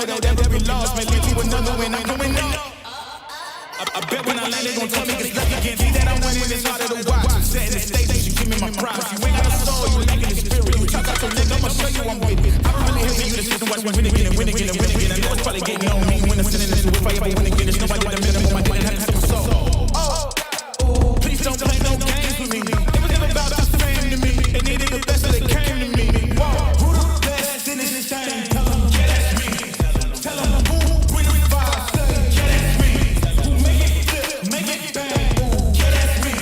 know that every loss may lead to another when I'm going up. I bet when I land, they gon' tell me it's lucky again. See that I'm winning, it's harder to watch. I'm setting the stage, you give me my props. You ain't got a soul, you lacking the spirit. You talk out your nigga, I'ma show you I'm with it. I'm really here for you to sit and watch me win again and win again and win again. I know it's probably getting on me when I'm sitting in this. If I ever win again, there's nobody that minimum. I didn't have to sip a soul. Please don't play no games with me. It was never about just fame to me. They needed the best, so they came to me. Who the best in this thing? Tell them, yeah, that's me. Tell them who bring the vibe. Say, yeah, that's me. Who make it flip, make it bang. Yeah, that's me.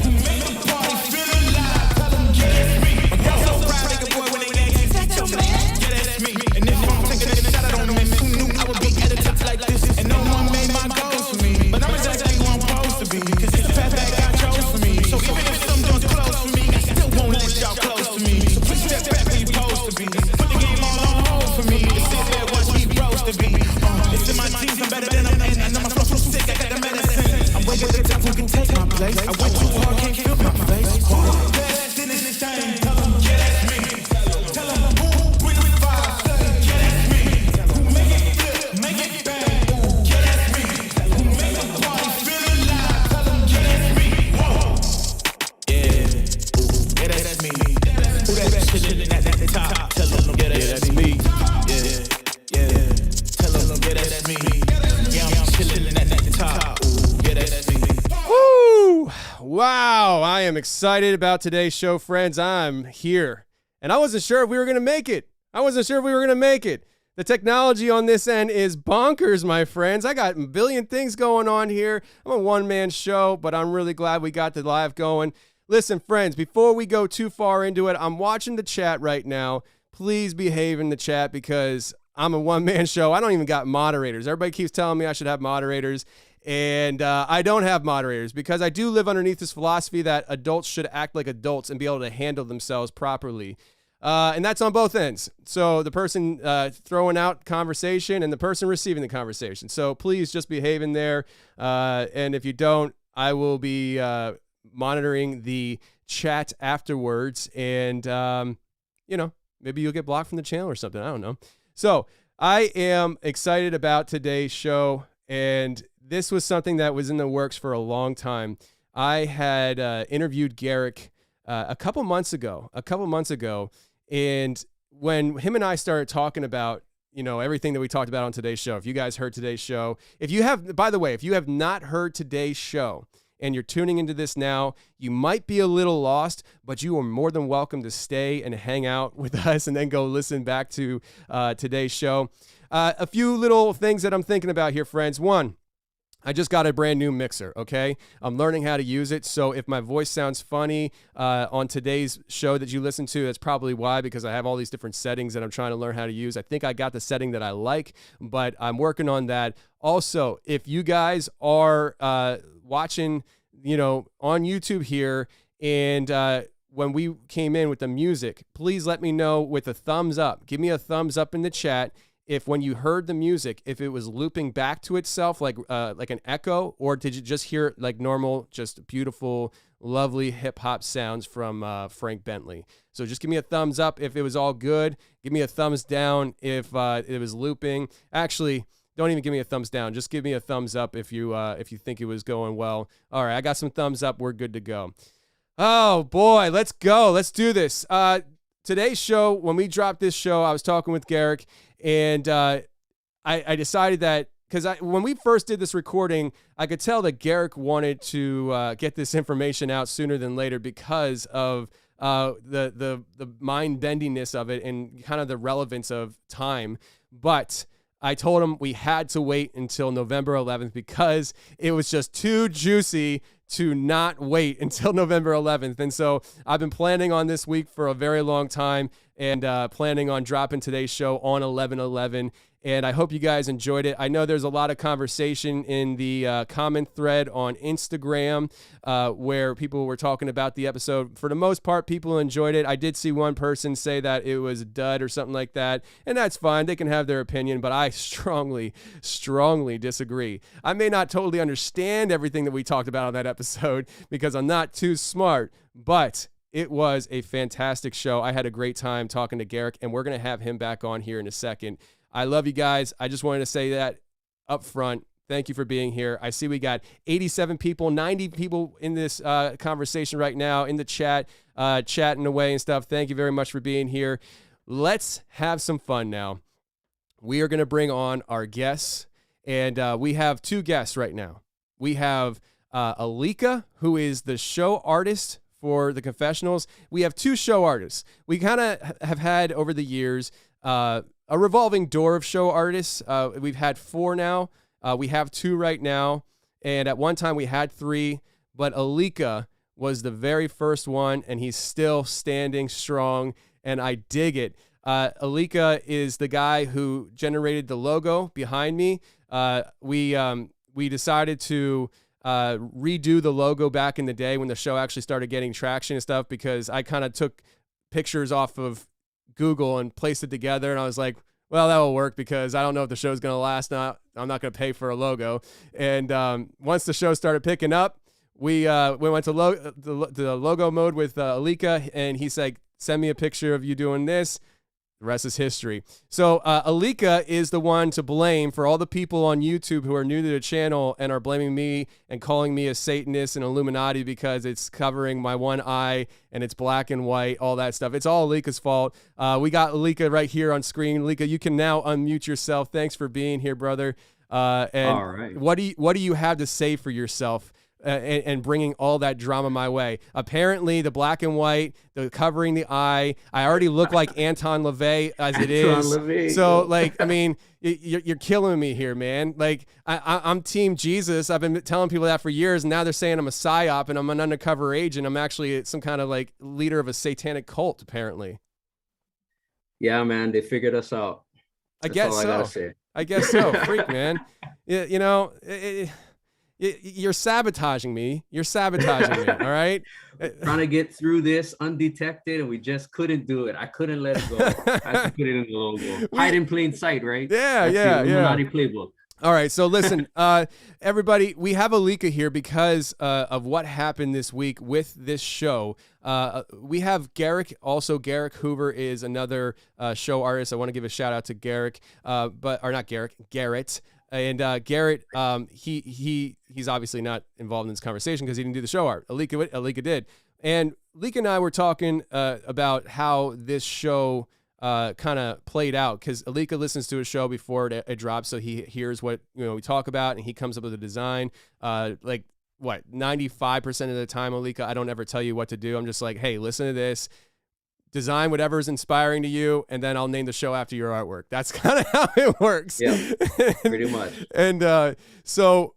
Who make the party feel alive. Tell them, yeah, that's me. I'm so proud, nigga boy, when they name me. Tell them, yeah, that's me. And if I'm taking a shot, I don't miss. Who knew I would be at a top like this? And no one made my goals for me. But I'm exactly who I'm supposed to be. Cause it's the path that God chose for me. So even if some doors close for me, I still won't let y'all close to me. So please step back where you supposed to be. Put the game all on hold for me. To sit there, watch me roast to be. It's in my jeans, I'm better than them. And I know my flow's so sick, I got the medicine. I'm way at the top, who can take my place? I went too hard, can't feel my face. Who the best in this thing? Tell them, yeah, that's me. Tell them who bring the vibe. Say, yeah, that's me. Who make it flip, make it bang. Yeah, that's me. Who make the party feel alive. Tell them, yeah, that's me. Whoa. Yeah, that's me. Who that chillin' at the top? Tell them, yeah, that's me. Yeah. Tell them, yeah, that's me. Yeah, I'm chillin' at the top. Yeah, that's me. Woo! Wow, I am excited about today's show, friends. I'm here, and I wasn't sure if we were going to make it. The technology on this end is bonkers, my friends. I got a billion things going on here. I'm a one-man show, but I'm really glad we got the live going. Listen, friends, before we go too far into it, I'm watching the chat right now. Please behave in the chat because I'm a one-man show. I don't even got moderators. Everybody keeps telling me I should have moderators, and I don't have moderators because I do live underneath this philosophy that adults should act like adults and be able to handle themselves properly. And that's on both ends. So the person throwing out conversation and the person receiving the conversation. So please just behave in there. And if you don't, I will be monitoring the chat afterwards. And, maybe you'll get blocked from the channel or something. I don't know. So I am excited about today's show. And this was something that was in the works for a long time. I had interviewed Garrick a couple months ago. And when him and I started talking about, everything that we talked about on today's show, if you guys heard today's show, if you have not heard today's show and you're tuning into this now, you might be a little lost, but you are more than welcome to stay and hang out with us and then go listen back to today's show. A few little things that I'm thinking about here, friends. One, I just got a brand new mixer, okay? I'm learning how to use it, so if my voice sounds funny on today's show that you listen to, that's probably why, because I have all these different settings that I'm trying to learn how to use. I think I got the setting that I like, but I'm working on that. Also, if you guys are watching, on YouTube here, and when we came in with the music, please let me know with a thumbs up. Give me a thumbs up in the chat if when you heard the music, if it was looping back to itself like an echo, or did you just hear it like normal, just beautiful, lovely hip-hop sounds from Frank Bentley. So just give me a thumbs up if it was all good. Give me a thumbs down if it was looping. Actually, don't even give me a thumbs down. Just give me a thumbs up if you think it was going well. All right, I got some thumbs up. We're good to go. Oh, boy, let's go. Let's do this. Today's show, when we dropped this show, I was talking with Garrick, and I decided that, because when we first did this recording, I could tell that Garrick wanted to get this information out sooner than later because of the mind-bendiness of it and kind of the relevance of time. But I told him we had to wait until November 11th because it was just too juicy to not wait until November 11th. And so I've been planning on this week for a very long time and planning on dropping today's show on 11/11. And I hope you guys enjoyed it. I know there's a lot of conversation in the comment thread on Instagram where people were talking about the episode. For the most part, people enjoyed it. I did see one person say that it was a dud or something like that, and that's fine. They can have their opinion, but I strongly, strongly disagree. I may not totally understand everything that we talked about on that episode because I'm not too smart, but it was a fantastic show. I had a great time talking to Garrick, and we're going to have him back on here in a second. I love you guys. I just wanted to say that up front. Thank you for being here. I see we got 87 people, 90 people in this conversation right now in the chat, chatting away and stuff. Thank you very much for being here. Let's have some fun now. We are going to bring on our guests, and we have two guests right now. We have Alika, who is the show artist for the Confessionals. We have two show artists. We kind of have had over the years a revolving door of show artists. We've had 4 now. We have 2 right now, and at one time we had 3, but Alika was the very first one, and he's still standing strong, and I dig it. Alika is the guy who generated the logo behind me. We decided to redo the logo back in the day when the show actually started getting traction and stuff, because I kind of took pictures off of Google and placed it together, and I was like, well, that will work because I don't know if the show's going to last. I'm not going to pay for a logo. And once the show started picking up, we went to the logo mode with Alika, and he's like, send me a picture of you doing this. The rest is history. So Alika is the one to blame for all the people on YouTube who are new to the channel and are blaming me and calling me a Satanist and Illuminati because it's covering my one eye and it's black and white, all that stuff. It's all Alika's fault. We got Alika right here on screen. Alika, you can now unmute yourself. Thanks for being here, brother. And all right. What do you have to say for yourself? And bringing all that drama my way. Apparently, the black and white, the covering the eye. I already look like Anton LaVey as it is. LaVey. So, like, I mean, you're killing me here, man. Like, I'm Team Jesus. I've been telling people that for years, and now they're saying I'm a psyop and I'm an undercover agent. I'm actually some kind of like leader of a satanic cult, apparently. Yeah, man, they figured us out. I guess all so. I gotta say. I guess so. Freak, man. You know. You're sabotaging me. You're sabotaging me. All right. Trying to get through this undetected, and we just couldn't do it. I couldn't let it go. I had to put it in the logo. Hide in plain sight, right? Yeah, That's the Illuminati playbook. All right. So listen, everybody, we have Alika here because of what happened this week with this show. We have Garrick. Also, Garrick Hoover is another show artist. I want to give a shout out to Garrick, Garrett. And Garrett, he's obviously not involved in this conversation because he didn't do the show art. Alika did. And Alika and I were talking about how this show kind of played out, because Alika listens to a show before it drops, so he hears what we talk about, and he comes up with a design. Like what, 95% of the time, Alika, I don't ever tell you what to do. I'm just like, hey, listen to this. Design whatever is inspiring to you, and then I'll name the show after your artwork. That's kind of how it works. Yeah, pretty much. And so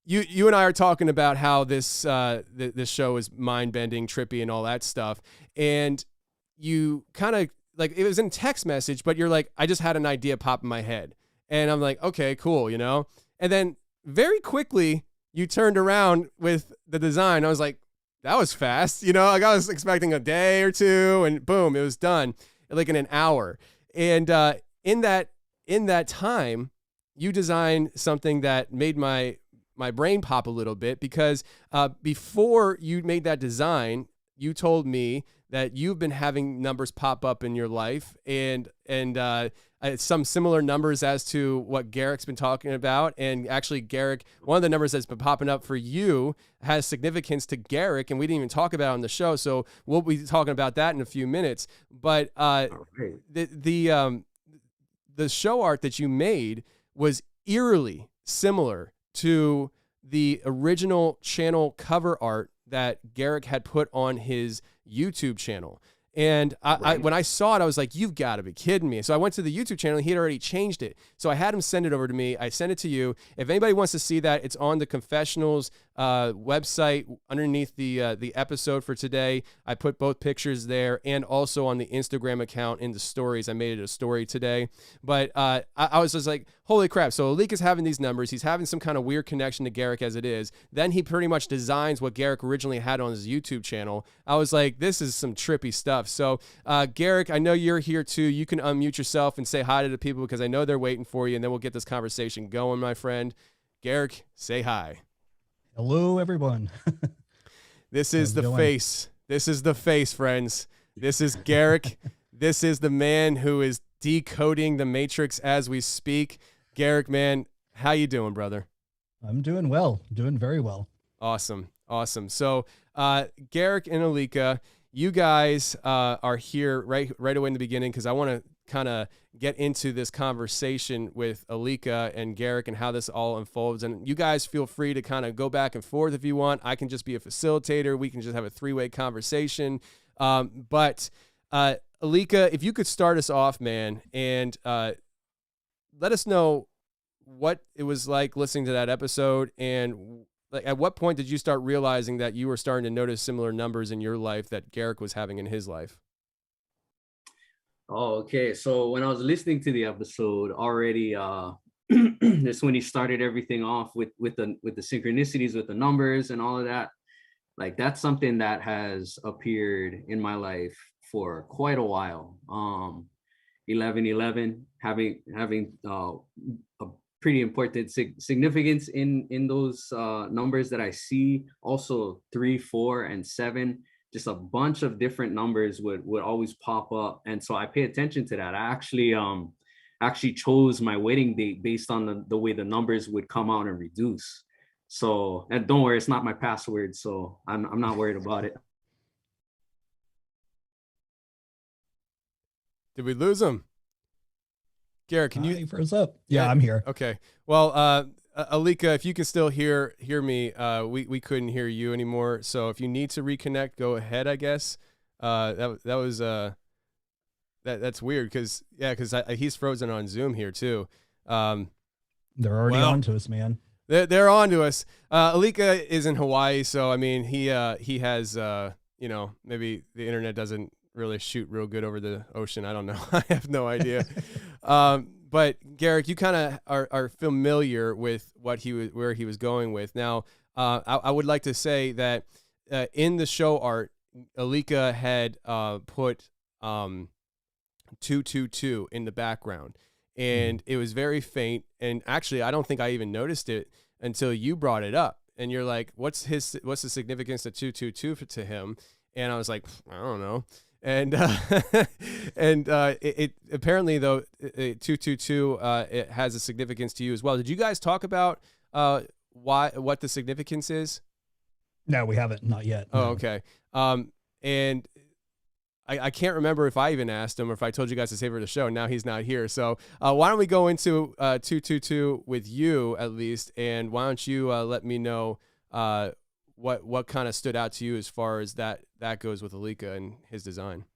you and I are talking about how this this show is mind-bending, trippy, and all that stuff. And you kind of like, it was in text message, but you're like, I just had an idea pop in my head. And I'm like, okay, cool, And then very quickly you turned around with the design. I was like, that was fast, like I was expecting a day or two, and boom, it was done like in an hour. And in that time, you designed something that made my brain pop a little bit, because before you made that design, you told me that you've been having numbers pop up in your life, and some similar numbers as to what Garrick's been talking about. And actually, Garrick, one of the numbers that's been popping up for you has significance to Garrick, and we didn't even talk about it on the show, so we'll be talking about that in a few minutes. But the show art that you made was eerily similar to the original channel cover art that Garrick had put on his YouTube channel. And when I saw it, I was like, you've got to be kidding me. So I went to the YouTube channel, and he had already changed it. So I had him send it over to me. I sent it to you. If anybody wants to see that, it's on the Confessionals website underneath the episode for today. I put both pictures there, and also on the Instagram account in the stories. I made it a story today. But I was just like, holy crap. So Alika's having these numbers. He's having some kind of weird connection to Garrick as it is. Then he pretty much designs what Garrick originally had on his YouTube channel. I was like, this is some trippy stuff. So Garrick, I know you're here too. You can unmute yourself and say hi to the people, because I know they're waiting for you, and then we'll get this conversation going, my friend. Garrick, say hi. Hello, everyone. This is the face. This is the face, friends. This is Garrick. This is the man who is decoding the matrix as we speak. Garrick, man, how you doing, brother? I'm doing well, doing very well. Awesome. So, Garrick and Alika, you guys are here right away in the beginning because I want to kind of get into this conversation with Alika and Garrick and how this all unfolds. And you guys feel free to kind of go back and forth if you want. I can just be a facilitator. We can just have a three-way conversation. But Alika, if you could start us off, man, and let us know what it was like listening to that episode, and like at what point did you start realizing that you were starting to notice similar numbers in your life that Garrick was having in his life? Oh, okay. So when I was listening to the episode already, that's when he started everything off with the synchronicities, with the numbers and all of that. Like that's something that has appeared in my life for quite a while. 1111 having a pretty important significance in those numbers that I see. Also 3, 4, and 7, just a bunch of different numbers would always pop up, and so I pay attention to that. I actually chose my wedding date based on the way the numbers would come out and reduce. So, and don't worry, it's not my password, so I'm not worried about it. Did we lose him? Garrick, can you? He froze up. Yeah, I'm here. Okay. Well, Alika, if you can still hear me, we couldn't hear you anymore. So if you need to reconnect, go ahead, I guess. That's weird because he's frozen on Zoom here too. They're already on to us, man. They're on to us. Alika is in Hawaii, so I mean he has maybe the internet doesn't really shoot real good over the ocean. I don't know. I have no idea. But Garrick, you kind of are familiar with where he was going with. Now, I would like to say that in the show art, Alika had put 222 in the background, and it was very faint. And actually, I don't think I even noticed it until you brought it up. And you're like, "What's the significance of 222 to him?" And I was like, "I don't know." And it apparently though 222 it has a significance to you as well. Did you guys talk about what the significance is? No, we haven't, not yet. Oh, No. okay. And I can't remember if I even asked him or if I told you guys to save for the show. Now he's not here, so why don't we go into 222 with you at least, and why don't you let me know what kind of stood out to you as far as that goes with Alika and his design?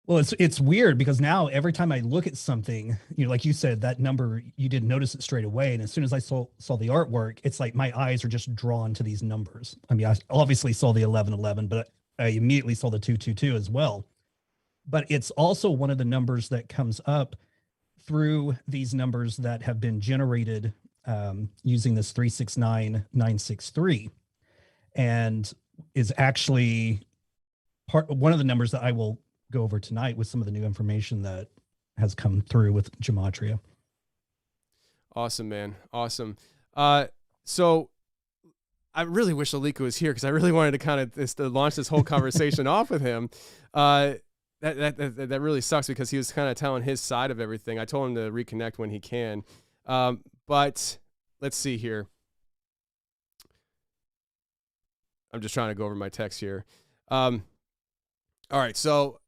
Well, it's weird because now every time I look at something, like you said, that number, you didn't notice it straight away. And as soon as I saw the artwork, it's like my eyes are just drawn to these numbers. I mean, I obviously saw the 1111, but I immediately saw the 222 as well. But it's also one of the numbers that comes up through these numbers that have been generated using this 369963. And is actually one of the numbers that I will go over tonight with some of the new information that has come through with gematria. Awesome, man. Awesome. So I really wish Alika was here because I really wanted to kind of launch this whole conversation off with him. That really sucks because he was kind of telling his side of everything. I told him to reconnect when he can. But let's see here. I'm just trying to go over my text here. All right, so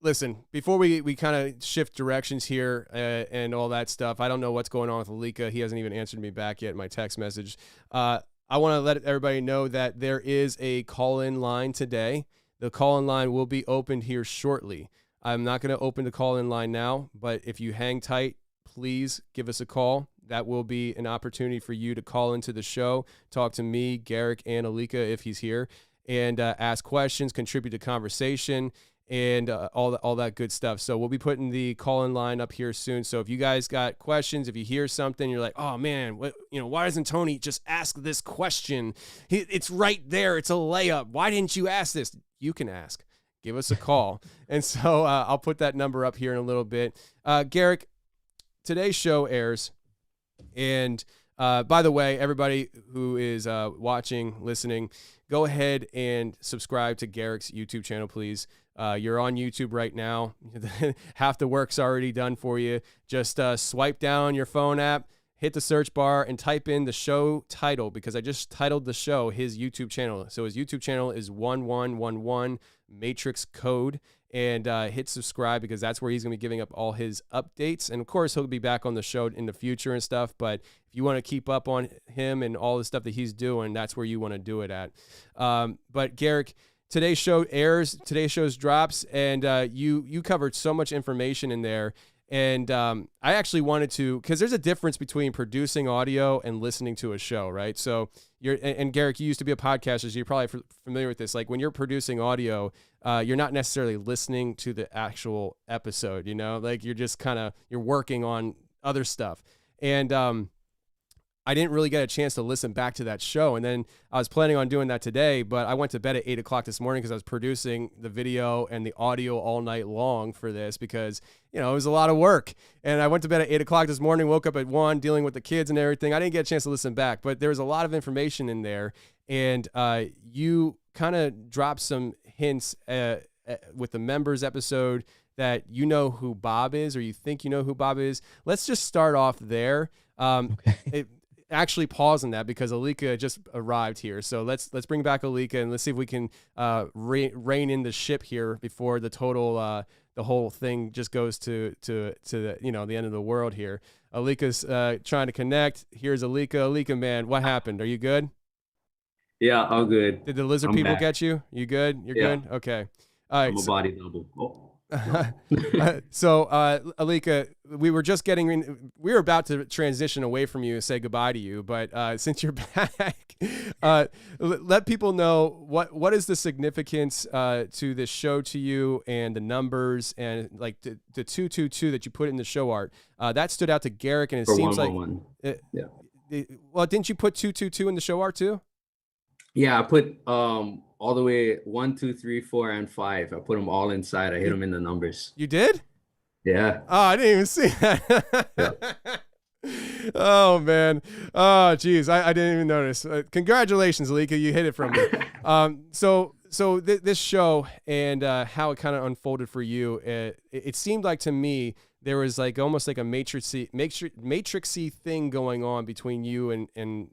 listen, before we kind of shift directions here and all that stuff, I don't know what's going on with Alika. He hasn't even answered me back yet in my text message. I want to let everybody know that there is a call-in line today. The call-in line will be opened here shortly. I'm not going to open the call-in line now, but if you hang tight, please give us a call. That will be an opportunity for you to call into the show, talk to me, Garrick, and Alika if he's here, and ask questions, contribute to conversation, and all that good stuff. So we'll be putting the call-in line up here soon. So if you guys got questions, if you hear something, you're like, oh man, why doesn't Tony just ask this question? It's right there. It's a layup. Why didn't you ask this? You can ask. Give us a call. And so I'll put that number up here in a little bit. Garrick, today's show airs. And By the way, everybody who is watching, listening, go ahead and subscribe to Garrick's YouTube channel, please. You're on YouTube right now. Half the work's already done for you. Just swipe down your phone app, hit the search bar, and type in the show title, because I just titled the show his YouTube channel. So his YouTube channel is 1111 Matrix Code. And hit subscribe, because that's where he's going to be giving up all his updates. And, of course, he'll be back on the show in the future and stuff. But if you want to keep up on him and all the stuff that he's doing, that's where you want to do it at. But, Garrick, today's show airs, today's show's drops, and you covered so much information in there. And I actually wanted to, because there's a difference between producing audio and listening to a show, right? So and Garrick, you used to be a podcaster, so you're probably familiar with this. Like when you're producing audio, you're not necessarily listening to the actual episode, like you're just you're working on other stuff. And I didn't really get a chance to listen back to that show. And then I was planning on doing that today, but I went to bed at 8 o'clock this morning because I was producing the video and the audio all night long for this, because, it was a lot of work. And I went to bed at 8 o'clock this morning, woke up at 1, dealing with the kids and everything. I didn't get a chance to listen back, but there was a lot of information in there. And you kind of dropped some hints with the members episode that you know who Bob is, or you think you know who Bob is. Let's just start off there. Okay. Actually pause on that, because Alika just arrived here. So let's bring back Alika, and let's see if we can rein in the ship here before the total the whole thing just goes to the the end of the world here. Alika's trying to connect. Here's Alika. Alika, man, what happened? Are you good? Yeah, all good. Did the lizard I'm people back. get you? You good? You're good? Okay. All right. I'm a body double. Oh. So, Alika, we were just we were about to transition away from you and say goodbye to you, but since you're back, let people know what is the significance to this show to you, and the numbers, and like the 222 that you put in the show art. That stood out to Garrick, and it For seems like, well, didn't you put 222 in the show art too? Yeah, I put all the way 1, 2, 3, 4, and 5. I put them all inside. I hit them in the numbers. You did? Yeah. Oh, I didn't even see that. Yeah. Oh man. Oh geez, I didn't even notice. Congratulations, Alika, you hit it from me. So this show and how it kind of unfolded for you, it seemed like to me there was like almost like a matrixy thing going on between you and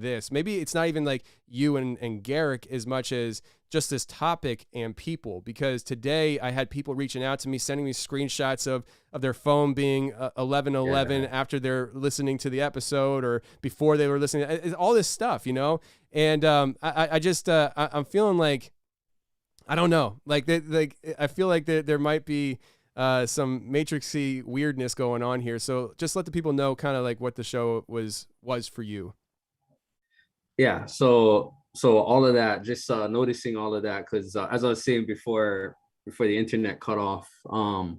this. Maybe it's not even like you and Garrick as much as just this topic and people, because today I had people reaching out to me, sending me screenshots of their phone being 11:11 after they're listening to the episode or before they were listening, all this stuff, and I just I'm feeling like, I don't know, like I feel like there might be some matrixy weirdness going on here. So just let the people know kind of like what the show was for you. Yeah, so all of that, just noticing all of that, because as I was saying before the internet cut off, so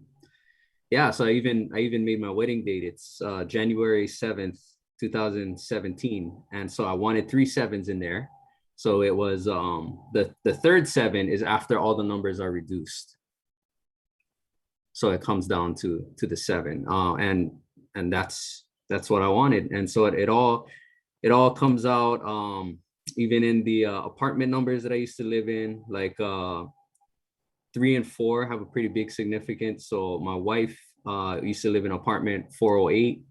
I even made my wedding date. It's January 7th, 2017, and so I wanted 3 7s in there. So it was the third 7 is after all the numbers are reduced, so it comes down to the 7, and that's what I wanted. And so it all comes out, even in the apartment numbers that I used to live in, like 3 and 4 have a pretty big significance. So my wife used to live in apartment 408.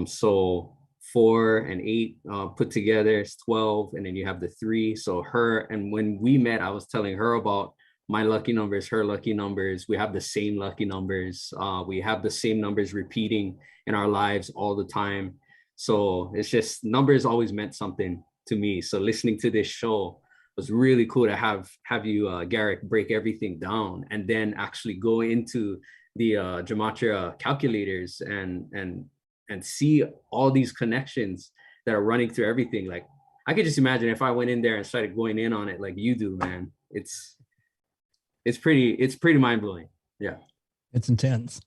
So 4 and 8 put together is 12, and then you have the 3. So and when we met, I was telling her about my lucky numbers, her lucky numbers. We have the same lucky numbers. We have the same numbers repeating in our lives all the time. So it's just, numbers always meant something to me. So listening to this show was really cool to have you, Garrick, break everything down and then actually go into the gematria calculators and see all these connections that are running through everything. Like, I could just imagine if I went in there and started going in on it like you do, man. It's pretty mind-blowing. Yeah. It's intense.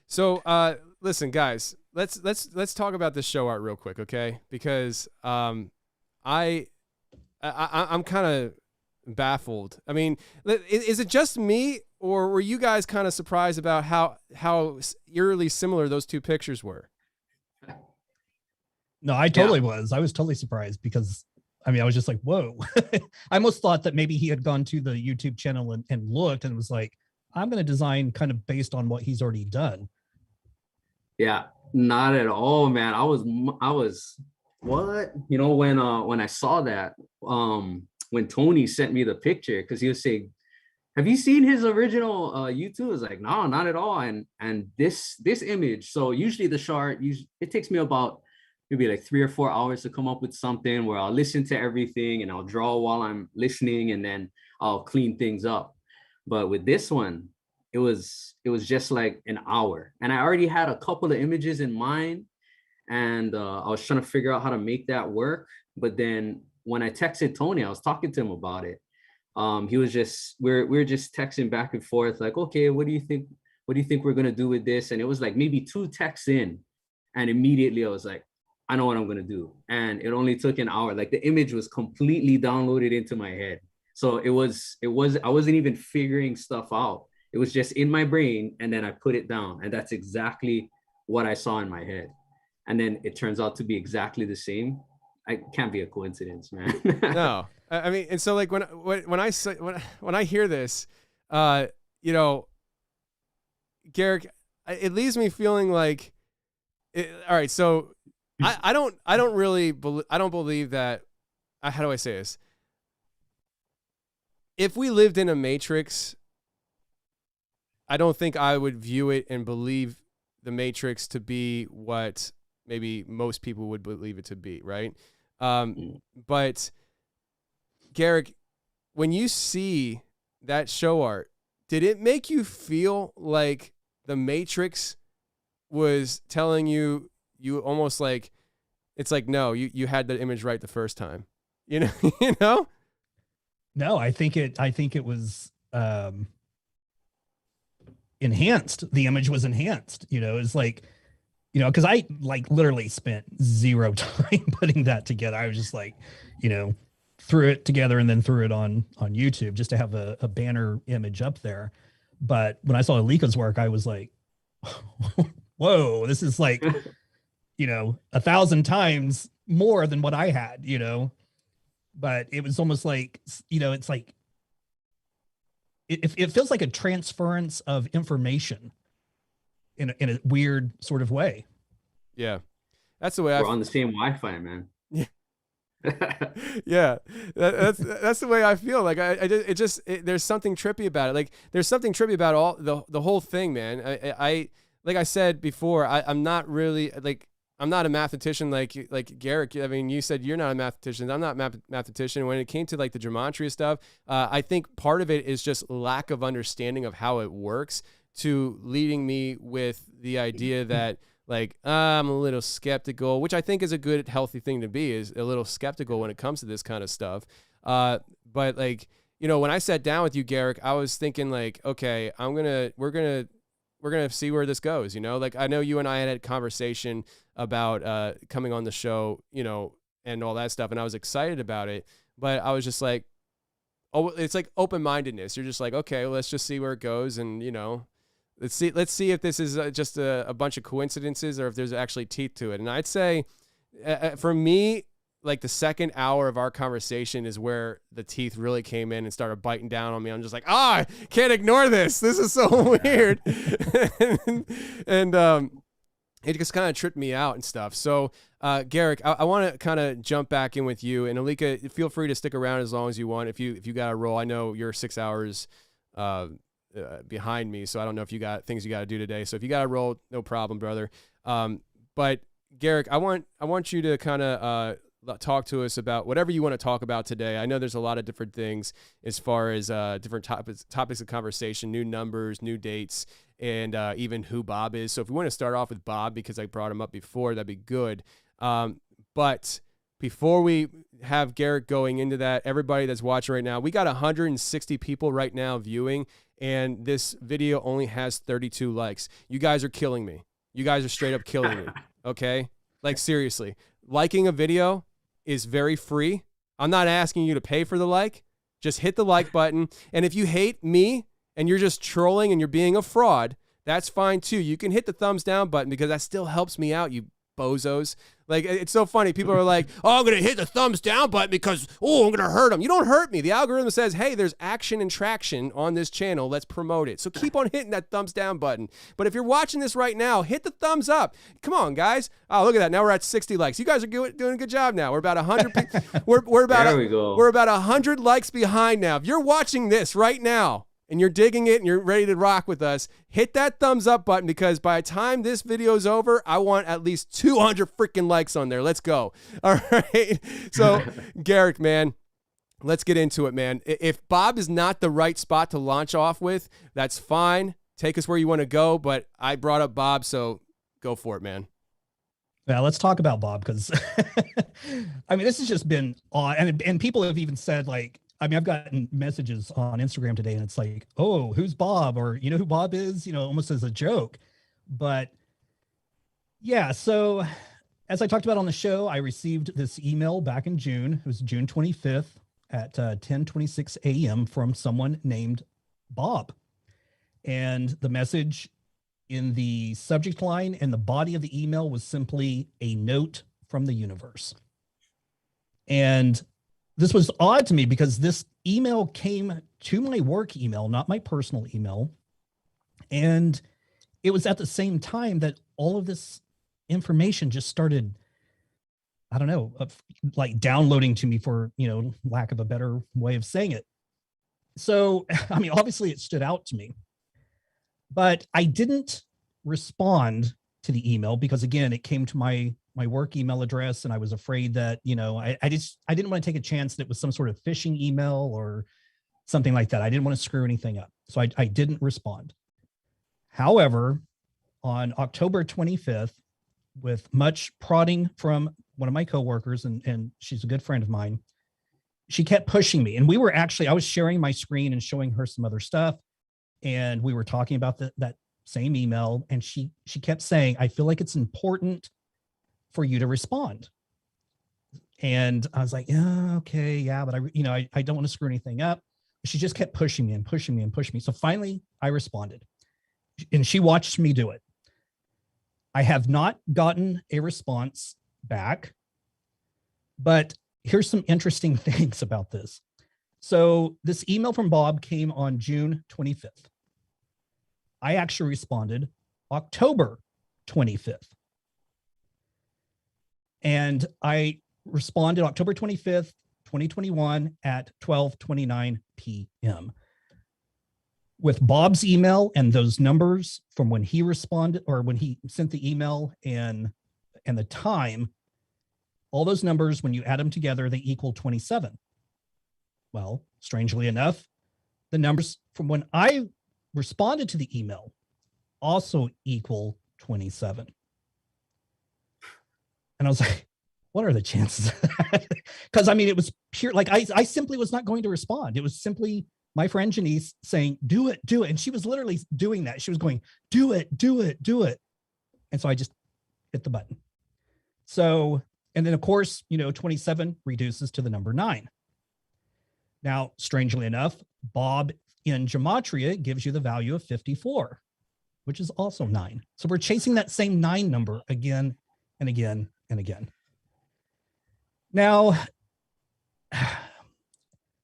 So listen, guys, let's talk about this show art real quick, okay? Because I'm kind of baffled. I mean, is it just me, or were you guys kind of surprised about how eerily similar those two pictures were? No, I totally was. I was totally surprised because I mean, I was just like, whoa. I almost thought that maybe he had gone to the YouTube channel and looked and was like, I'm going to design kind of based on what he's already done. Yeah, not at all, man. I was what? You know, when I saw that, when Tony sent me the picture, because he was saying, have you seen his original YouTube? I was like, no, not at all. And this image, so usually the short, it takes me about maybe like 3 or 4 hours to come up with something where I'll listen to everything and I'll draw while I'm listening, and then I'll clean things up. But with this one, it was just like an hour, and I already had a couple of images in mind, and I was trying to figure out how to make that work. But then when I texted Tony, I was talking to him about it. He was just, we're just texting back and forth, like, okay, what do you think we're gonna do with this? And it was like maybe 2 texts in, and immediately I was like, I know what I'm gonna do. And it only took an hour. Like the image was completely downloaded into my head. So I wasn't even figuring stuff out. It was just in my brain, and then I put it down, and that's exactly what I saw in my head. And then it turns out to be exactly the same. It can't be a coincidence, man. No, I mean, and so like when I hear this, you know, Garrick, it leaves me feeling like, all right. So I don't believe that. How do I say this? If we lived in a matrix, I don't think I would view it and believe the matrix to be what maybe most people would believe it to be, right? But Garrick, when you see that show art, did it make you feel like the Matrix was telling you almost like, it's like, no, you had the image right the first time, you know? You know? No, I think it was enhanced. The image was enhanced, you know. It's like, you know, because I like literally spent 0 time putting that together. I was just like, you know, threw it together and then threw it on YouTube just to have a banner image up there. But when I saw Alika's work, I was like, whoa, this is like, you know, 1,000 times more than what I had, you know. But it was almost like, you know, it's like, it feels like a transference of information in a weird sort of way. Yeah, that's the way We're on the same Wi-Fi, man. Yeah. Yeah, that's the way I feel. Like there's something trippy about it. Like there's something trippy about all the whole thing, man. I like I said before, I'm not really like, I'm not a mathematician like Garrick. I mean, you said you're not a mathematician. I'm not a mathematician. When it came to like the gematria stuff, I think part of it is just lack of understanding of how it works, to leading me with the idea that like, I'm a little skeptical, which I think is a good, healthy thing to be, is a little skeptical when it comes to this kind of stuff. But like, you know, when I sat down with you, Garrick, I was thinking like, okay, we're going to see where this goes. You know, like I know you and I had a conversation about coming on the show, you know, and all that stuff. And I was excited about it, but I was just like, oh, it's like open-mindedness. You're just like, okay, well, let's just see where it goes. And, you know, let's see if this is just a bunch of coincidences or if there's actually teeth to it. And I'd say for me, like the second hour of our conversation is where the teeth really came in and started biting down on me. I'm just like, I can't ignore this. This is so weird. and it just kind of tripped me out and stuff. So, Garrick, I want to kind of jump back in with you, and Alika, feel free to stick around as long as you want. If you got to roll, I know you're 6 hours behind me, so I don't know if you got things you got to do today. So if you got to roll, no problem, brother. But Garrick, I want you to kind of talk to us about whatever you want to talk about today. I know there's a lot of different things as far as different topics of conversation, new numbers, new dates, and even who Bob is. So if we want to start off with Bob, because I brought him up before, that'd be good. But before we have Garrick going into that, everybody that's watching right now, we got 160 people right now viewing, and this video only has 32 likes. You guys are killing me. You guys are straight up killing me. Okay? Like seriously, liking a video is very free. I'm not asking you to pay for the like. Just hit the like button. And if you hate me and you're just trolling and you're being a fraud, that's fine too. You can hit the thumbs down button because that still helps me out, you bozos. Like, it's so funny. People are like, oh, I'm going to hit the thumbs down button because, oh, I'm going to hurt them. You don't hurt me. The algorithm says, hey, there's action and traction on this channel. Let's promote it. So keep on hitting that thumbs down button. But if you're watching this right now, hit the thumbs up. Come on, guys. Oh, look at that. Now we're at 60 likes. You guys are doing a good job now. We're about 100. We're about 100 likes behind now. If you're watching this right now, and you're digging it and you're ready to rock with us, hit that thumbs up button, because by the time this video is over, I want at least 200 freaking likes on there. Let's go. All right. So, Garrick, man, let's get into it, man. If Bob is not the right spot to launch off with, that's fine. Take us where you want to go, but I brought up Bob, so go for it, man. Yeah, let's talk about Bob, because I mean, this has just been odd. And people have even said, like, I mean, I've gotten messages on Instagram today, and it's like, oh, who's Bob? Or, you know who Bob is? You know, almost as a joke. But yeah, so as I talked about on the show, I received this email back in June. It was June 25th at 10:26 a.m. from someone named Bob. And the message in the subject line and the body of the email was simply a note from the universe. And this was odd to me because this email came to my work email, not my personal email. And it was at the same time that all of this information just started, I don't know, like downloading to me, for, you know, lack of a better way of saying it. So, I mean, obviously it stood out to me, but I didn't respond to the email because, again, it came to my work email address, and I was afraid that, you know, I didn't want to take a chance that it was some sort of phishing email or something like that. I didn't want to screw anything up. So I didn't respond. However, on October 25th, with much prodding from one of my coworkers, and she's a good friend of mine, she kept pushing me. And I was sharing my screen and showing her some other stuff. And we were talking about that same email. And she kept saying, I feel like it's important for you to respond. And I was like, yeah, okay, yeah, but I don't want to screw anything up. She just kept pushing me and pushing me and pushing me. So finally I responded, and she watched me do it. I have not gotten a response back, but here's some interesting things about this. So this email from Bob came on June 25th. I actually responded October 25th. And I responded October 25th, 2021 at 12:29 p.m. with Bob's email and those numbers from when he responded, or when he sent the email, and the time. All those numbers, when you add them together, they equal 27. Well, strangely enough, the numbers from when I responded to the email also equal 27. And I was like, what are the chances of that? Because I mean, it was pure, like I simply was not going to respond. It was simply my friend Janice saying, do it. And she was literally doing that. She was going, do it. And so I just hit the button. So, and then of course, 27 reduces to the number 9. Now, strangely enough, Bob in Gematria gives you the value of 54, which is also 9. So we're chasing that same 9 number again and again and again. Now,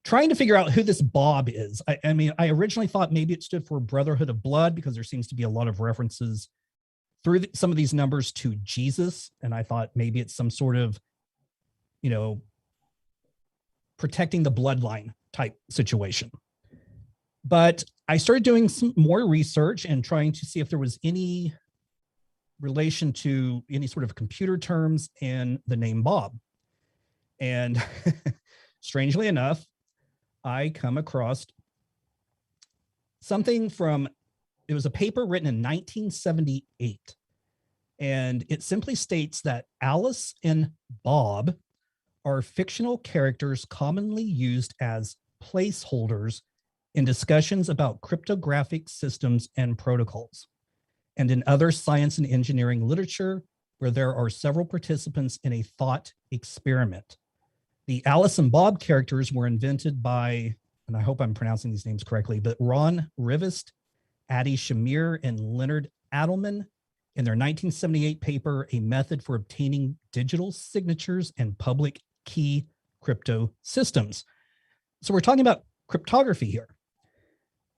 trying to figure out who this Bob is. I mean, I originally thought maybe it stood for Brotherhood of Blood, because there seems to be a lot of references through some of these numbers to Jesus. And I thought maybe it's some sort of, protecting the bloodline type situation. But I started doing some more research and trying to see if there was any relation to any sort of computer terms in the name Bob. And strangely enough, I come across something it was a paper written in 1978. And it simply states that Alice and Bob are fictional characters commonly used as placeholders in discussions about cryptographic systems and protocols, and in other science and engineering literature where there are several participants in a thought experiment. The Alice and Bob characters were invented by, and I hope I'm pronouncing these names correctly, but Ron Rivest, Adi Shamir, and Leonard Adelman in their 1978 paper, A Method for Obtaining Digital Signatures and Public Key Crypto Systems. So we're talking about cryptography here.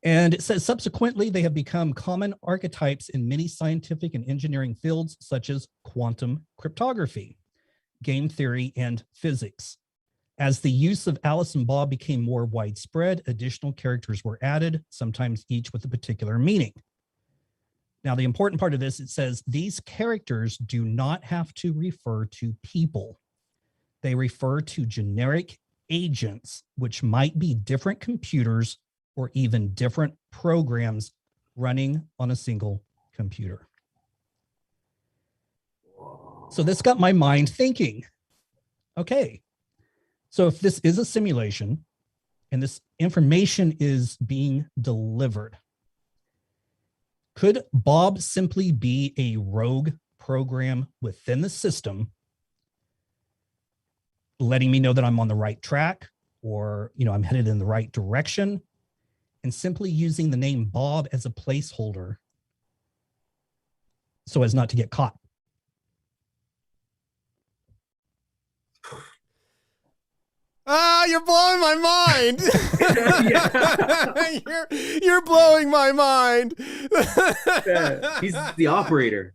And it says subsequently, they have become common archetypes in many scientific and engineering fields, such as quantum cryptography, game theory, and physics. As the use of Alice and Bob became more widespread, additional characters were added, sometimes each with a particular meaning. Now, the important part of this, it says these characters do not have to refer to people. They refer to generic agents, which might be different computers or even different programs running on a single computer. So this got my mind thinking, okay, so if this is a simulation and this information is being delivered, could Bob simply be a rogue program within the system, letting me know that I'm on the right track, or, you know, I'm headed in the right direction, and simply using the name Bob as a placeholder so as not to get caught? Ah, you're blowing my mind. you're blowing my mind. He's the operator.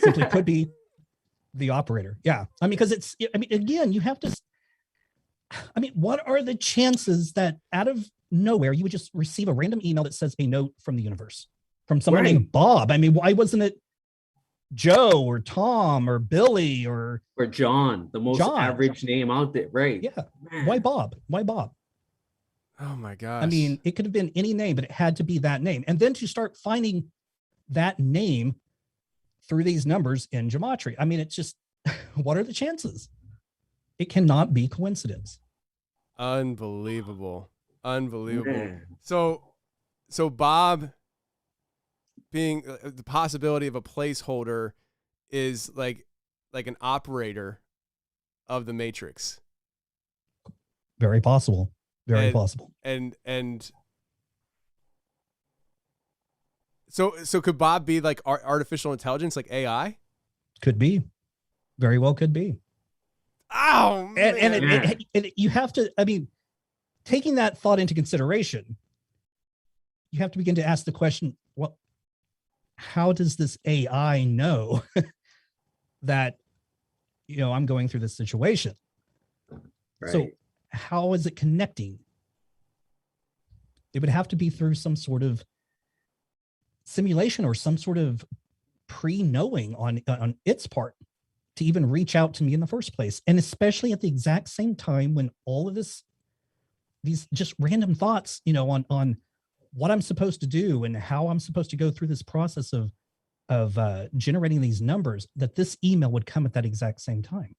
Simply could be the operator. Yeah. I mean, because it's, I mean, again, you have to, I mean, what are the chances that out of nowhere you would just receive a random email that says a note from the universe from someone named Bob? I mean, why wasn't it Joe or Tom or Billy or John, the most average name out there? Right. Yeah. Man. Why Bob? Why Bob? Oh my gosh. I mean, it could have been any name, but it had to be that name. And then to start finding that name through these numbers in gematria. I mean, it's just, what are the chances? It cannot be coincidence. Unbelievable. Unbelievable. Man. So Bob being the possibility of a placeholder is like an operator of the matrix. Very possible. Very possible. And so could Bob be like artificial intelligence, like AI? Could be. Very well could be. Oh, man. And you have to, I mean, taking that thought into consideration, you have to begin to ask the question, well, how does this AI know that, you know, I'm going through this situation? Right. So how is it connecting? It would have to be through some sort of simulation or some sort of pre-knowing on its part to even reach out to me in the first place. And especially at the exact same time when all of these just random thoughts, you know, on what I'm supposed to do and how I'm supposed to go through this process of generating these numbers, that this email would come at that exact same time.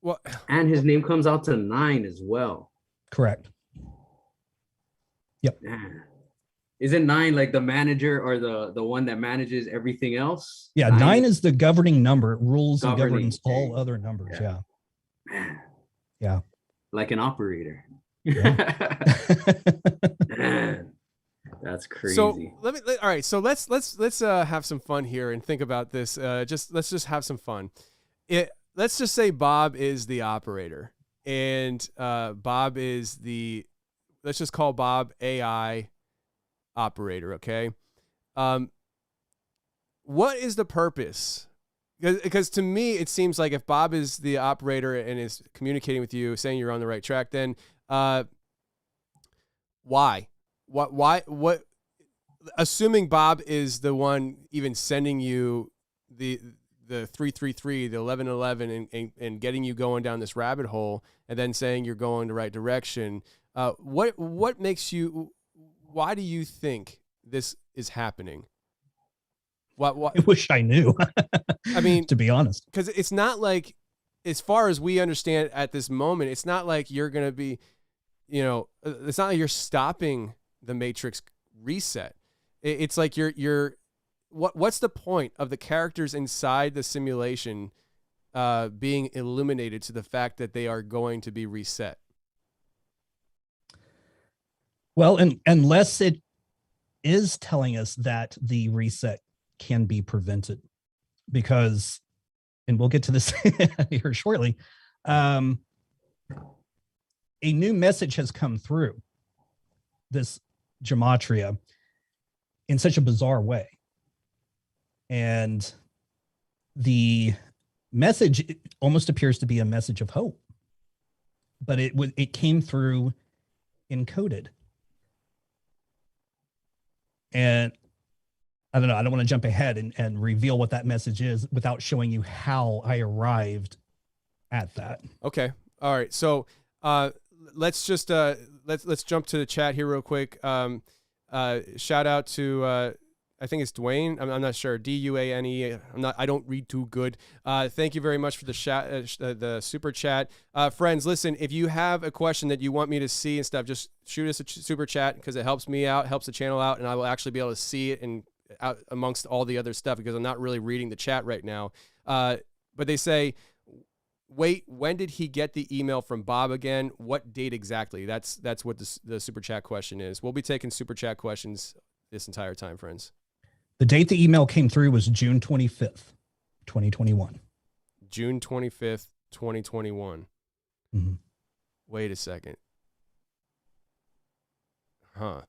Well, and his name comes out to 9 as well. Correct. Yep. Yeah. Isn't 9 like the manager or the one that manages everything else? Yeah, 9 is the governing number. It rules and governs all other numbers. Yeah. Man. Yeah. Like an operator. Yeah. Man, that's crazy. So all right. So let's have some fun here and think about this. Let's just have some fun. Let's just say Bob is the operator, and Bob is let's just call Bob AI operator. Okay. What is the purpose? Because to me, it seems like if Bob is the operator and is communicating with you, saying you're on the right track, then why? What? Assuming Bob is the one even sending you the 333, the 1111, and getting you going down this rabbit hole, and then saying you're going the right direction. What makes you? Why do you think this is happening? What? I wish I knew. I mean, to be honest, because it's not like, as far as we understand at this moment, it's not like you're going to be, you know, it's not like you're stopping the matrix reset. It's like you're what's the point of the characters inside the simulation being illuminated to the fact that they are going to be reset? Well, and unless it is telling us that the reset can be prevented because, and we'll get to this here shortly, a new message has come through this gematria in such a bizarre way. And the message almost appears to be a message of hope, but it came through encoded. And I don't know, I don't want to jump ahead and reveal what that message is without showing you how I arrived at that. Okay. All right. So let's just let's jump to the chat here real quick. Shout out to I think it's Dwayne. I'm not sure. Duane. I don't read too good. Thank you very much for the super chat. Friends, listen, if you have a question that you want me to see and stuff, just shoot us a super chat because it helps me out, helps the channel out, and I will actually be able to see it and out amongst all the other stuff because I'm not really reading the chat right now. But they say, wait, when did he get the email from Bob again? What date exactly? That's what the super chat question is. We'll be taking super chat questions this entire time, friends. The date the email came through was June 25th, 2021. June 25th, 2021. Mm-hmm. Wait a second. Huh.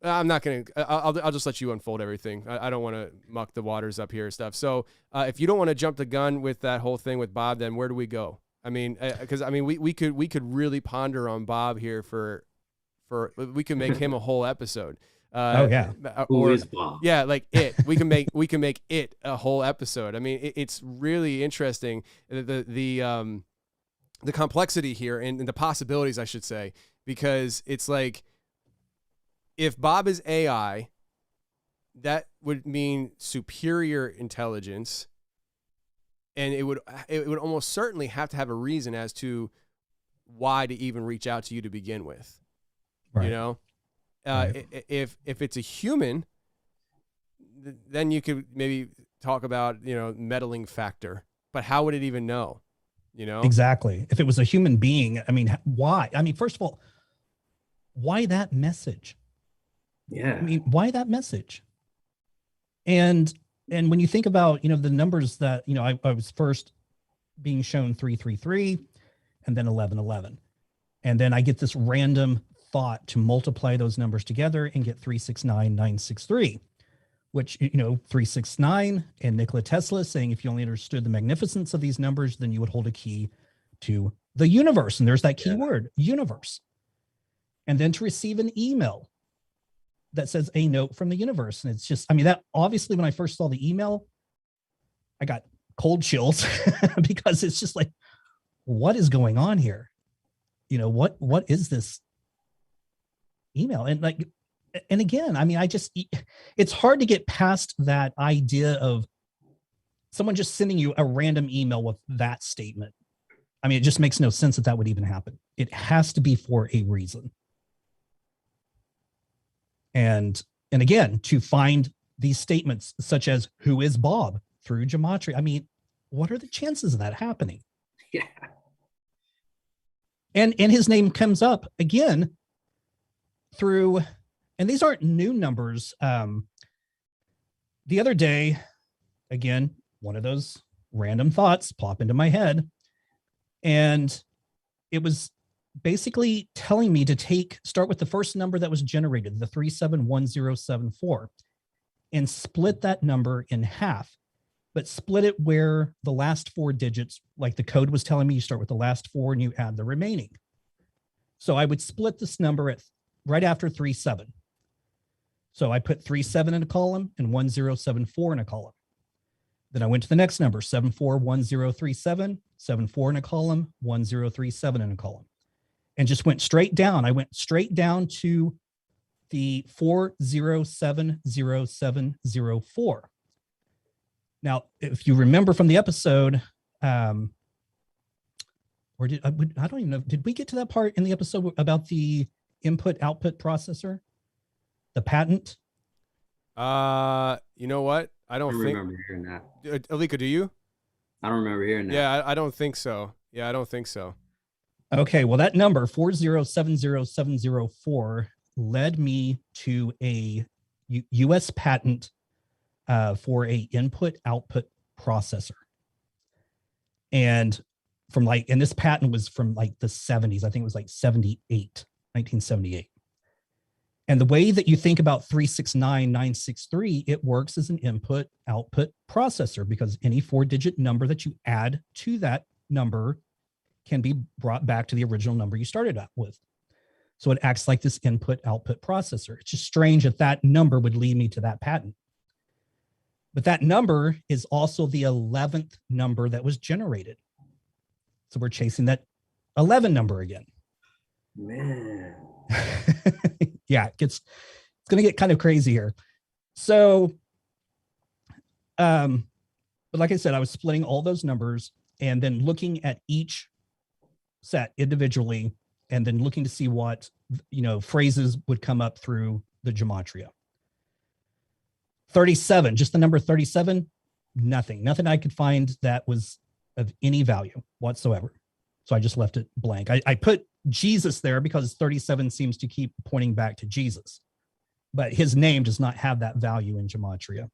I'm not going to, I'll just let you unfold everything. I don't want to muck the waters up here and stuff. So if you don't want to jump the gun with that whole thing with Bob, then where do we go? I mean, because we could really ponder on Bob here for we could make him a whole episode. Oh yeah. Who is Bob? Yeah, like it. We can make it a whole episode. I mean, it's really interesting the complexity here and the possibilities, I should say, because it's like if Bob is AI, that would mean superior intelligence, and it would almost certainly have to have a reason as to why to even reach out to you to begin with. Right. You know? Right. If it's a human, then you could maybe talk about, meddling factor, but how would it even know, Exactly. If it was a human being, I mean, why? I mean, first of all, why that message? Yeah. I mean, why that message? And when you think about, the numbers that, I was first being shown 333 and then 1111. And then I get this random thought to multiply those numbers together and get 369,963, which, 369 and Nikola Tesla saying if you only understood the magnificence of these numbers, then you would hold a key to the universe. And there's that key word, universe. And then to receive an email that says a note from the universe. And it's just, I mean, that obviously when I first saw the email, I got cold chills because it's just like, what is going on here? What is this email? And again, I mean, it's hard to get past that idea of someone just sending you a random email with that statement. I mean, it just makes no sense that would even happen. It has to be for a reason. And again, to find these statements such as who is Bob through gematria. I mean, what are the chances of that happening? Yeah. And his name comes up again through, and these aren't new numbers. The other day, again, one of those random thoughts pop into my head, and it was basically telling me to start with the first number that was generated, the 371074, and split that number in half, but split it where the last four digits, like the code was telling me, you start with the last four and you add the remaining. So I would split this number at right after 37. So I put 37 in a column and 1074 in a column. Then I went to the next number, 741037, 74 in a column, 1037 in a column, and just went straight down. I went straight down to the 40700704. Now, if you remember from the episode, I don't even know, did we get to that part in the episode about the input-output processor, the patent? You know what? I don't remember hearing that. Alika, do you? I don't remember hearing that. Yeah, I don't think so. Yeah, I don't think so. Okay, well, that number, 40700704, led me to a US patent for a input-output processor. And and this patent was from like the 70s. I think it was like 1978. And the way that you think about 369963, it works as an input-output processor, because any 4-digit number that you add to that number can be brought back to the original number you started out with. So it acts like this input-output processor. It's just strange that that number would lead me to that patent. But that number is also the 11th number that was generated. So we're chasing that 11 number again. Man. Yeah, it's going to get kind of crazy here. So, but like I said, I was splitting all those numbers and then looking at each set individually, and then looking to see what, phrases would come up through the gematria. 37, just the number 37, nothing I could find that was of any value whatsoever. So I just left it blank. I put Jesus there because 37 seems to keep pointing back to Jesus, but his name does not have that value in gematria.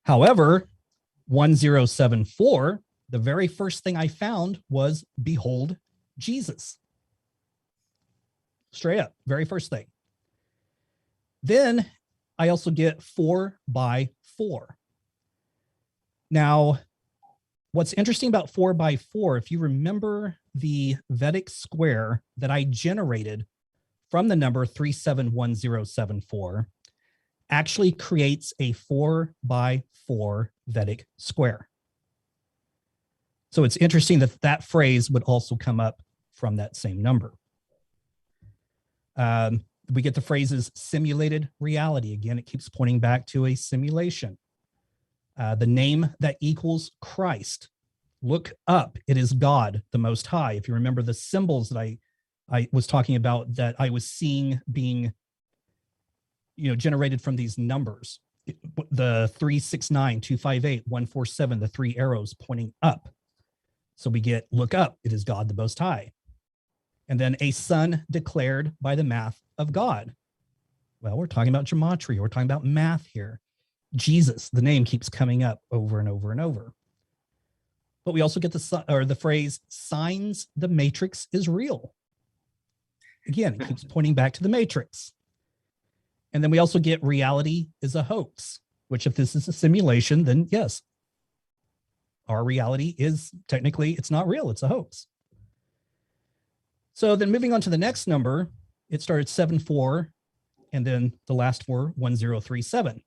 However, 1074, the very first thing I found was behold Jesus. Straight up, very first thing. Then I also get 4 by 4. Now, what's interesting about 4 by 4, if you remember the Vedic square that I generated from the number 371074, actually creates a 4 by 4 Vedic square. So it's interesting that that phrase would also come up from that same number. We get the phrases simulated reality. Again, it keeps pointing back to a simulation. The name that equals Christ. Look up, it is God, the Most High. If you remember the symbols that I was talking about that I was seeing being, generated from these numbers, the 369, 258, 147, the 3 arrows pointing up. So we get look up, it is God, the Most High. And then a son declared by the math of God. Well, we're talking about gematria. We're talking about math here. Jesus, the name keeps coming up over and over and over. But we also get the phrase, signs the matrix is real. Again, it keeps pointing back to the matrix. And then we also get reality is a hoax, which if this is a simulation, then yes, our reality is technically, it's not real, it's a hoax. So then moving on to the next number, it started 74, and then the last 4, 1037.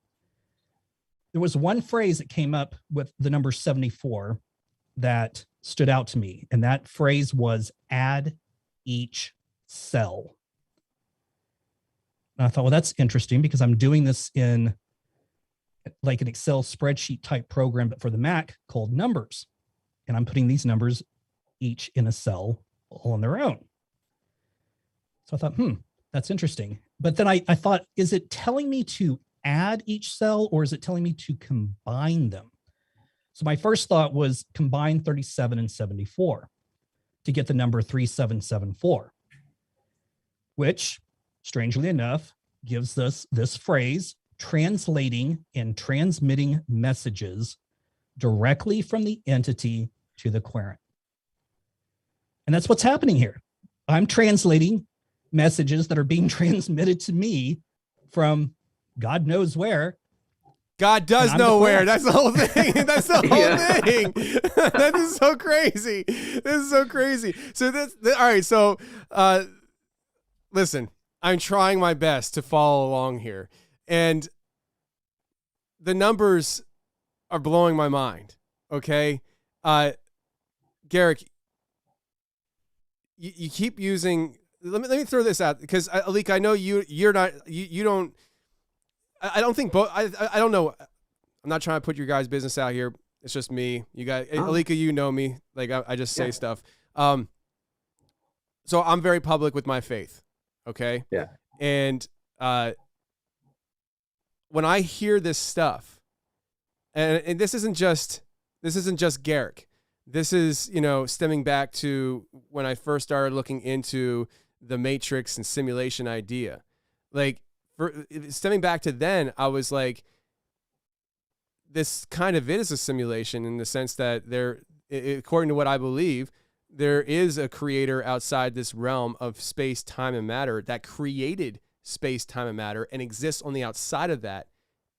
There was one phrase that came up with the number 74 that stood out to me, and that phrase was add each cell. And I thought, well, that's interesting because I'm doing this in like an Excel spreadsheet type program, but for the Mac called Numbers. And I'm putting these numbers each in a cell all on their own. So I thought, that's interesting. But then I thought, is it telling me to add each cell or is it telling me to combine them? So my first thought was combine 37 and 74 to get the number 3774, which strangely enough gives us this phrase, translating and transmitting messages directly from the entity to the querent. And that's what's happening here. I'm translating messages that are being transmitted to me from God knows where. God does know where. That's the whole thing. That's the whole thing. That is so crazy. This is so crazy. So all right. So listen, I'm trying my best to follow along here. And the numbers are blowing my mind. Okay. Garrick, you keep using, let me throw this out because Alika, I know you don't, I don't think both, I don't know. I'm not trying to put your guys' business out here. It's just me. You guys, Alika, you know me. Like I just say stuff. So I'm very public with my faith. Okay. Yeah. And, when I hear this stuff, and this isn't just Garrick. This is, stemming back to when I first started looking into the matrix and simulation idea. Like, for stemming back to then, I was like, this kind of is a simulation in the sense that according to what I believe, there is a creator outside this realm of space, time, and matter that created space, time, and matter and exists on the outside of that.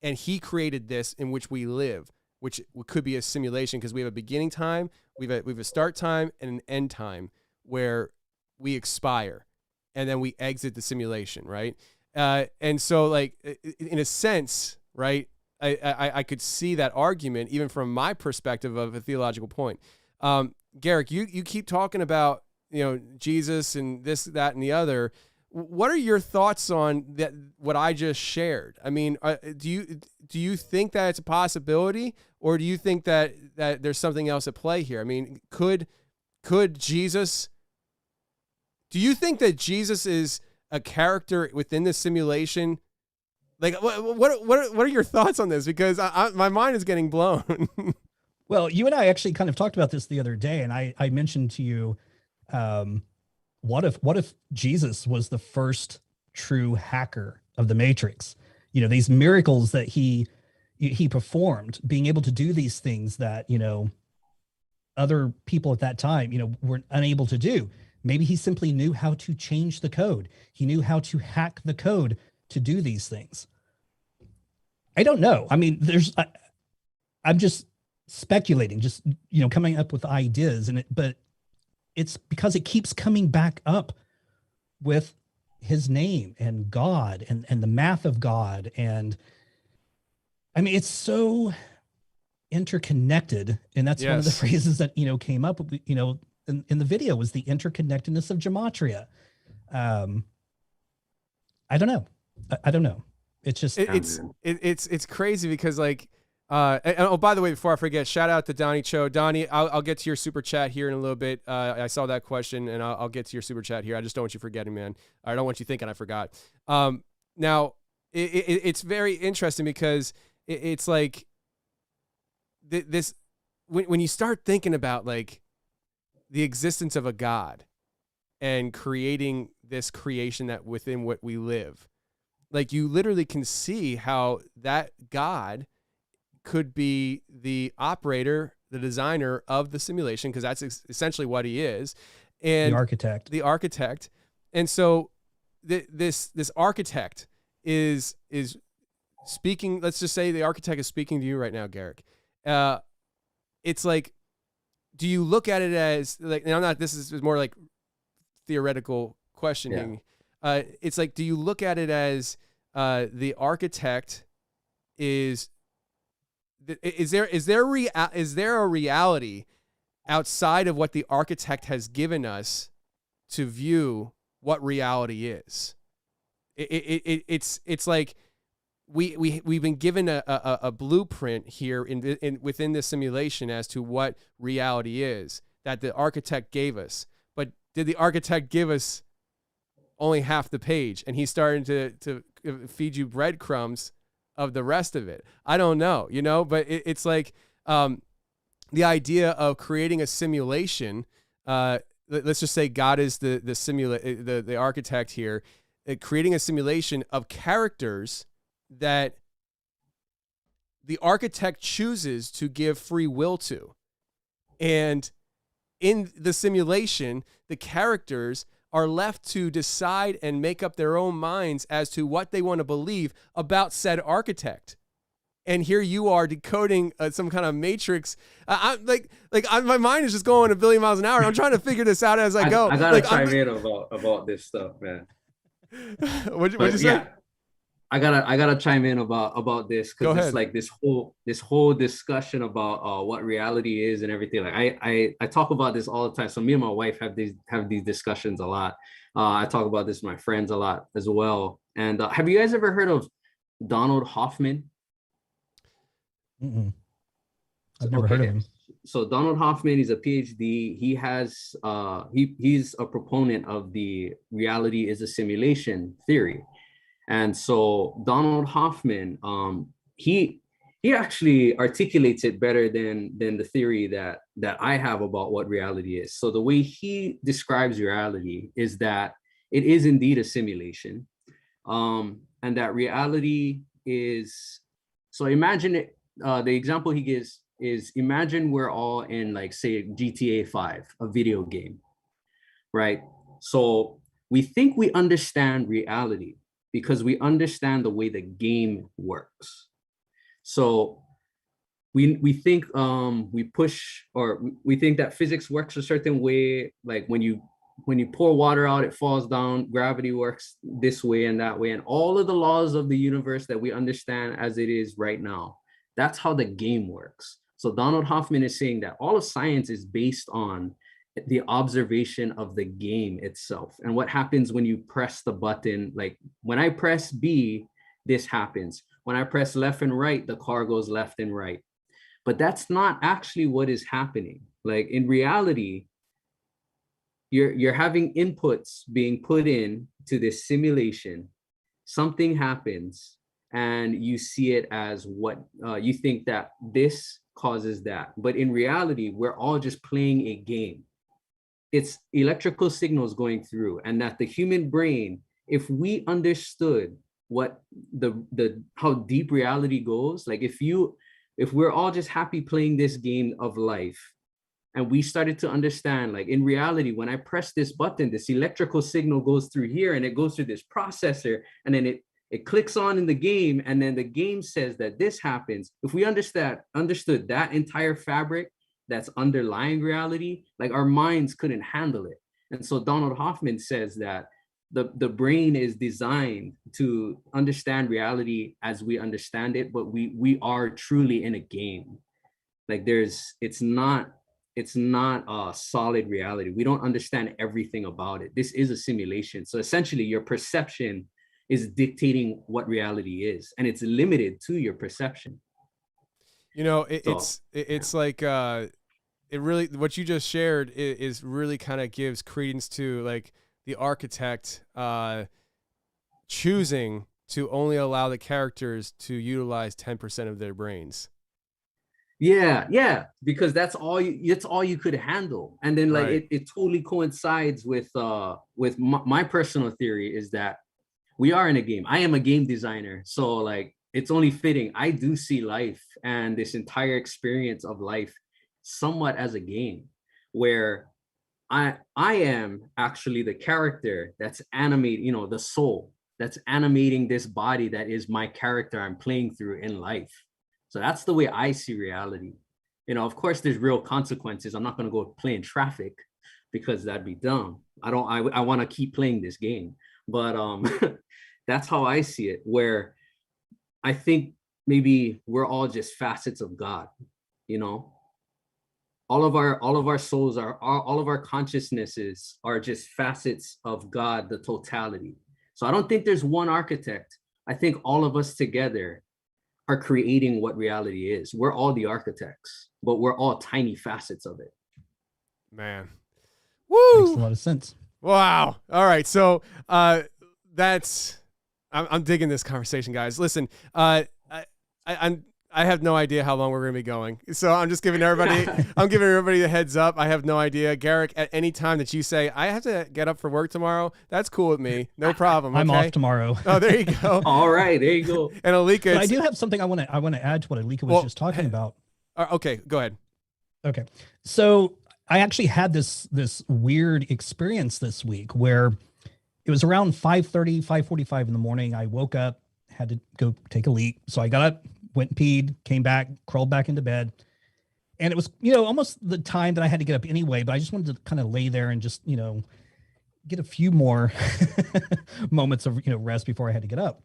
And he created this in which we live, which could be a simulation because we have a beginning time, we have a start time, and an end time where we expire, and then we exit the simulation, right? And so, like, in a sense, right, I could see that argument even from my perspective of a theological point. Garrick, you keep talking about, Jesus and this, that, and the other. What are your thoughts on that? What I just shared? I mean, do you think that it's a possibility, or do you think that there's something else at play here? I mean, could Jesus? Do you think that Jesus is a character within the simulation? Like, what are your thoughts on this? Because my mind is getting blown. Well, you and I actually kind of talked about this the other day, and I mentioned to you, what if Jesus was the first true hacker of the Matrix? These miracles that he performed, being able to do these things that, other people at that time, were unable to do. Maybe he simply knew how to change the code. He knew how to hack the code to do these things. I don't know. I mean, I'm just speculating, just, coming up with ideas, but it's because it keeps coming back up with his name and God and the math of God. And I mean, it's so interconnected. And that's one of the phrases that, came up, in the video, was the interconnectedness of gematria. I don't know. I don't know. It's just, it's crazy because, like, and by the way, before I forget, shout out to Donnie Cho. Donnie, I'll get to your super chat here in a little bit. I saw that question, and I'll get to your super chat here. I just don't want you forgetting, man. I don't want you thinking I forgot. Now, it's very interesting because it's like this when you start thinking about, like, the existence of a God and creating this creation that within what we live, like, you literally can see how that God could be the operator, the designer of the simulation, because that's essentially what he is, and the architect. And so this architect is speaking. Let's just say the architect is speaking to you right now, Garrick. It's like, do you look at it as, like, and I'm not, this is more like theoretical questioning. Yeah. It's like, do you look at it as the architect is there a reality outside of what the architect has given us to view what reality is? It's like we've been given a blueprint here within this simulation as to what reality is that the architect gave us. But did the architect give us only half the page, and he's starting to feed you breadcrumbs of the rest of it? I don't know, but it's like the idea of creating a simulation. Let's just say God is the architect here, creating a simulation of characters that the architect chooses to give free will to. And in the simulation, the characters are left to decide and make up their own minds as to what they want to believe about said architect. And here you are decoding some kind of matrix. My mind is just going a billion miles an hour. I'm trying to figure this out as I go. I gotta chime in about this stuff, man. What'd you say? I gotta chime in about this, because it's like this whole discussion about what reality is and everything. Like I talk about this all the time. So me and my wife have these discussions a lot. I talk about this with my friends a lot as well. And have you guys ever heard of Donald Hoffman? Mm-mm. I've never heard of him. So Donald Hoffman is a PhD. He has he's a proponent of the reality is a simulation theory. And so Donald Hoffman, he actually articulates it better than the theory that I have about what reality is. So the way he describes reality is that it is indeed a simulation. And that reality is, so imagine it, the example he gives is, imagine we're all in, like, say, GTA 5, a video game, right? So we think we understand reality because we understand the way the game works. So we think we push, or we think that physics works a certain way, like when you pour water out, it falls down, gravity works this way and that way, and all of the laws of the universe that we understand as it is right now, that's how the game works. So Donald Hoffman is saying that all of science is based on the observation of the game itself. And what happens when you press the button, like when I press B, this happens. When I press left and right, the car goes left and right. But that's not actually what is happening. Like in reality, you're having inputs being put in to this simulation. Something happens and you see it as what you think that this causes that. But in reality, we're all just playing a game. It's electrical signals going through, and that the human brain, if we understood what how deep reality goes, like if we're all just happy playing this game of life, and we started to understand, like in reality, when I press this button, this electrical signal goes through here and it goes through this processor, and then it clicks on in the game, and then the game says that this happens. If we understood that entire fabric that's underlying reality, like our minds couldn't handle it. And so Donald Hoffman says that the brain is designed to understand reality as we understand it, but we are truly in a game. Like it's not a solid reality. We don't understand everything about it. This is a simulation. So essentially your perception is dictating what reality is, and it's limited to your perception. You know, it's like it really, what you just shared is really kind of gives credence to like the architect choosing to only allow the characters to utilize 10% of their brains. Yeah, because that's all you could handle. And then like Right. it totally coincides with my personal theory is that we are in a game. I am a game designer, so like it's only fitting. I do see life and this entire experience of life somewhat as a game, where I am actually the character that's animating, the soul that's animating this body that is my character I'm playing through in life. So that's the way I see reality. Of course, there's real consequences. I'm not going to go play in traffic because that'd be dumb. I want to keep playing this game. But that's how I see it, where I think maybe we're all just facets of God, all of our souls all of our consciousnesses are just facets of God, the totality. So I don't think there's one architect. I think all of us together are creating what reality is. We're all the architects, but we're all tiny facets of it. Man. Woo! Makes a lot of sense. Wow. All right. So I'm digging this conversation, guys. Listen, I have no idea how long we're going to be going. So I'm just giving everybody a heads up. I have no idea. Garrick, at any time that you say, I have to get up for work tomorrow, that's cool with me. No problem. I'm okay? off tomorrow. Oh, there you go. All right, there you go. And Alika, But I do have something I want to add to what Alika was just talking about. Okay, go ahead. Okay. So I actually had this weird experience this week where it was around 5:30, 5:45 in the morning. I woke up, had to go take a leak. So I got up, went and peed, came back, crawled back into bed. And it was, almost the time that I had to get up anyway, but I just wanted to kind of lay there and just, get a few more moments of, rest before I had to get up.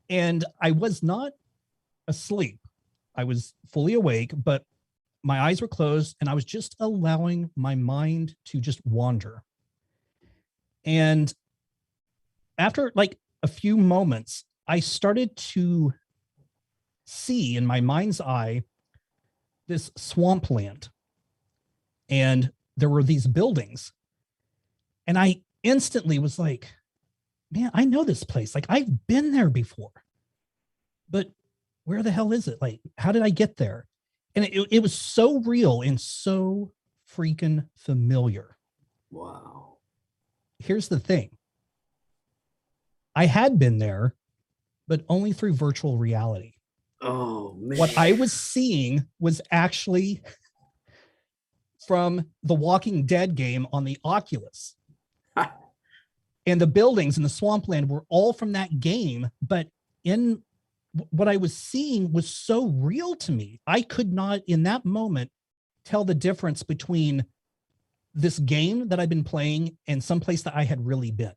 And I was not asleep. I was fully awake, but my eyes were closed and I was just allowing my mind to just wander. And after like a few moments, I started to see in my mind's eye this swampland, and there were these buildings, and I instantly was like, man, I know this place. Like I've been there before, but where the hell is it? Like, how did I get there? And it was so real and so freaking familiar. Wow. Here's the thing. I had been there, but only through virtual reality. Oh man. What I was seeing was actually from the Walking Dead game on the Oculus. And the buildings in the swampland were all from that game, but in what I was seeing was so real to me. I could not in that moment tell the difference between this game that I've been playing and someplace that I had really been.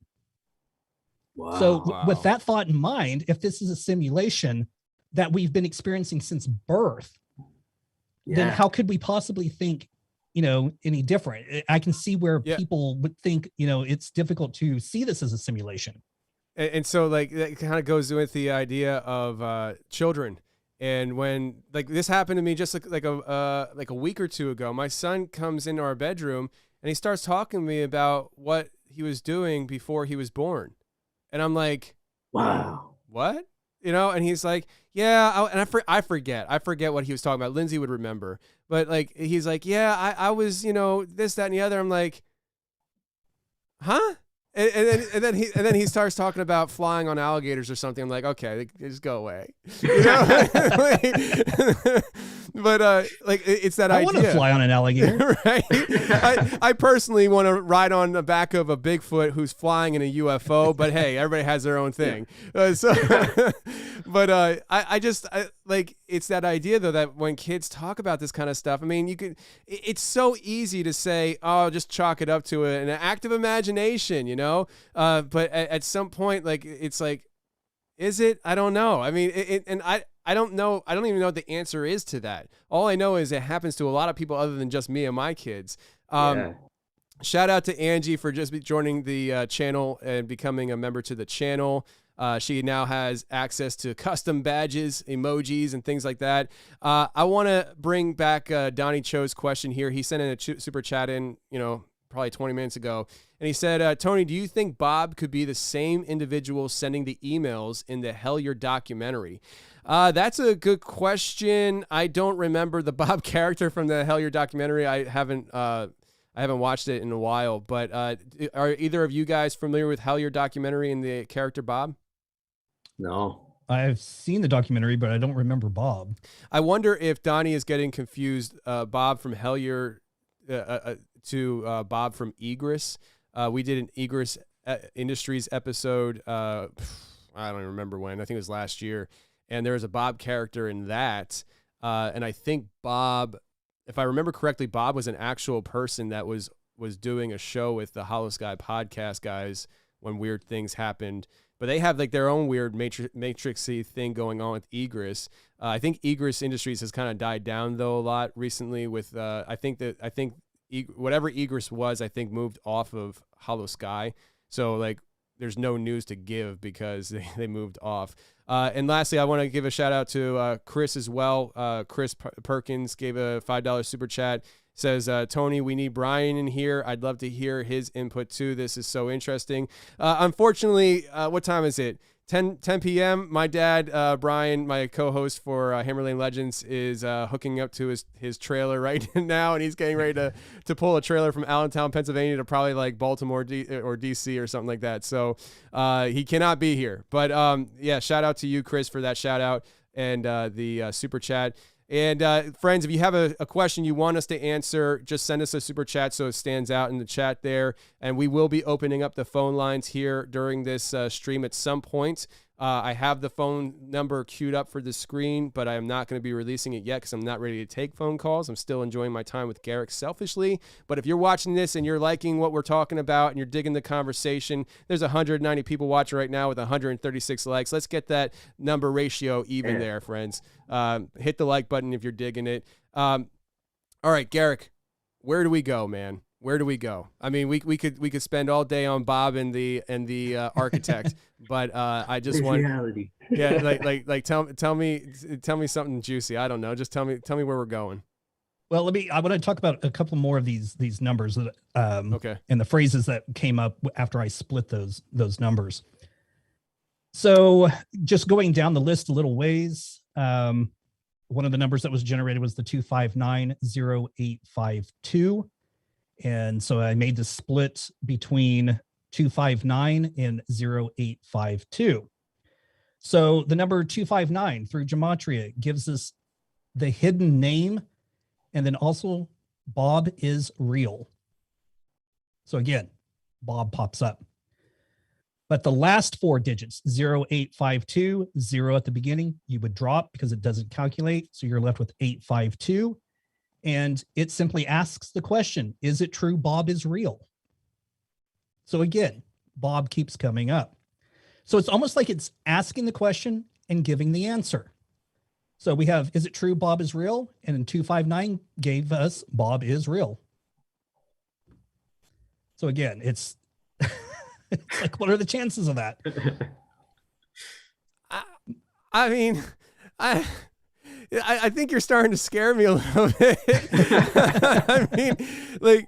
Wow. So with that thought in mind, if this is a simulation that we've been experiencing since birth, then how could we possibly think, any different? I can see where people would think, it's difficult to see this as a simulation. And so like that kind of goes with the idea of children. And when like this happened to me just like a week or two ago, my son comes into our bedroom and he starts talking to me about what he was doing before he was born. And I'm like, wow, what? And he's like, yeah. And I forget what he was talking about. Lindsay would remember, but like, he's like, yeah, I was, this, that, and the other. I'm like, huh? And then he starts talking about flying on alligators or something. I'm like, okay, just go away. But like it's that idea. I want to fly on an alligator, right? I personally want to ride on the back of a Bigfoot who's flying in a UFO. But hey, everybody has their own thing. But I like it's that idea though that when kids talk about this kind of stuff, I mean, it's so easy to say, oh, just chalk it up to an act of imagination, but at some point, like, it's like, is it? I don't know. I mean, I don't know. I don't even know what the answer is to that. All I know is it happens to a lot of people other than just me and my kids. Shout out to Angie for just joining the channel and becoming a member to the channel. She now has access to custom badges, emojis, and things like that. I want to bring back Donnie Cho's question here. He sent in a super chat in, probably 20 minutes ago. And he said, Tony, do you think Bob could be the same individual sending the emails in the Hellier documentary? That's a good question. I don't remember the Bob character from the Hellier documentary. I haven't watched it in a while, but are either of you guys familiar with Hellier documentary and the character Bob? No. I've seen the documentary, but I don't remember Bob. I wonder if Donnie is getting confused, Bob from Hellier to Bob from Egress. We did an Egress Industries episode. I don't even remember when. I think it was last year. And there was a Bob character in that. And I think Bob, if I remember correctly, Bob was an actual person that was doing a show with the Hollow Sky podcast guys when weird things happened. But they have like their own weird matrixy thing going on with Egress. I think Egress Industries has kind of died down though a lot recently with I think whatever Egress was, I think moved off of Hollow Sky. So like there's no news to give because they moved off. And lastly, I want to give a shout out to Chris as well. Chris Perkins gave a $5 super chat. Says, Tony, we need Brian in here. I'd love to hear his input too. This is so interesting. Unfortunately, what time is it? 10 p.m. My dad, Brian, my co-host for Hammer Lane Legends, is hooking up to his trailer right now, and he's getting ready to pull a trailer from Allentown, Pennsylvania to probably like Baltimore or DC or something like that. So he cannot be here. But yeah, shout out to you, Chris, for that shout out and the super chat. And friends, if you have a question you want us to answer, just send us a super chat so it stands out in the chat there. And we will be opening up the phone lines here during this stream at some point. I have the phone number queued up for the screen, but I am not going to be releasing it yet because I'm not ready to take phone calls. I'm still enjoying my time with Garrick selfishly. But if you're watching this and you're liking what we're talking about and you're digging the conversation, there's 190 people watching right now with 136 likes. Let's get that number ratio even there, friends. Hit the like button if you're digging it. All right, Garrick, where do we go, man? Where do we go? I mean, we could spend all day on Bob and the architect, but I just want reality. Yeah, like tell me something juicy. I don't know. Just tell me where we're going. Well, I want to talk about a couple more of these numbers that okay, and the phrases that came up after I split those numbers. So just going down the list a little ways, one of the numbers that was generated was the 2590852. And so I made the split between 259, and 0852. So the number 259 through gematria gives us the hidden name, and then also Bob is real. So again, Bob pops up. But the last 4 digits, 0852, 0 at the beginning, you would drop because it doesn't calculate. So you're left with 852. And it simply asks the question, is it true Bob is real? So again, Bob keeps coming up. So it's almost like it's asking the question and giving the answer. So we have, is it true Bob is real? And in 259 gave us Bob is real. So again, it's, it's like, what are the chances of that? I mean, I think you're starting to scare me a little bit. I mean, like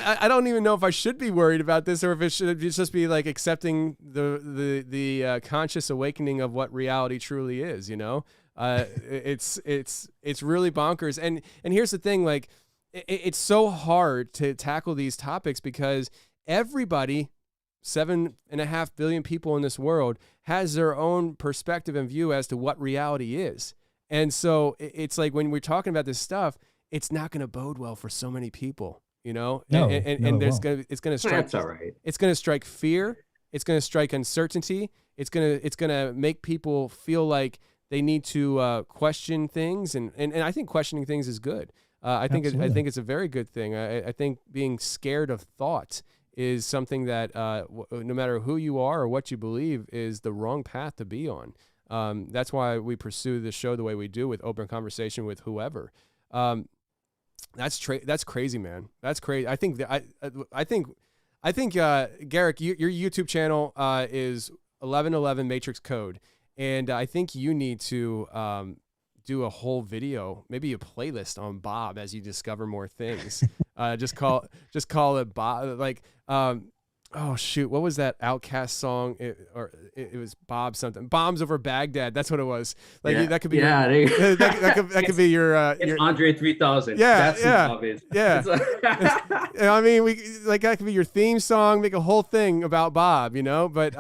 I don't even know if I should be worried about this, or if it should just be like accepting the conscious awakening of what reality truly is. You know, it's really bonkers. And here's the thing, like it's so hard to tackle these topics because everybody, 7.5 billion people in this world, has their own perspective and view as to what reality is. And so it's like when we're talking about this stuff, it's not going to bode well for so many people, you know. No, and there's it's going to strike. That's all right. It's going to strike fear. It's going to strike uncertainty. It's going to make people feel like they need to question things, and I think questioning things is good. I think it's a very good thing. I think being scared of thought is something that no matter who you are or what you believe is the wrong path to be on. That's why we pursue the show the way we do, with open conversation with whoever. That's crazy, man. That's crazy. I think Garrick, your YouTube channel is 1111 Matrix Code, and I think you need to do a whole video, maybe a playlist on Bob as you discover more things. Just call it Bob. Like, oh shoot, what was that Outkast song? It was Bob something. Bombs Over Baghdad. That's what it was. Like that could be. Yeah, that could be your. Andre 3000. Yeah, that's who Bob is. Yeah. I mean, that could be your theme song. Make a whole thing about Bob, you know. But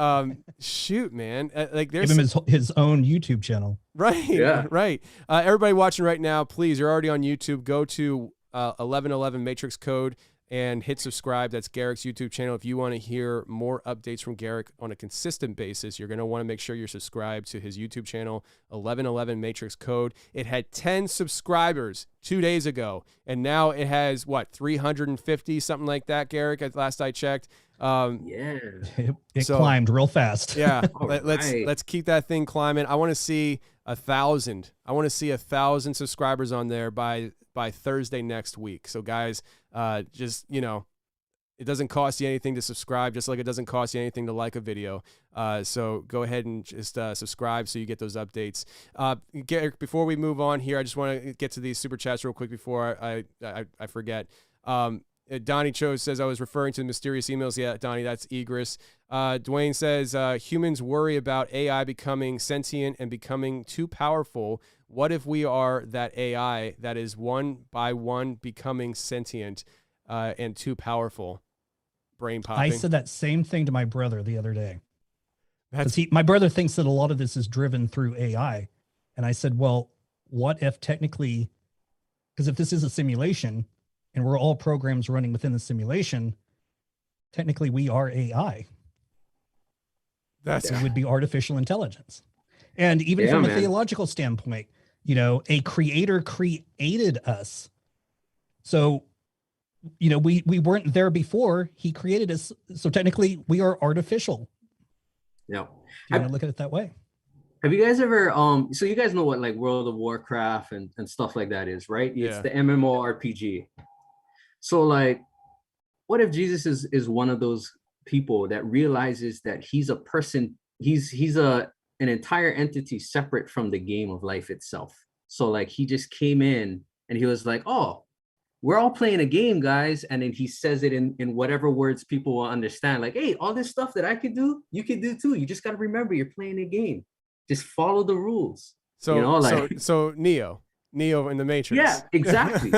shoot, man, like there's give him his own YouTube channel. Right. Yeah. Right. Everybody watching right now, please, you're already on YouTube. Go to 1111 Matrix Code and hit subscribe. That's Garrick's YouTube channel. If you want to hear more updates from Garrick on a consistent basis, you're going to want to make sure you're subscribed to his YouTube channel, 1111 Matrix Code. It had 10 subscribers 2 days ago, and now it has, 350, something like that, Garrick, at last I checked. It climbed real fast. Yeah. Let's keep that thing climbing. I want to see 1,000. I want to see 1,000 subscribers on there by Thursday next week. So guys, just, you know, it doesn't cost you anything to subscribe, just like it doesn't cost you anything to like a video. So go ahead and just subscribe so you get those updates. Garrick, before we move on here, I just want to get to these super chats real quick before I forget. Donnie Cho says, I was referring to the mysterious emails. Yeah, Donnie, that's Egress. Dwayne says, humans worry about AI becoming sentient and becoming too powerful. What if we are that AI that is one by one becoming sentient and too powerful? Brain popping. I said that same thing to my brother the other day. My brother thinks that a lot of this is driven through AI. And I said, well, what if technically, because if this is a simulation and we're all programs running within the simulation, technically we are AI. It would be artificial intelligence. And even from a theological standpoint, you know, a creator created us. So, you know, we weren't there before he created us. So technically we are artificial. Yeah. You want to look at it that way. Have you guys ever, so you guys know what like World of Warcraft and stuff like that is, right? It's the MMORPG. So like, what if Jesus is one of those people that realizes that he's a person, he's an entire entity separate from the game of life itself. So like he just came in and he was like, oh, we're all playing a game, guys. And then he says it in whatever words people will understand. Like, hey, all this stuff that I could do, you could do too. You just got to remember you're playing a game. Just follow the rules. So, you know, like, so Neo in the Matrix. Yeah, exactly.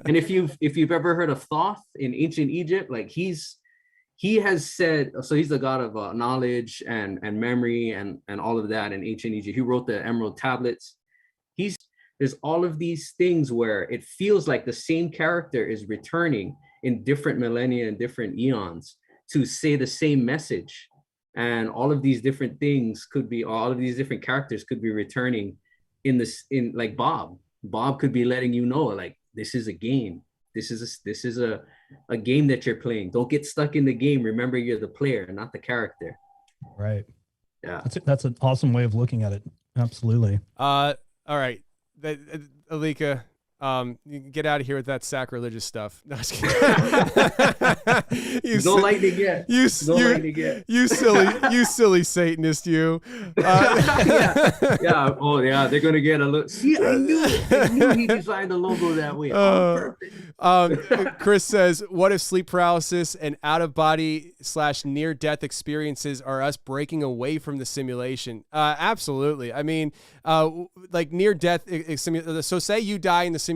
And if you've ever heard of Thoth in ancient Egypt, like he's he has said, so he's the god of knowledge and memory and all of that in ancient Egypt. He wrote the Emerald Tablets. There's all of these things where it feels like the same character is returning in different millennia and different eons to say the same message. And all of these different things all of these different characters could be returning in like Bob. Bob could be letting you know, like, this is a game. This is a game that you're playing. Don't get stuck in the game. Remember, you're the player, not the character. Right. Yeah. That's an awesome way of looking at it. Absolutely. All right. Alika, you can get out of here with that sacrilegious stuff. No, just kidding. No lightning yet. You silly Satanist, you. Yeah. Oh, yeah. They're gonna get a look. See, I knew he designed the logo that way. Chris says, "What if sleep paralysis and out-of-body / near-death experiences are us breaking away from the simulation?" Absolutely. I mean, like near-death. So, say you die in the simulation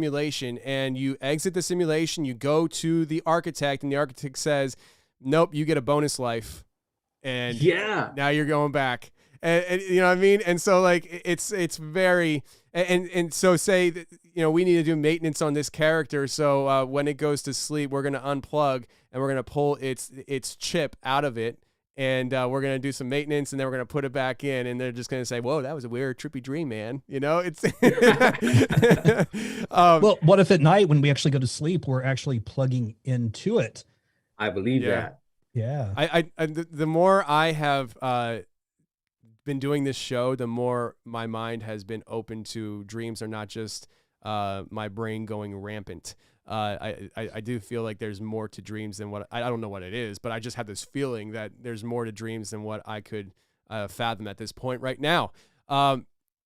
and you exit the simulation, you go to the architect, and the architect says, "Nope, you get a bonus life," and now you're going back. And you know what I mean? And so like it's very and so say that, you know, we need to do maintenance on this character. So when it goes to sleep, we're gonna unplug and we're gonna pull its chip out of it, and we're gonna do some maintenance, and then we're gonna put it back in, and they're just gonna say, "Whoa, that was a weird, trippy dream, man." You know, it's well, what if at night when we actually go to sleep, we're actually plugging into it? I believe that. Yeah. The more I have been doing this show, the more my mind has been open to dreams are not just my brain going rampant. I do feel like there's more to dreams than what I don't know what it is, but I just have this feeling that there's more to dreams than what I could fathom at this point right now.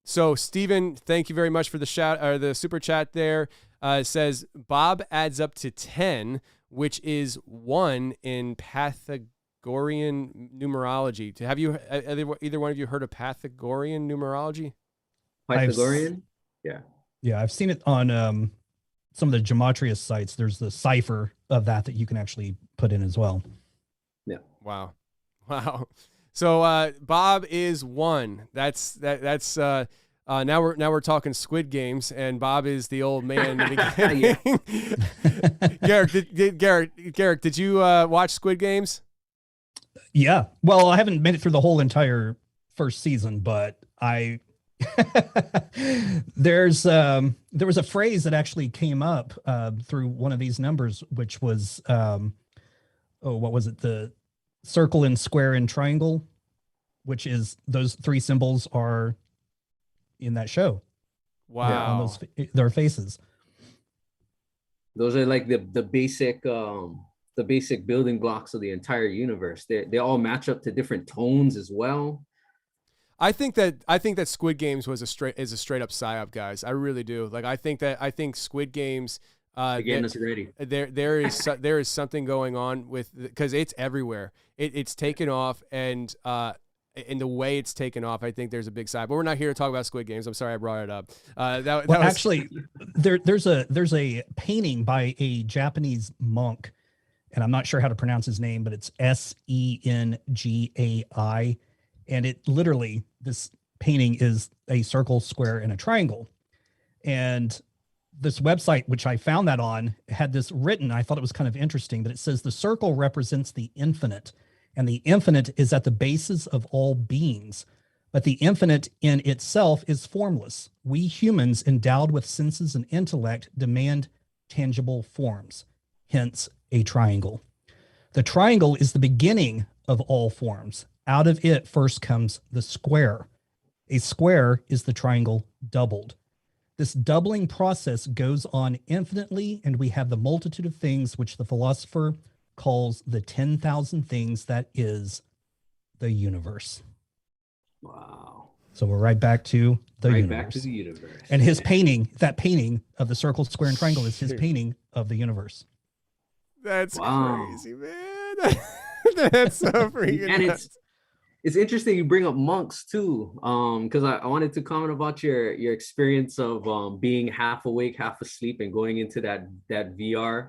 So Steven, thank you very much for the super chat there. It says Bob adds up to 10, which is 1 in Pythagorean numerology. Have you either one of you heard of Pythagorean numerology? Pythagorean? Yeah, I've seen it on some of the gematria sites. There's the cipher of that you can actually put in as well. Yeah. Wow. So Bob is 1. That's now we're talking Squid Games, and Bob is the old man in the beginning. Garrick, did you watch Squid Games? Yeah. Well, I haven't made it through the whole entire first season, but there was a phrase that actually came up through one of these numbers, which was what was it? The circle and square and triangle, which is those 3 symbols are in that show. Wow. On their faces. Those are like the basic building blocks of the entire universe. They all match up to different tones as well. I think that Squid Games is a straight up psyop, guys. I really do. Like I think Squid Games getting us ready. There is something going on with, because it's everywhere. It's taken off, and in the way it's taken off, I think there's a big side. But we're not here to talk about Squid Games. I'm sorry I brought it up. Actually, there's a painting by a Japanese monk, and I'm not sure how to pronounce his name, but it's Sengai, and it literally, this painting is a circle, square, and a triangle. And this website, which I found that on, had this written. I thought it was kind of interesting, but it says the circle represents the infinite, and the infinite is at the basis of all beings. But the infinite in itself is formless. We humans endowed with senses and intellect demand tangible forms, hence a triangle. The triangle is the beginning of all forms. Out of it first comes the square. A square is the triangle doubled. This doubling process goes on infinitely, and we have the multitude of things which the philosopher calls the 10,000 things that is the universe. Wow. So we're right back to the universe. Back to the universe. And his painting, that painting of the circle, square, and triangle is his painting of the universe. That's crazy, man. That's so freaking and nuts. It's interesting you bring up monks too, because I wanted to comment about your experience of being half awake, half asleep, and going into that VR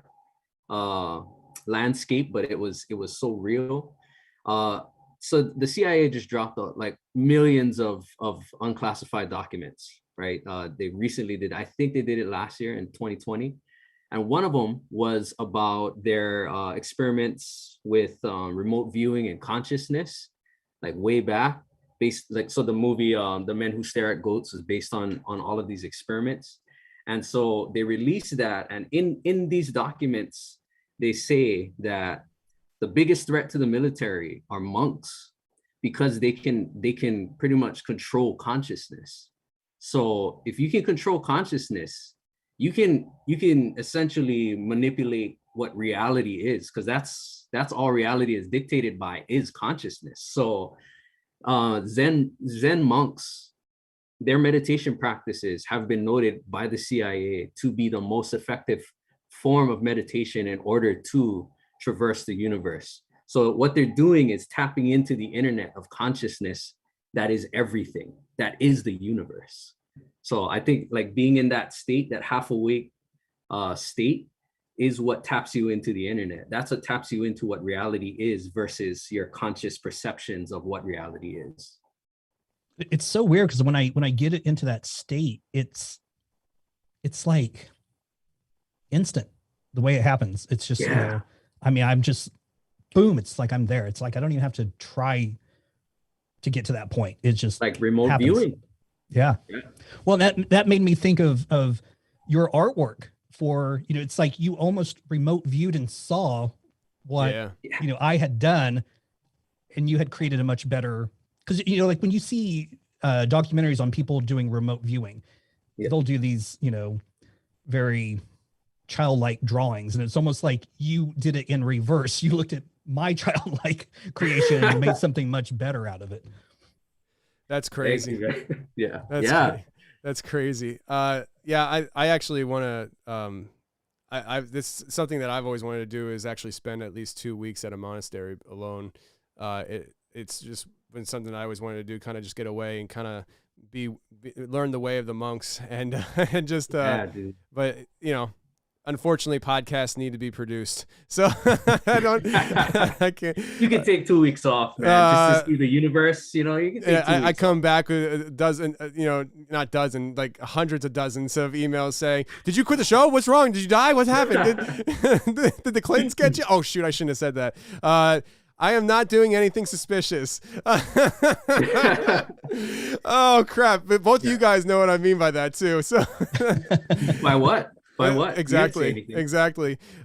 landscape, but it was so real. So the CIA just dropped like millions of unclassified documents, right? They recently did, I think they did it last year in 2020. And one of them was about their experiments with remote viewing and consciousness, like way back. So the movie The Men Who Stare at Goats is based on all of these experiments. And so they released that, and in these documents, they say that the biggest threat to the military are monks, because they can pretty much control consciousness. So if you can control consciousness, you can essentially manipulate what reality is, because that's all reality is dictated by, is consciousness. So Zen monks, their meditation practices have been noted by the CIA to be the most effective form of meditation in order to traverse the universe. So what they're doing is tapping into the internet of consciousness that is everything, that is the universe. So I think like being in that state, that half awake state, is what taps you into the internet. That's what taps you into what reality is versus your conscious perceptions of what reality is. It's so weird because when I get it into that state, it's like instant the way it happens. It's just, I mean, I'm just, boom, it's like I'm there. It's like I don't even have to try to get to that point. It's just like remote happens. viewing. Yeah. Well, that made me think of your artwork for, it's like you almost remote viewed and saw what, I had done, and you had created a much better, because, like when you see documentaries on people doing remote viewing, they'll do these, very childlike drawings, and it's almost like you did it in reverse. You looked at my childlike creation and made something much better out of it. That's crazy. That's crazy. I actually want to, this is something that I've always wanted to do, is actually spend at least 2 weeks at a monastery alone. It's just been something I always wanted to do, kind of just get away and kind of learn the way of the monks and just, but unfortunately podcasts need to be produced. So I can't. You can take 2 weeks off, man, just to see the universe, you can take 2 weeks I come back with a dozen, not dozen, like hundreds of dozens of emails saying, did you quit the show? What's wrong? Did you die? What happened? Did the Clintons get you? Oh shoot, I shouldn't have said that. I am not doing anything suspicious. Oh crap. But both of you guys know what I mean by that too. So by what? By what? Exactly.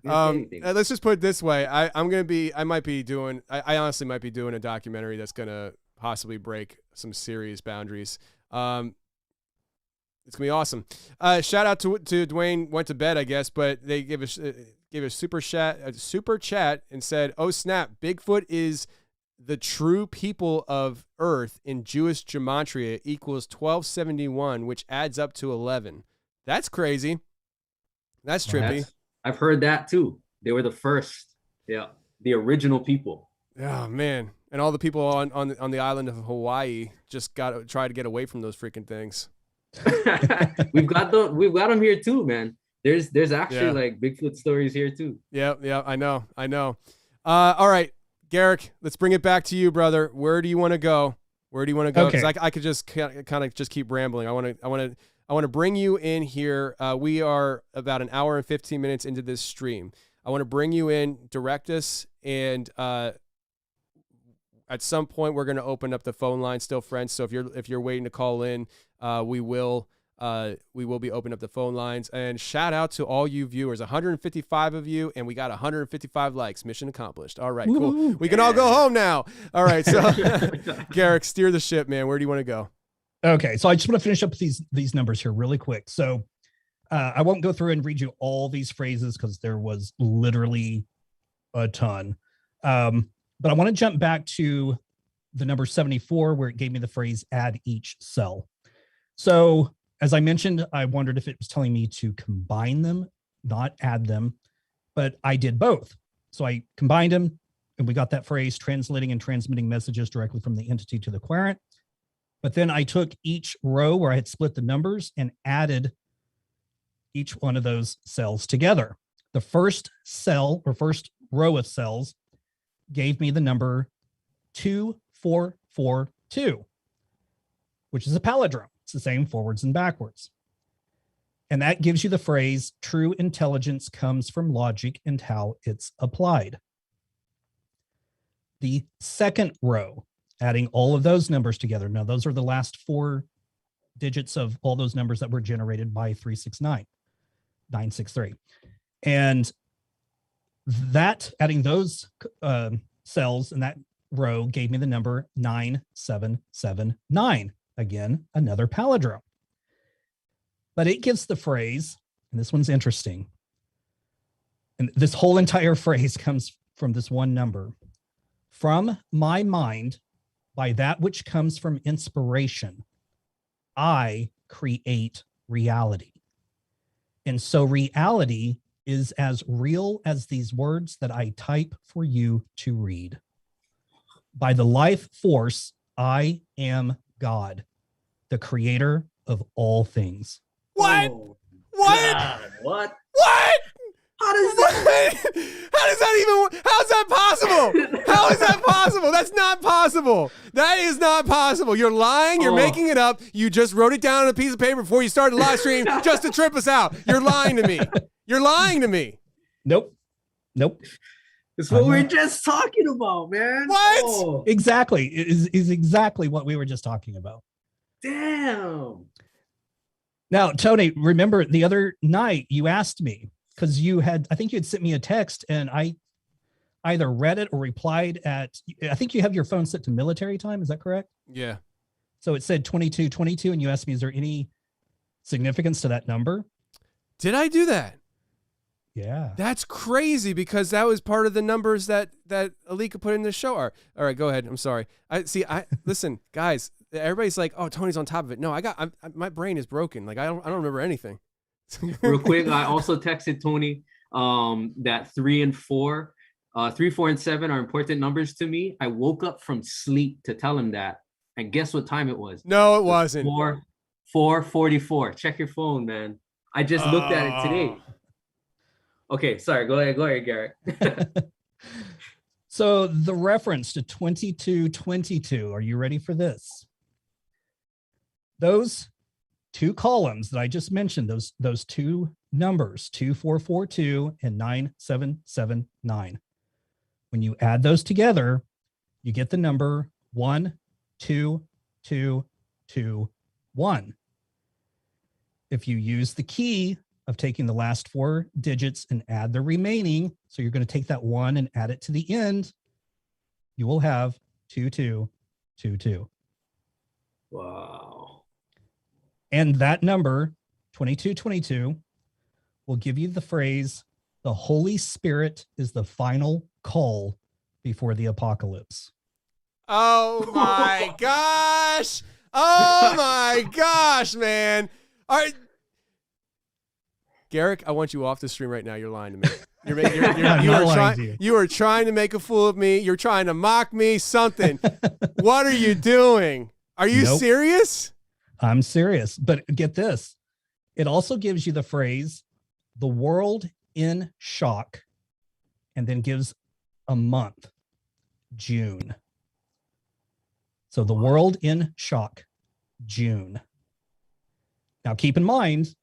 Let's just put it this way. I honestly might be doing a documentary that's going to possibly break some serious boundaries. It's going to be awesome. Shout out to Dwayne, went to bed, I guess, but they gave us a super chat and said, "Oh snap, Bigfoot is the true people of Earth in Jewish gematria equals 1271, which adds up to 11. That's crazy. That's trippy. I've heard that too. They were the first. Yeah. The original people. Oh man. And all the people on the island of Hawaii just got to try to get away from those freaking things. We've got them here too, man. There's actually like Bigfoot stories here too. Yeah, I know. All right, Garrick, let's bring it back to you, brother. Where do you want to go? Because I could just kind of just keep rambling. I want to bring you in here. We are about an hour and 15 minutes into this stream. I want to bring you in, direct us, and at some point we're going to open up the phone line still, friends. So if you're waiting to call in, we will be opening up the phone lines. And shout out to all you viewers, 155 of you, and we got 155 likes. Mission accomplished. All right, cool. We can all go home now. All right, so Garrick, steer the ship, man. Where do you want to go? Okay, so I just want to finish up these numbers here really quick. So I won't go through and read you all these phrases because there was literally a ton. But I want to jump back to the number 74, where it gave me the phrase "add each cell." So as I mentioned, I wondered if it was telling me to combine them, not add them, but I did both. So I combined them, and we got that phrase, translating and transmitting messages directly from the entity to the querent. But then I took each row where I had split the numbers and added each one of those cells together. The first cell or first row of cells gave me the number 2442, which is a palindrome. It's the same forwards and backwards. And that gives you the phrase, true intelligence comes from logic and how it's applied. The second row, adding all of those numbers together. Now, those are the last 4 digits of all those numbers that were generated by 963. And that, adding those cells in that row gave me the number 9779. Again, another palindrome. But it gives the phrase, and this one's interesting, and this whole entire phrase comes from this one number. From my mind, by that which comes from inspiration, I create reality. And so reality is as real as these words that I type for you to read. By the life force, I am God, the creator of all things. What? Oh, What? God, what? What? How does that? How's that possible? How is that possible? That's not possible. That is not possible. You're lying. You're making it up. You just wrote it down on a piece of paper before you started the live stream just to trip us out. You're lying to me. You're lying to me. Nope. It's what we were just talking about, man. What? Oh, Exactly. It is exactly what we were just talking about. damn. Now, Tony, remember the other night you asked me, because I think you had sent me a text and I either read it or replied I think you have your phone set to military time. Is that correct? Yeah. So it said 2222 and you asked me, is there any significance to that number? Did I do that? Yeah. That's crazy because that was part of the numbers that Alika put in the show. All right, go ahead. I'm sorry. Listen, guys, everybody's like, oh, Tony's on top of it. No, my brain is broken. Like I don't remember anything. Real quick, I also texted Tony that 3 and 4, 3, 4, and 7 are important numbers to me. I woke up from sleep to tell him that, and guess what time it was? No, it wasn't. 4:44. Check your phone, man. I just looked at it today. Okay, sorry. Go ahead, Garrick. So the reference to 2222, are you ready for this? Those 2 columns that I just mentioned, those 2 numbers, 2442 and 9779. When you add those together, you get the number 12221. If you use the key of taking the last 4 digits and add the remaining, so you're going to take that 1 and add it to the end, you will have 2222. Wow. And that number, 2222, will give you the phrase, the Holy Spirit is the final call before the apocalypse. Oh my gosh. Oh my gosh, man. All right. Garrick, I want you off the stream right now. You're lying to me. You are trying to make a fool of me. You're trying to mock me, something. What are you doing? Are you serious? I'm serious. But get this. It also gives you the phrase, the world in shock, and then gives a month, June. So the world in shock, June. Now, keep in mind,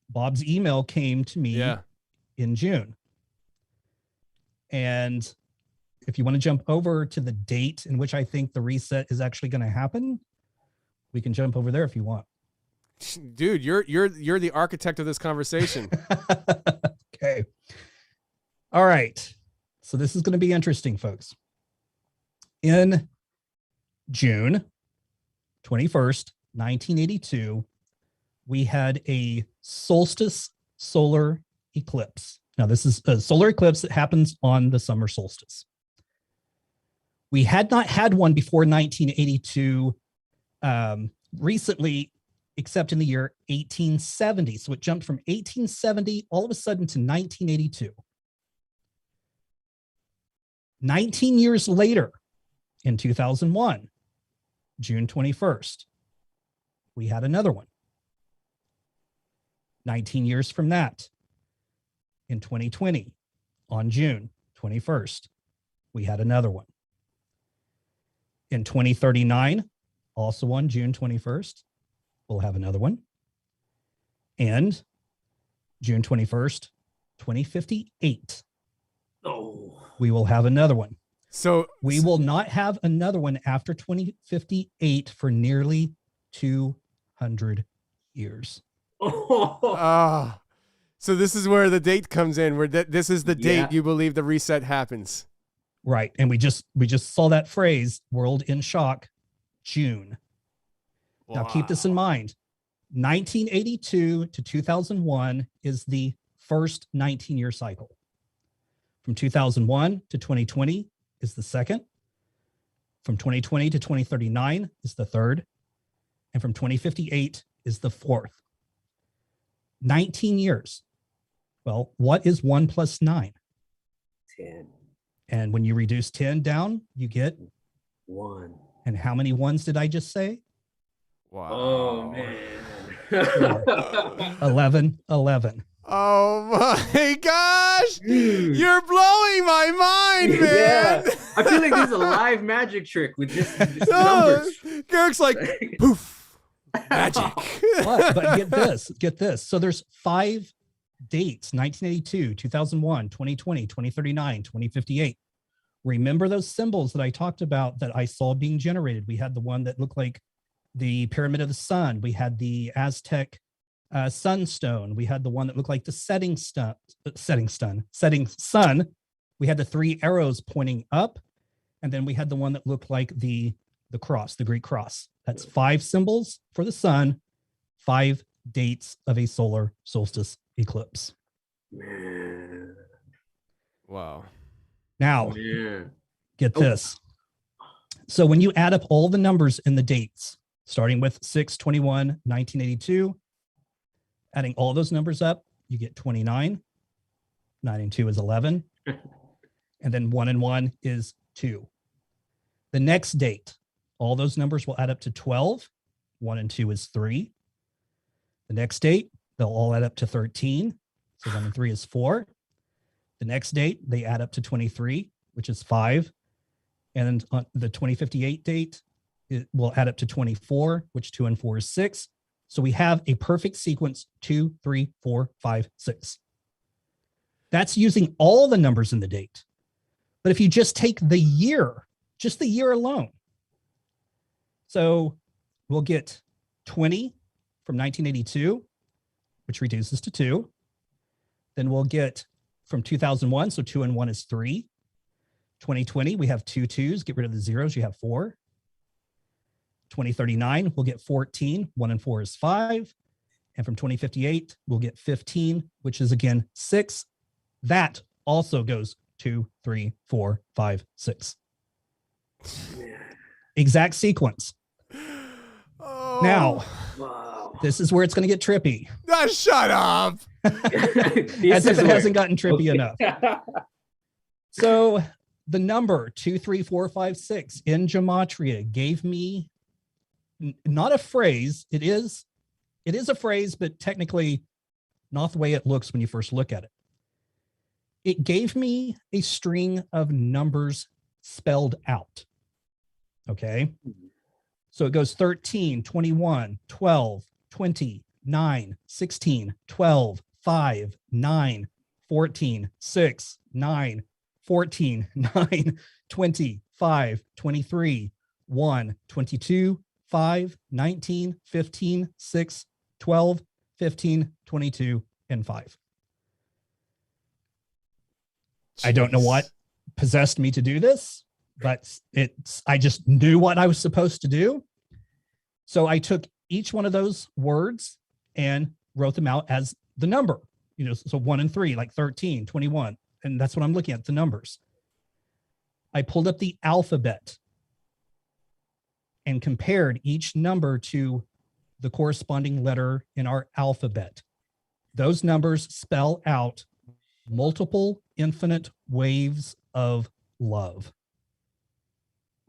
Bob's email came to me in June. And if you want to jump over to the date in which I think the reset is actually going to happen, we can jump over there if you want. Dude, you're the architect of this conversation. Okay. All right. So this is going to be interesting, folks. In June 21st, 1982, we had a solstice solar eclipse. Now, this is a solar eclipse that happens on the summer solstice. We had not had one before 1982 recently, except in the year 1870. So it jumped from 1870 all of a sudden to 1982. 19 years later, in 2001, June 21st, we had another one. 19 years from that, in 2020, on June 21st, we had another one. In 2039, also on June 21st, we'll have another one. And June 21st, 2058, we will have another one. So we will not have another one after 2058 for nearly 200 years. So this is where the date comes in, where this is the date you believe the reset happens. Right. And we just saw that phrase, world in shock, June. Wow. Now keep this in mind. 1982 to 2001 is the first 19-year cycle. From 2001 to 2020 is the second. From 2020 to 2039 is the third. And from 2058 is the fourth. 19 years. Well, what is 1 plus 9? 10. And when you reduce 10 down, you get 1. And how many ones did I just say? Wow. Oh, man. 11. Oh my gosh. You're blowing my mind, man. Yeah. I feel like this is a live magic trick with just numbers. Garrick's like, poof, magic. But get this. So there's 5 dates: 1982, 2001, 2020, 2039, 2058. Remember those symbols that I talked about that I saw being generated? We had the one that looked like the Pyramid of the Sun. We had the Aztec sunstone. We had the one that looked like the setting sun. We had the 3 arrows pointing up, and then we had the one that looked like the cross, the Greek cross. That's 5 symbols for the sun, 5 dates of a solar solstice eclipse. Man. Wow. Now, get this. So when you add up all the numbers in the dates, starting with 6/21, 1982, adding all those numbers up, you get 29. 9 and 2 is 11. And then 1 and 1 is 2. The next date, all those numbers will add up to 12. 1 and 2 is 3. The next date, they'll all add up to 13. So 1 and 3 is 4. The next date, they add up to 23, which is 5. And on the 2058 date, it will add up to 24, which 2 and 4 is 6. So we have a perfect sequence, 2, 3, 4, 5, 6. That's using all the numbers in the date. But if you just take the year, just the year alone, so we'll get 20 from 1982, which reduces to 2. Then we'll get from 2001, so 2 and 1 is 3. 2020, we have 2 2s, get rid of the zeros, you have 4. 2039, we'll get 14, 1 and 4 is 5. And from 2058, we'll get 15, which is again 6. That also goes 2, 3, 4, 5, 6. Exact sequence. Oh. Now, wow. This is where it's going to get trippy. Shut up. As if it hasn't gotten trippy enough. So the number 2, 3, 4, 5, 6 in gematria gave me not a phrase. It is a phrase, but technically not the way it looks when you first look at it. It gave me a string of numbers spelled out. Okay. So it goes 13, 21, 12, 20, 9, 16, 12, 5, 9, 14, 6, 9, 14, 9, 20, 5, 23, 1, 22, 5, 19, 15, 6, 12, 15, 22, and 5. I don't know what possessed me to do this, but I just knew what I was supposed to do. So I took each one of those words and wrote them out as the number, so 1 and 3, like 13, 21. And that's what I'm looking at, the numbers. I pulled up the alphabet and compared each number to the corresponding letter in our alphabet. Those numbers spell out multiple infinite waves of love.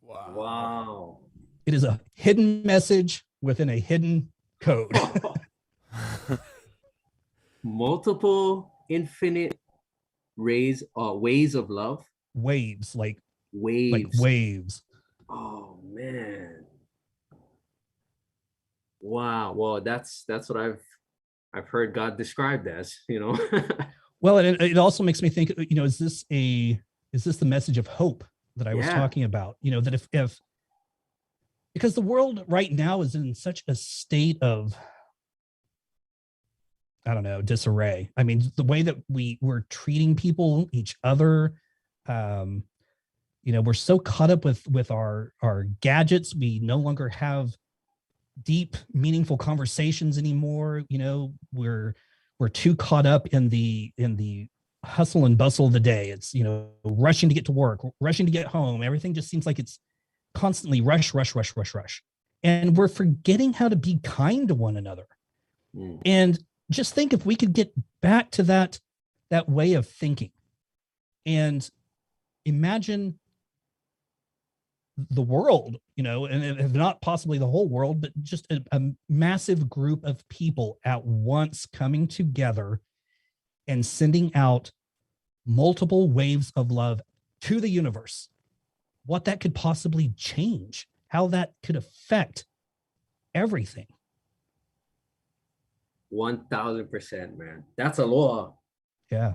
Wow. It is a hidden message within a hidden code. Multiple infinite ways of love. Waves, like Waves. waves. Oh man. Wow. Well, that's what I've heard God described as, you know. Well, and it also makes me think, you know, is this the message of hope that I was Yeah. talking about? You know, that if because the world right now is in such a state of, I don't know, disarray. I mean, the way that we're treating people, each other, you know, we're so caught up with our gadgets. We no longer have deep, meaningful conversations anymore. You know, we're too caught up in the hustle and bustle of the day. It's, you know, rushing to get to work, rushing to get home. Everything just seems like it's constantly rush. And we're forgetting how to be kind to one another. And just think if we could get back to that way of thinking and imagine the world, you know, and if not possibly the whole world, but just a massive group of people at once coming together and sending out multiple waves of love to the universe, what that could possibly change, how that could affect everything. 1000%, man. That's aloha. Yeah.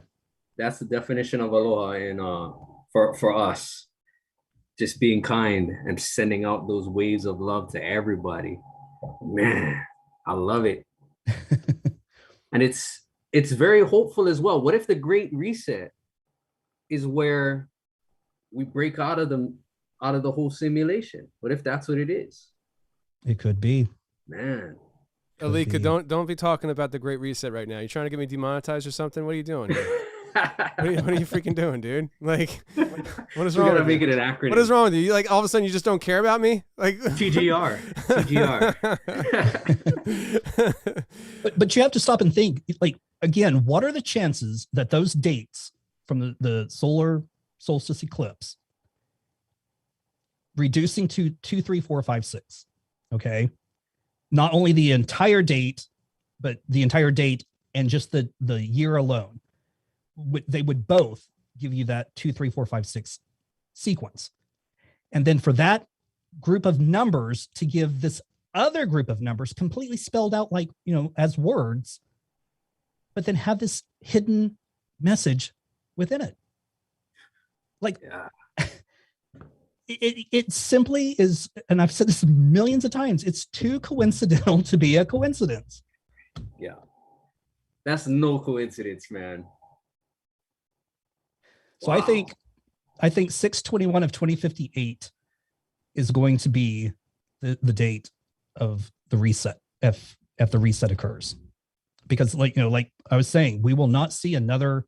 That's the definition of aloha in for us. Just being kind and sending out those waves of love to everybody. Man, I love it. And it's very hopeful as well. What if the Great Reset is where we break out of the whole simulation? What if that's what it is? It could be. Man. Alika, don't be talking about the Great Reset right now. You trying to get me demonetized or something? What are you doing? What are you freaking doing, dude? Like, what is wrong with you? Make it an acronym. What is wrong with you? You like all of a sudden you just don't care about me? Like TGR. But you have to stop and think, like, again, what are the chances that those dates from the solar solstice eclipse reducing to 2, 3, 4, 5, 6? Okay. Not only the entire date, but the entire date and just the year alone. They would both give you that 2, 3, 4, 5, 6 sequence. And then for that group of numbers to give this other group of numbers completely spelled out, like, you know, as words, but then have this hidden message within it. Like, yeah. It simply is, and I've said this millions of times, it's too coincidental to be a coincidence. Yeah. That's no coincidence, man. So wow. I think 6/21 of 2058 is going to be the date of the reset, if the reset occurs. Because, like, you know, like I was saying, we will not see another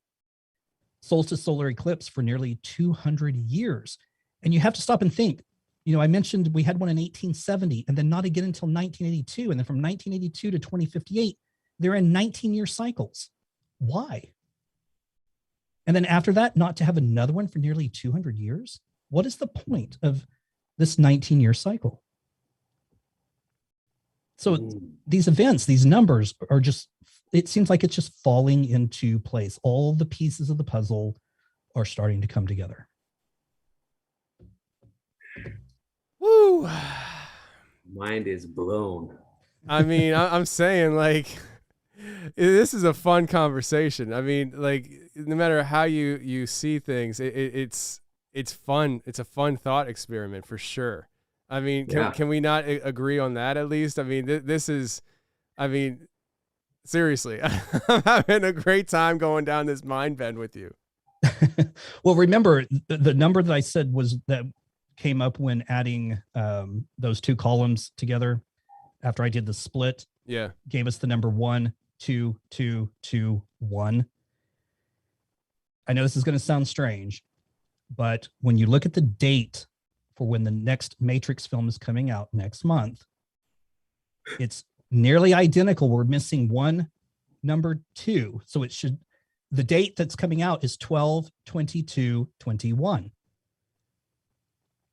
solstice solar eclipse for nearly 200 years. And you have to stop and think, you know, I mentioned we had one in 1870 and then not again until 1982. And then from 1982 to 2058, they're in 19-year cycles. Why? And then after that, not to have another one for nearly 200 years? What is the point of this 19-year cycle? So these events, these numbers are just, it seems like it's just falling into place. All the pieces of the puzzle are starting to come together. Woo! Mind is blown. I mean, I'm saying, like, this is a fun conversation. I mean, like, no matter how you see things, it's fun. It's a fun thought experiment for sure. I mean, can we not agree on that at least? I mean, this is, I mean, seriously, I'm having a great time going down this mind bend with you. Well, remember the number that I said was that came up when adding those two columns together after I did the split. Yeah. Gave us the number 1, 2, 2, 2, 1. I know this is going to sound strange, but when you look at the date for when the next Matrix film is coming out next month, it's nearly identical. We're missing one number 2. So it should, the date that's coming out is 12/22/21.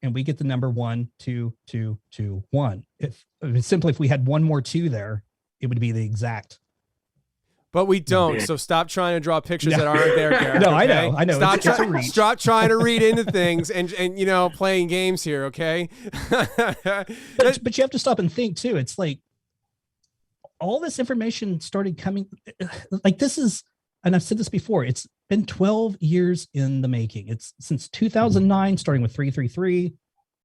And we get the number 1, 2, 2, 2, 1. If we had one more 2 there, it would be the exact. But we don't. So stop trying to draw pictures that aren't there, Garrick. No, okay? I know. Stop trying to read into things and playing games here, okay? but you have to stop and think too. It's like all this information started coming. Like this is, and I've said this before. It's been 12 years in the making. It's since 2009, starting with 333,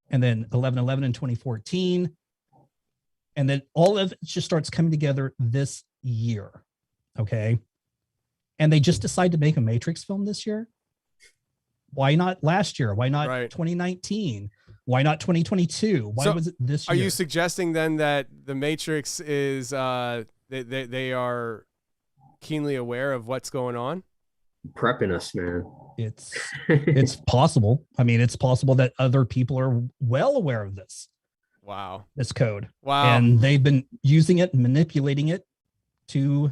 and then 1111 in 2014, and then all of it just starts coming together this year. Okay. And they just decide to make a Matrix film this year. Why not last year? Why not 2019? Why not 2022? Why was it this year? Are you suggesting then that the Matrix is they are keenly aware of what's going on? Prepping us, man. It's possible. I mean, it's possible that other people are well aware of this. Wow. This code. Wow. And they've been using it, manipulating it to.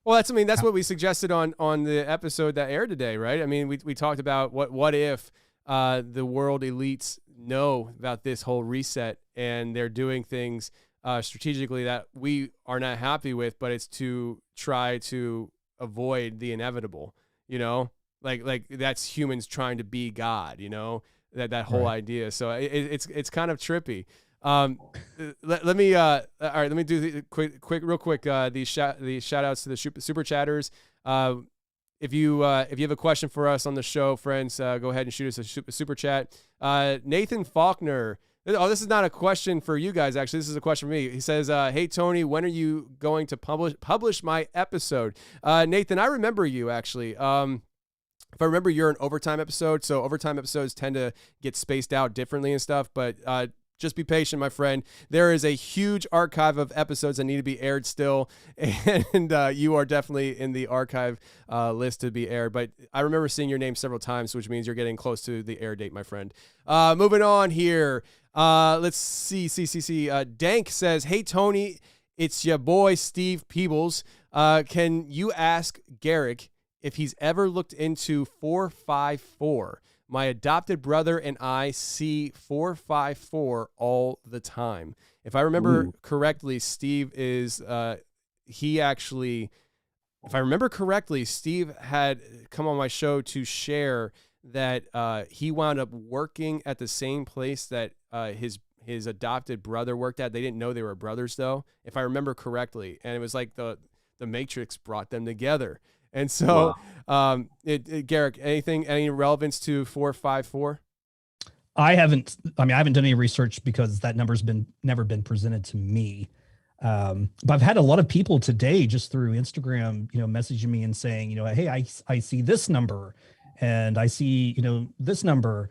Well, that's what we suggested on the episode that aired today, right? I mean, we talked about what if the world elites know about this whole reset and they're doing things strategically that we are not happy with, but it's to try to avoid the inevitable, like that's humans trying to be God, that whole idea. So it's kind of trippy. Let me all right, let me do the real quick the shout outs to the super chatters. If you have a question for us on the show, friends, go ahead and shoot us a super chat. Nathan Faulkner. Oh, this is not a question for you guys, actually. This is a question for me. He says, hey, Tony, when are you going to publish my episode? Nathan, I remember you, actually. If I remember, you're an overtime episode, so overtime episodes tend to get spaced out differently and stuff, but just be patient, my friend. There is a huge archive of episodes that need to be aired still, and you are definitely in the archive list to be aired. But I remember seeing your name several times, which means you're getting close to the air date, my friend. Moving on here. Let's see. Dank says, hey, Tony, it's your boy, Steve Peebles. Can you ask Garrick if he's ever looked into 454? My adopted brother and I see 454 all the time. If I remember correctly, Steve is, if I remember correctly, Steve had come on my show to share that he wound up working at the same place that his adopted brother worked at. They didn't know they were brothers, though, if I remember correctly. And it was like the Matrix brought them together. And so, Garrick, any relevance to 454? I haven't done any research because that number's never been presented to me. But I've had a lot of people today just through Instagram, messaging me and saying, hey, I see this number and I see, this number.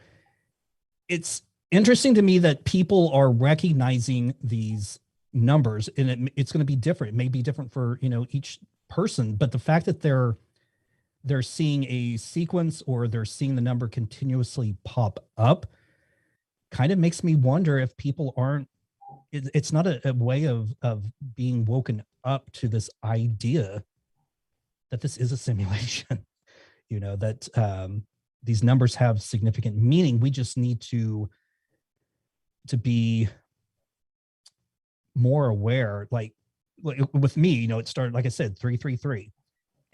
It's interesting to me that people are recognizing these numbers, and it's going to be different. It may be different for, each person, but the fact that they're seeing a sequence or they're seeing the number continuously pop up kind of makes me wonder if people aren't, it's not a way of being woken up to this idea that this is a simulation, that these numbers have significant meaning. We just need to be more aware. Like with me, it started, like I said, 333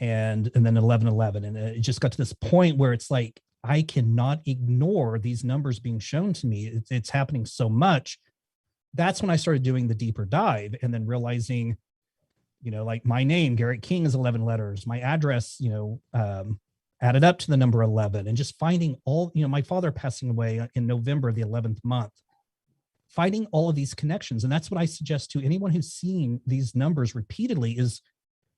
and then 1111. And it just got to this point where it's like, I cannot ignore these numbers being shown to me. It's happening so much. That's when I started doing the deeper dive and then realizing, like my name, Garrick King, is 11 letters. My address, added up to the number 11, and just finding all, my father passing away in November, the 11th month, finding all of these connections. And that's what I suggest to anyone who's seeing these numbers repeatedly is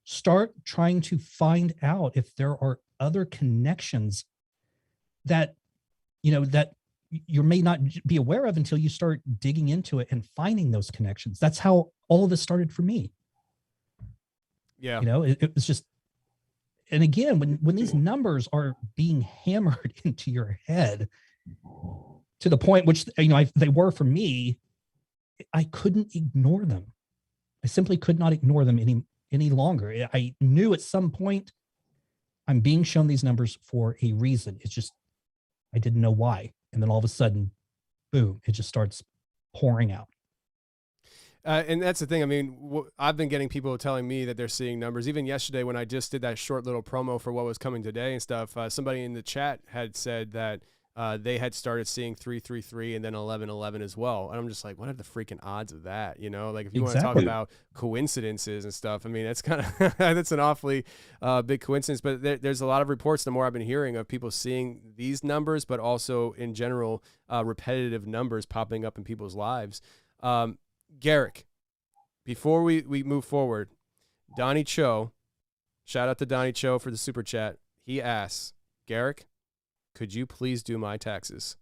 start trying to find out if there are other connections that, that you may not be aware of until you start digging into it and finding those connections. That's how all of this started for me. Yeah. It was just, and again, when these numbers are being hammered into your head to the point which, they were for me, I couldn't ignore them. I simply could not ignore them any longer. I knew at some point I'm being shown these numbers for a reason. It's just, I didn't know why. And then all of a sudden, boom, it just starts pouring out. And that's the thing. I mean, I've been getting people telling me that they're seeing numbers. Even yesterday when I just did that short little promo for what was coming today and stuff, somebody in the chat had said that they had started seeing 333 and then 1111 as well. And I'm just like, what are the freaking odds of that? You know, like if you want to talk about coincidences and stuff, I mean, that's kind of, that's an awfully big coincidence, but there's a lot of reports, the more I've been hearing, of people seeing these numbers, but also in general, repetitive numbers popping up in people's lives. Garrick, before we move forward, Donnie Cho, shout out to Donnie Cho for the super chat. He asks, Garrick, could you please do my taxes?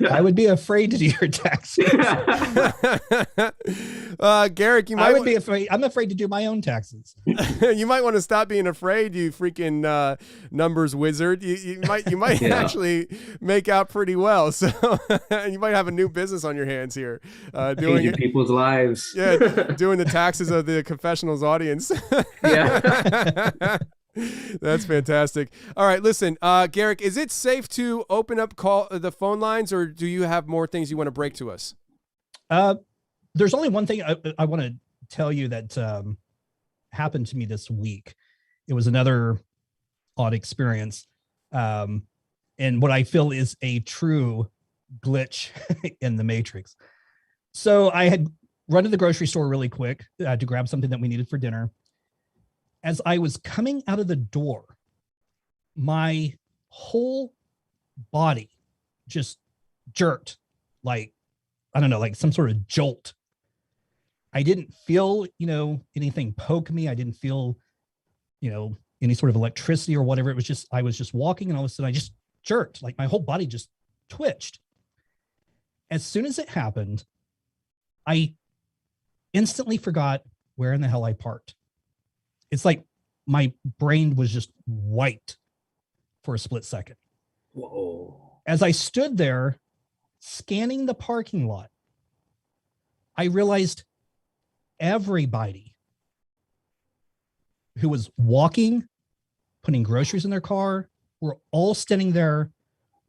I would be afraid to do your taxes. Garrick, you might. I would be afraid. I'm afraid to do my own taxes. You might want to stop being afraid, you freaking numbers wizard. You might actually make out pretty well. So you might have a new business on your hands here, doing people's lives. Yeah, doing the taxes of the Confessionals audience. Yeah. That's fantastic. All right, listen, Garrick, is it safe to open up the phone lines, or do you have more things you want to break to us? There's only one thing I want to tell you that happened to me this week. It was another odd experience, and what I feel is a true glitch in the Matrix. So I had run to the grocery store really quick to grab something that we needed for dinner. As I was coming out of the door, my whole body just jerked, like, I don't know, like some sort of jolt. I didn't feel, anything poke me. I didn't feel, any sort of electricity or whatever. It was just, I was just walking and all of a sudden I just jerked, like my whole body just twitched. As soon as it happened, I instantly forgot where in the hell I parked. It's like my brain was just white for a split second. Whoa. As I stood there scanning the parking lot, I realized everybody who was walking, putting groceries in their car, were all standing there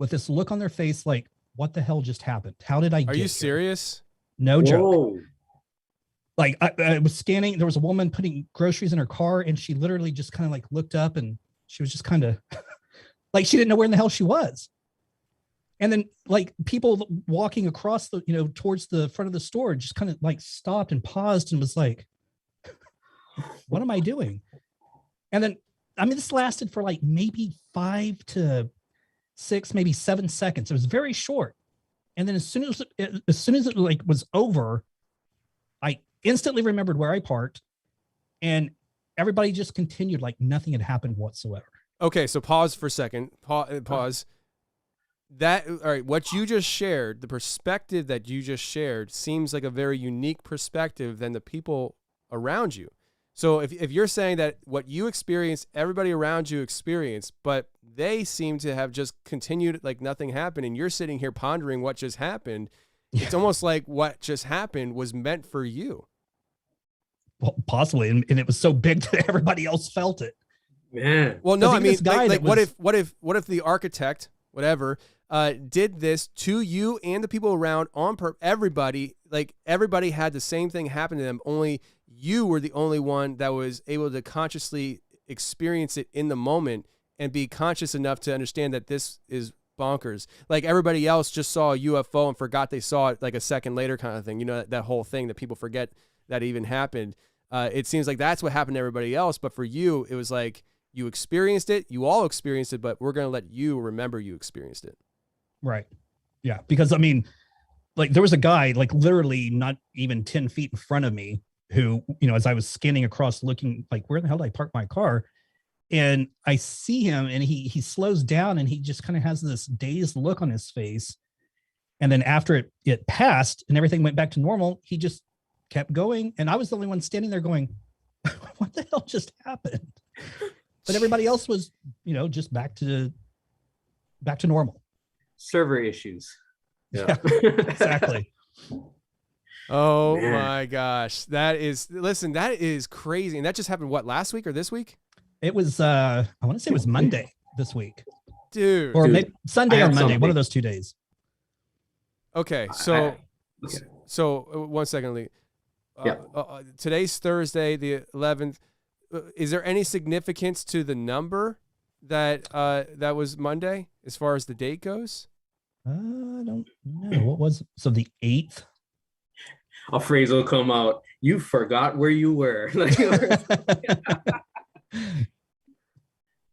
with this look on their face like, what the hell just happened? How did I get Are you here? serious? No joke. Whoa. Like I was scanning, there was a woman putting groceries in her car and she literally just kind of like looked up and she was just kind of like, she didn't know where in the hell she was. And then like people walking across the, towards the front of the store just kind of like stopped and paused and was like, what am I doing? And then, I mean, this lasted for like maybe 5 to 6, maybe 7 seconds. It was very short. And then as soon as it like was over, I instantly remembered where I parked and everybody just continued like nothing had happened whatsoever. Okay, so pause for a second. Pause. All right, what you just shared, the perspective that you just shared seems like a very unique perspective than the people around you. So if you're saying that what you experienced, everybody around you experienced, but they seem to have just continued like nothing happened, and you're sitting here pondering what just happened, it's almost like what just happened was meant for you. Well, possibly, and it was so big that everybody else felt it. Man. Well, no, I mean, like what if the architect, whatever, did this to you and the people around on everybody had the same thing happen to them, only you were the only one that was able to consciously experience it in the moment and be conscious enough to understand that this is bonkers. Like everybody else just saw a UFO and forgot they saw it like a second later kind of thing. That whole thing that people forget that even happened. It seems like that's what happened to everybody else. But for you, it was like you experienced it. You all experienced it, but we're going to let you remember you experienced it. Right. Yeah. Because I mean, like there was a guy like literally not even 10 feet in front of me who, as I was scanning across looking like, where the hell did I park my car? And I see him and he slows down and he just kind of has this dazed look on his face. And then after it passed and everything went back to normal, he just kept going. And I was the only one standing there going, what the hell just happened? But everybody else was, just back to normal. Server issues. Yeah, exactly. Oh Man. my gosh. That is crazy. And that just happened, what, last week or this week? It was, I want to say it was Monday this week. dude. Or Dude, maybe Sunday I or have Monday, one something. of those 2 days. Okay, Okay. so 1 second, Lee. Yeah. Today's Thursday, the 11th. Is there any significance to the number that that was Monday as far as the date goes? I don't know. What was so the 8th? A phrase will come out. You forgot where you were.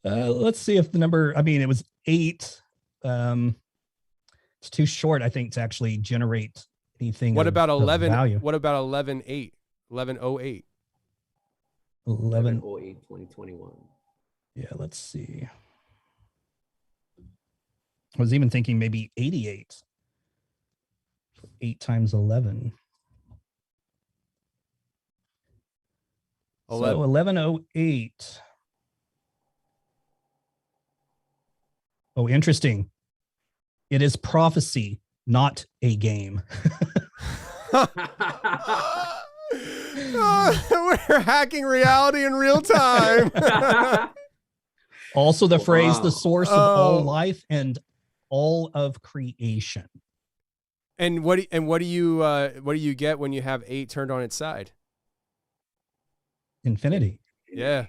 Let's see if the number, I mean, it was 8. It's too short, I think, to actually generate anything. What about of 11? value? What about 11/8? 11/08? 11. 11/08/2021. Yeah, let's see. I was even thinking maybe 88. 8 times 11. 11. So 1108. Oh, interesting. It is prophecy, not a game. We're hacking reality in real time. Also, the phrase, the Wow. source of all life and all of creation. And what do you get when you have 8 turned on its side? Infinity. Yeah.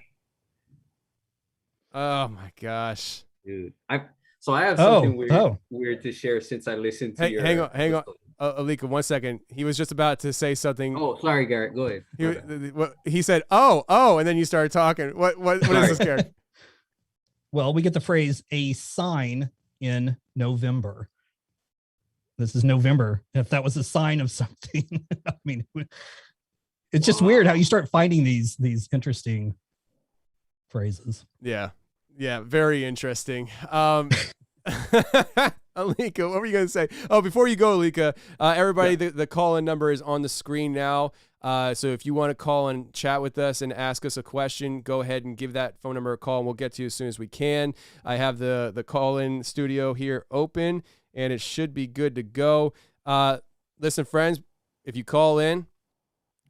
Oh my gosh. Dude, I have something Oh. weird to share since I listened to your. Hang on. episode. Alika, 1 second. He was just about to say something. Oh, sorry, Garrick. Go ahead. He said, "Oh," and then you started talking. What is this, Garrick? Well, we get the phrase a sign in November. This is November. If that was a sign of something, I mean, it's just weird how you start finding these interesting phrases. Yeah, very interesting. Alika, what were you going to say? Oh, before you go, Alika, everybody, the call-in number is on the screen now. So if you want to call and chat with us and ask us a question, go ahead and give that phone number a call, and we'll get to you as soon as we can. I have the call-in studio here open, and it should be good to go. Listen, friends, if you call in,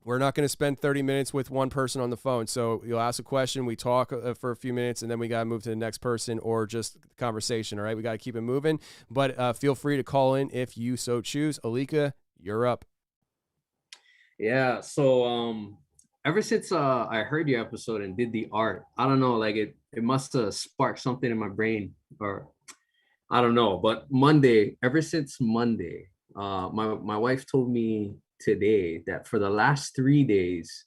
we're not going to spend 30 minutes with one person on the phone. So you'll ask a question, we talk for a few minutes, and then we got to move to the next person or just conversation, all right? We got to keep it moving. But feel free to call in if you so choose. Alika, you're up. Yeah. So ever since I heard your episode and did the art, I don't know, like it must have sparked something in my brain, or I don't know. But ever since Monday, my wife told me today that for the last 3 days,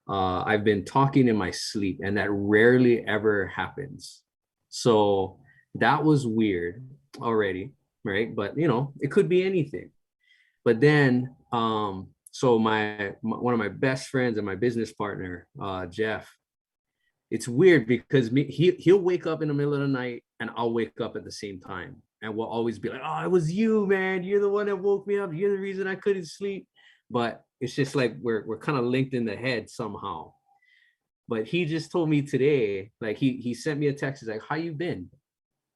I've been talking in my sleep, and that rarely ever happens. So that was weird already, right? But it could be anything. But then, so one of my best friends and my business partner, Jeff, it's weird because he'll wake up in the middle of the night and I'll wake up at the same time, and we'll always be like, "Oh, it was you, man. You're the one that woke me up. You're the reason I couldn't sleep." But it's just like we're kind of linked in the head somehow. But he just told me today, like he sent me a text. He's like, "How you been?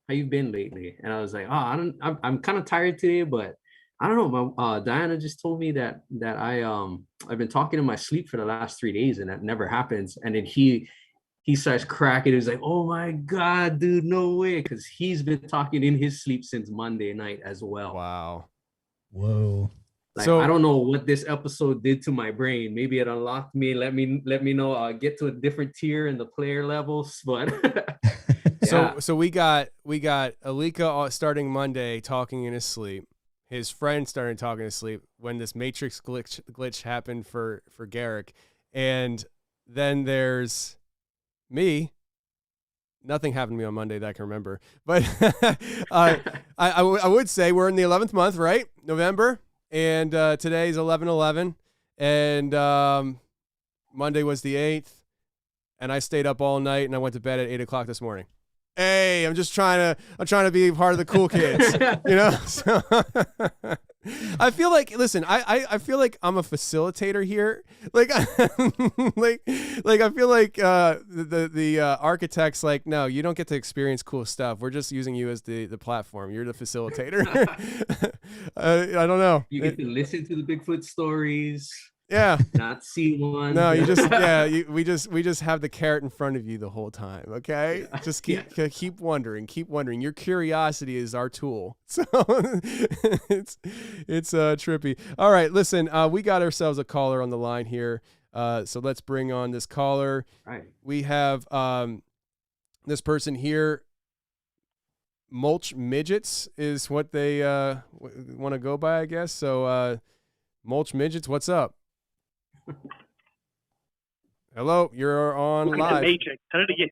How you been lately?" And I was like, "Oh, I'm kind of tired today, but I don't know." Diana just told me that I've been talking in my sleep for the last 3 days, and that never happens. And then he starts cracking. He was like, "Oh my God, dude, no way," because he's been talking in his sleep since Monday night as well. Wow. Whoa. Like, So I don't know what this episode did to my brain. Maybe it unlocked me. Let me know. Get to a different tier in the player levels. But yeah. So we got Alika starting Monday talking in his sleep. His friend started talking in his sleep when this Matrix glitch happened for Garrick, and then there's me. Nothing happened to me on Monday that I can remember, but I would say we're in the 11th month, right? November. And today's 11/11, and Monday was the 8th, and I stayed up all night, and I went to bed at 8 o'clock this morning. Hey, I'm trying to be part of the cool kids, So, I feel like, listen, I feel like I'm a facilitator here. Like, like I feel like the architect's like, no, you don't get to experience cool stuff. We're just using you as the platform. You're the facilitator. I don't know. You get to listen to the Bigfoot stories. Yeah. not C1. No, we just have the carrot in front of you the whole time. Okay, Yeah. just keep wondering, keep wondering. Your curiosity is our tool, so it's trippy. All right, listen, we got ourselves a caller on the line here, so let's bring on this caller. All right. We have this person here. Mulch Midgets is what they want to go by, I guess. So, Mulch Midgets, what's up? Hello, you're on Welcome to live. Matrix. How did it get?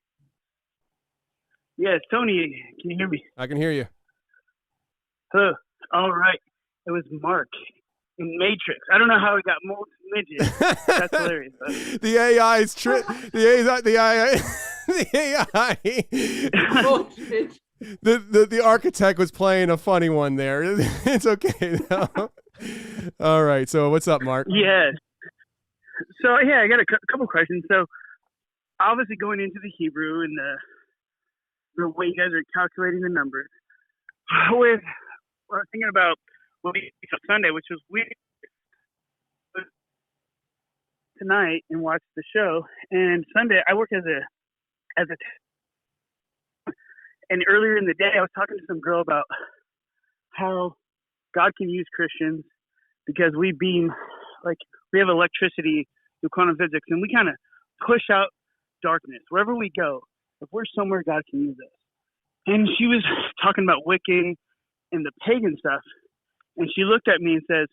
Yes, Tony, can you hear me? I can hear you. Hello. All right. It was Mark in Matrix. I don't know how it got mulch midget. That's hilarious. The AI is the AI. Oh, shit. The architect was playing a funny one there. It's okay though. All right. So what's up, Mark? Yes. So yeah, I got a couple questions. So obviously going into the Hebrew and the way you guys are calculating the numbers. I was thinking about Sunday, which was weird. Tonight and watched the show. And Sunday, I work and earlier in the day, I was talking to some girl about how God can use Christians because we have electricity through quantum physics, and we kind of push out darkness wherever we go. If we're somewhere, God can use us. And she was talking about Wiccan and the pagan stuff, and she looked at me and says,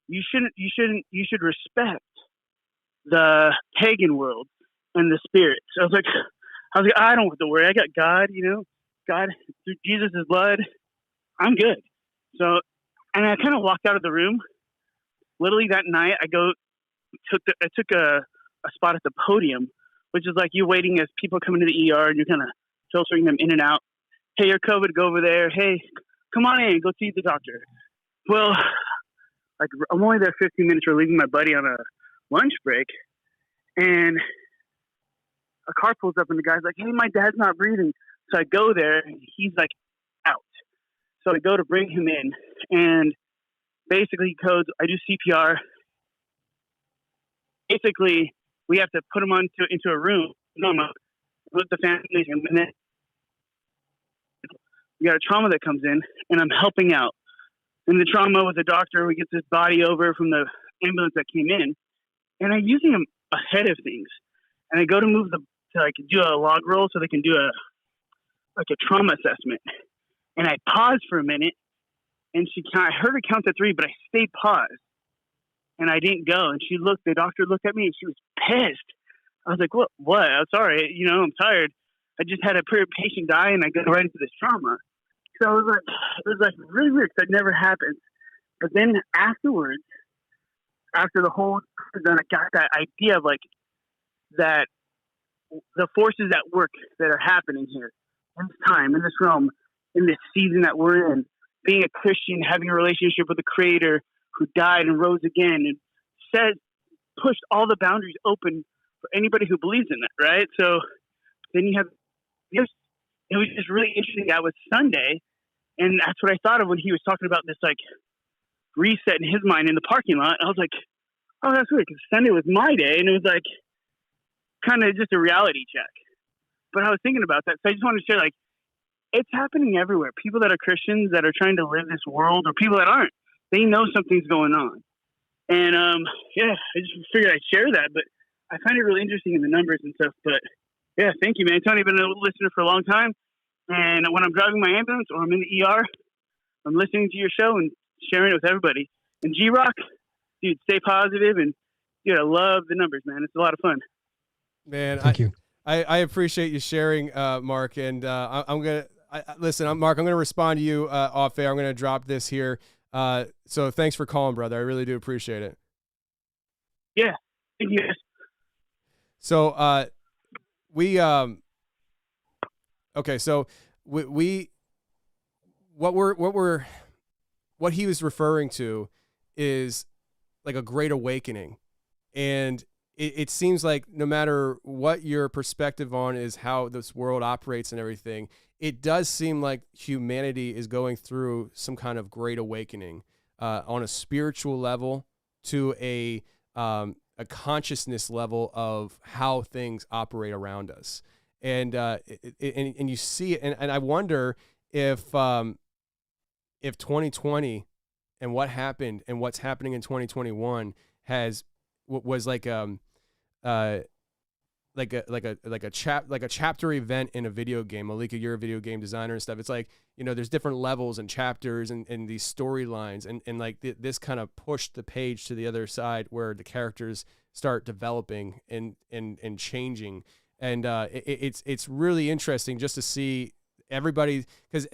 "You should respect the pagan world and the spirits." I was like, I don't have to worry. I got God, God through Jesus' blood. I'm good. So, and I kind of walked out of the room. Literally that night, I took a spot at the podium, which is like you waiting as people come into the ER and you're kind of filtering them in and out. Hey, you're COVID, go over there. Hey, come on in, go see the doctor. Well, like I'm only there 15 minutes. We're leaving my buddy on a lunch break, and a car pulls up and the guy's like, "Hey, my dad's not breathing." So I go there and he's like out. So I go to bring him in, and basically he codes. I do CPR. Basically, we have to put him into a room with the family, and then we got a trauma that comes in, and I'm helping out. In the trauma with the doctor, we get this body over from the ambulance that came in, and I'm using him ahead of things. And I go to move to do a log roll so they can do a trauma assessment. And I paused for a minute, and I heard her count to 3, but I stayed paused, and I didn't go. And the doctor looked at me, and she was pissed. I was like, what? I'm sorry, I'm tired. I just had a patient die, and I go right into this trauma. So it was like really weird. That never happens. But then afterwards, after the whole, then I got that idea of that the forces at work that are happening here in this time, in this realm, in this season that we're in, being a Christian, having a relationship with the Creator who died and rose again, and pushed all the boundaries open for anybody who believes in that, right? So then you have it was just really interesting. That was Sunday, and that's what I thought of when he was talking about this reset in his mind in the parking lot. I was like, oh, that's weird, because Sunday was my day, and it was kind of just a reality check. But I was thinking about that, so I just wanted to share, it's happening everywhere. People that are Christians that are trying to live this world, or people that aren't, they know something's going on. And I just figured I'd share that. But I find it really interesting in the numbers and stuff. But yeah, thank you, man. Tony, I've been a listener for a long time. And when I'm driving my ambulance or I'm in the ER, I'm listening to your show and sharing it with everybody. And G-Rock, dude, stay positive. And dude, I love the numbers, man. It's a lot of fun. Man, Thank you. I appreciate you sharing, Mark. And I'm going to, Mark, I'm going to respond to you off air. I'm going to drop this here. So thanks for calling, brother. I really do appreciate it. Yeah. Thank you. So, okay. So what he was referring to is like a great awakening. And it seems like no matter what your perspective on is how this world operates and everything, it does seem like humanity is going through some kind of great awakening on a spiritual level to a a consciousness level of how things operate around us. And you see it, and I wonder if 2020 and what happened and what's happening in 2021 was like a chapter event in a video game. Malika, you're a video game designer and stuff. It's like, there's different levels and chapters and these storylines, and like this kind of pushed the page to the other side where the characters start developing and changing. And it's really interesting just to see everybody, because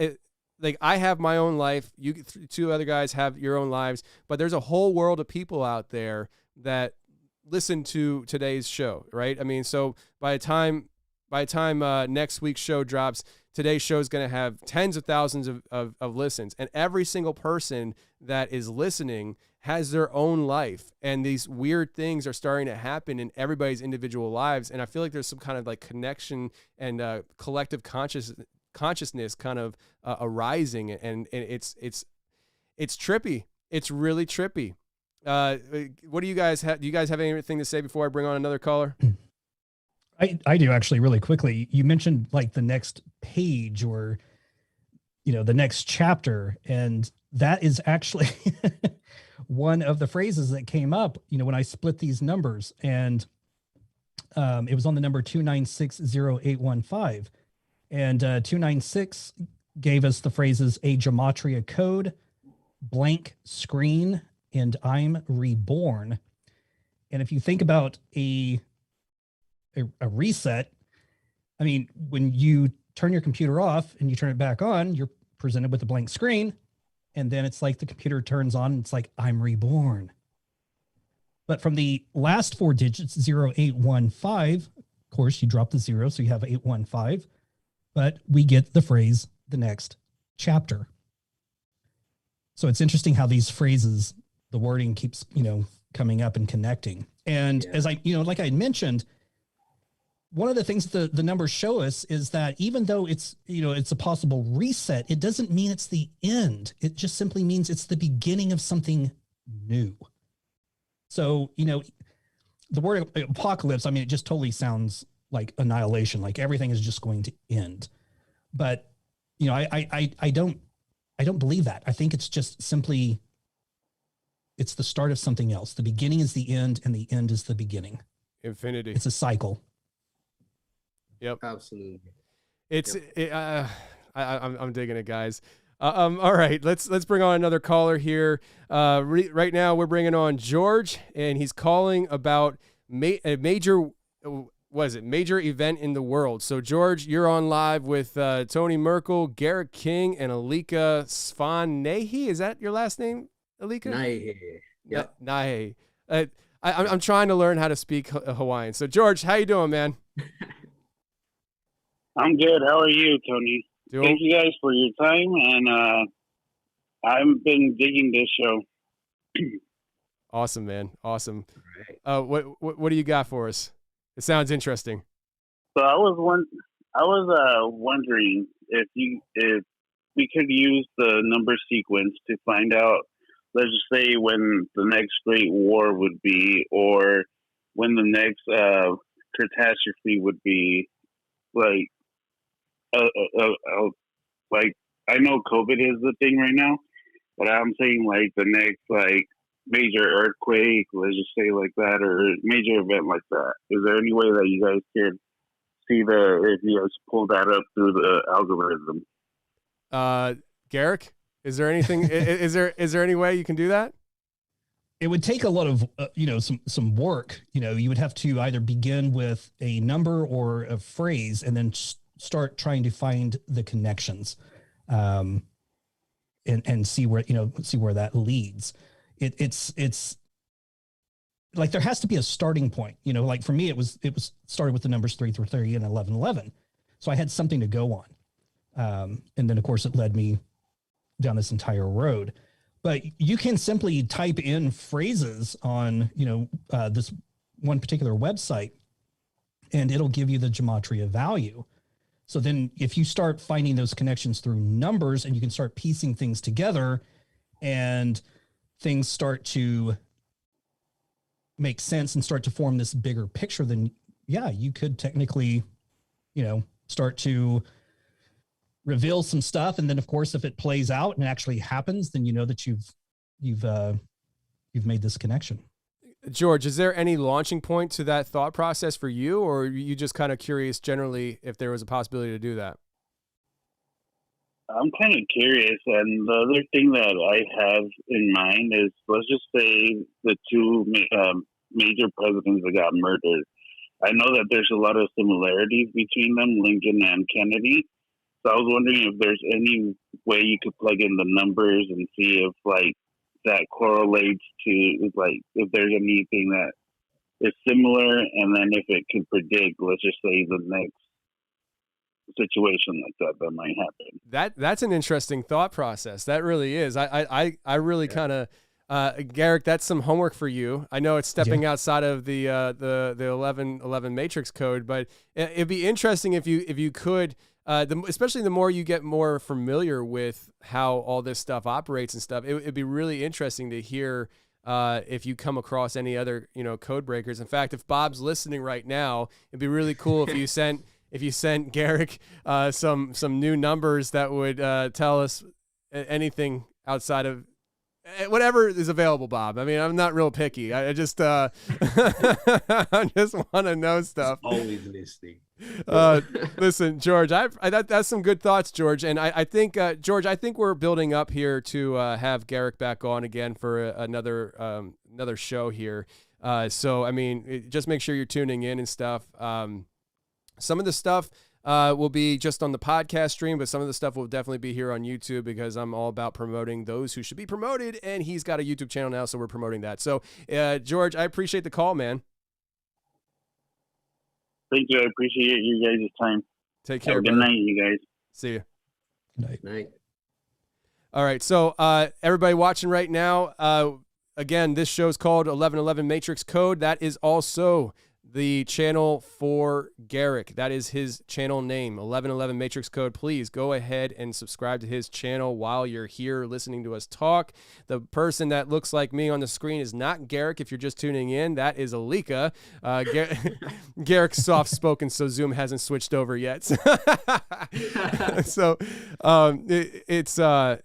like I have my own life, you two other guys have your own lives, but there's a whole world of people out there that listen to today's show, right? I mean, so by the time next week's show drops, today's show is going to have tens of thousands of listens, and every single person that is listening has their own life, and these weird things are starting to happen in everybody's individual lives. And I feel like there's some kind of like connection and collective consciousness kind of arising, and it's trippy. It's really trippy. What do you guys have? Do you guys have anything to say before I bring on another caller? I do, actually, really quickly. You mentioned like the next page or, the next chapter. And that is actually one of the phrases that came up, when I split these numbers, and it was on the number 2960815. And 296 gave us the phrases a gematria code, blank screen, and I'm reborn. And if you think about a reset, I mean, when you turn your computer off and you turn it back on, you're presented with a blank screen. And then it's like the computer turns on and it's like, I'm reborn. But from the last four digits, 0815, of course, you drop the 0, so you have 815. But we get the phrase, the next chapter. So it's interesting how these phrases, the wording keeps, coming up and connecting. And as I, like I mentioned, one of the things the numbers show us is that even though it's, it's a possible reset, it doesn't mean it's the end. It just simply means it's the beginning of something new. So, the word apocalypse, I mean, it just totally sounds like annihilation, like everything is just going to end. But, I don't believe that. I think it's just simply, it's the start of something else. The beginning is the end, and the end is the beginning. Infinity. It's a cycle. Yep. Absolutely. I'm digging it, guys. All right, let's bring on another caller here. Right now we're bringing on George, and he's calling about a major event in the world. So George, you're on live with Tony Merkel, Garrick King, and Alika Svanehi. Is that your last name, Alika? Nahe. Yep. Nahe. I'm trying to learn how to speak Hawaiian. So George, how you doing, man? I'm good. How are you, Tony? Thank you guys for your time, and I've been digging this show. Awesome, man. Awesome. What do you got for us? It sounds interesting. So I was wondering if we could use the number sequence to find out, let's just say, when the next Great War would be, or when the next catastrophe would be. Like, like I know COVID is the thing right now, but I'm saying like the next like major earthquake, let's just say like that, or major event like that. Is there any way that you guys could see if you guys pull that up through the algorithm? Garrick, is there anything? is there any way you can do that? It would take a lot of, some work. You would have to either begin with a number or a phrase and then start trying to find the connections, and see where that leads. It's like there has to be a starting point. Like for me, it was started with the numbers 3 through 30 and 11. So I had something to go on, and then of course it led me down this entire road. But you can simply type in phrases on, this one particular website, and it'll give you the gematria value. So then if you start finding those connections through numbers, and you can start piecing things together, and things start to, make sense and start to form this bigger picture, then yeah, you could technically, start to reveal some stuff. And then of course, if it plays out and actually happens, then you know that you've made this connection. George, is there any launching point to that thought process for you, or are you just kind of curious generally if there was a possibility to do that? I'm kind of curious, and the other thing that I have in mind is, let's just say the two major presidents that got murdered. I know that there's a lot of similarities between them, Lincoln and Kennedy. So I was wondering if there's any way you could plug in the numbers and see if that correlates to if there's anything that is similar, and then if it could predict, let's just say, the next situation like that might happen. That's an interesting thought process. That really is. I really kind of Garrick, that's some homework for you. I know it's stepping outside of the 1111 matrix code, but it'd be interesting if you could, especially the more you get more familiar with how all this stuff operates and stuff. It'd be really interesting to hear if you come across any other code breakers. In fact, if Bob's listening right now, it'd be really cool if you sent Garrick some new numbers that would tell us anything outside of whatever is available, Bob. I mean, I'm not real picky. I just I just want to know stuff. Always listening. Listen, George, that's some good thoughts, George. And I think, George, I think we're building up here to have Garrick back on again for another show here. So, I mean, just make sure you're tuning in and stuff. Some of the stuff will be just on the podcast stream, but some of the stuff will definitely be here on YouTube, because I'm all about promoting those who should be promoted, and he's got a YouTube channel now, so we're promoting that. So, George, I appreciate the call, man. Thank you. I appreciate you guys' time. Take care. Good night, you guys. See you. Good Night. All right. So, everybody watching right now, again, this show's called 1111 Matrix Code. That is also the channel for Garrick. That is his channel name, 1111 Matrix Code. Please go ahead and subscribe to his channel while you're here listening to us talk. The person that looks like me on the screen is not Garrick. If you're just tuning in, that is Alika. Garrick's soft-spoken, so Zoom hasn't switched over yet. So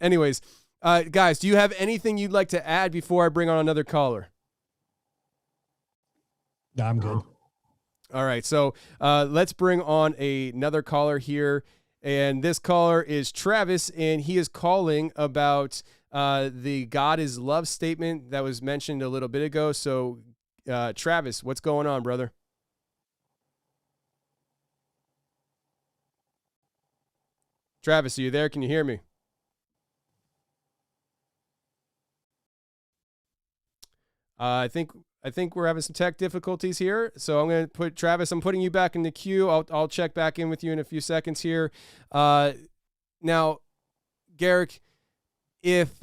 anyways, guys, do you have anything you'd like to add before I bring on another caller? No, I'm good. All right, so let's bring on another caller here, and this caller is Travis, and he is calling about the God is love statement that was mentioned a little bit ago. So, Travis, what's going on, brother? Travis, are you there? Can you hear me? I think we're having some tech difficulties here, so I'm going to put Travis. I'm putting you back in the queue. I'll check back in with you in a few seconds here. Now, Garrick, if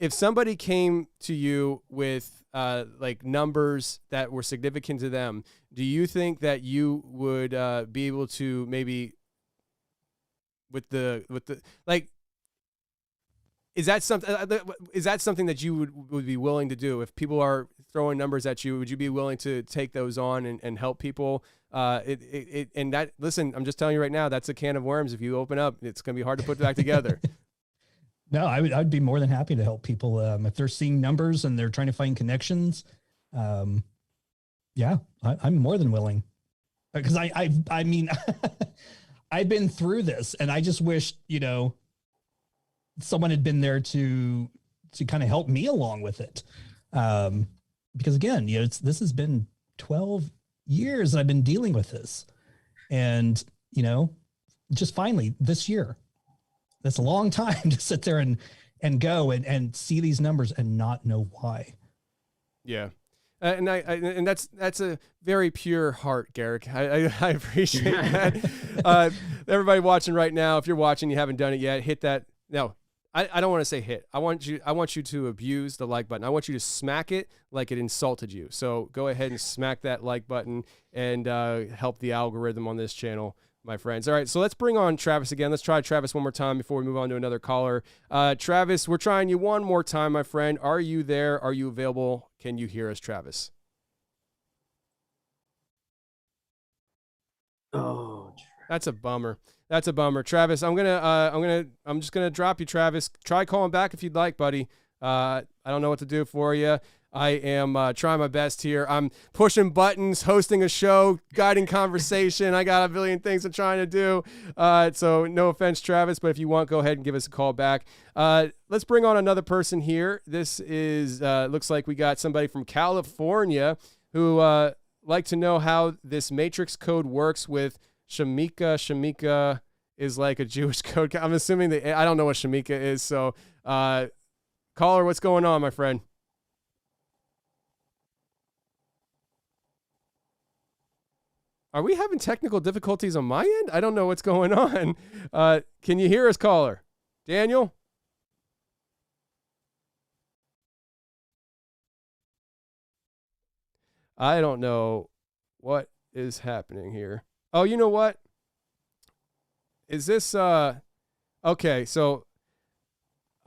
somebody came to you with like numbers that were significant to them, do you think that you would be able to maybe with the like? Is that something that you would be willing to do if people are throwing numbers at you? Would you be willing to take those on and help people? And that, listen, I'm just telling you right now, that's a can of worms. If you open up, it's going to be hard to put back together. No, I'd be more than happy to help people if they're seeing numbers and they're trying to find connections. Yeah, I'm more than willing, because I mean, I've been through this, and I just wish someone had been there to kind of help me along with it. Because again, this has been 12 years that I've been dealing with this, and, just finally this year, that's a long time to sit there and go and see these numbers and not know why. Yeah. And that's a very pure heart, Garrick. I appreciate that. Everybody watching right now, if you're watching, you haven't done it yet, hit that. No, I don't want to say hit. I want you to abuse the like button. I want you to smack it like it insulted you. So go ahead and smack that like button and help the algorithm on this channel, my friends. All right, so let's bring on Travis again. Let's try Travis one more time before we move on to another caller. Travis, we're trying you one more time, my friend. Are you there? Are you available? Can you hear us, Travis? Oh, That's a bummer. That's a bummer. Travis, I'm just gonna drop you, Travis. Try calling back if you'd like, buddy. I don't know what to do for you. I am trying my best here. I'm pushing buttons, hosting a show, guiding conversation. I got a billion things I'm trying to do. So no offense, Travis, but if you want, go ahead and give us a call back. Let's bring on another person here. This is looks like we got somebody from California who like to know how this matrix code works with Shamika. Shamika is like a Jewish code. I'm assuming that I don't know what Shamika is. So caller, what's going on, my friend? Are we having technical difficulties on my end? I don't know what's going on. Can you hear us, caller? Daniel? I don't know what is happening here. Oh, you know what? Is this okay, so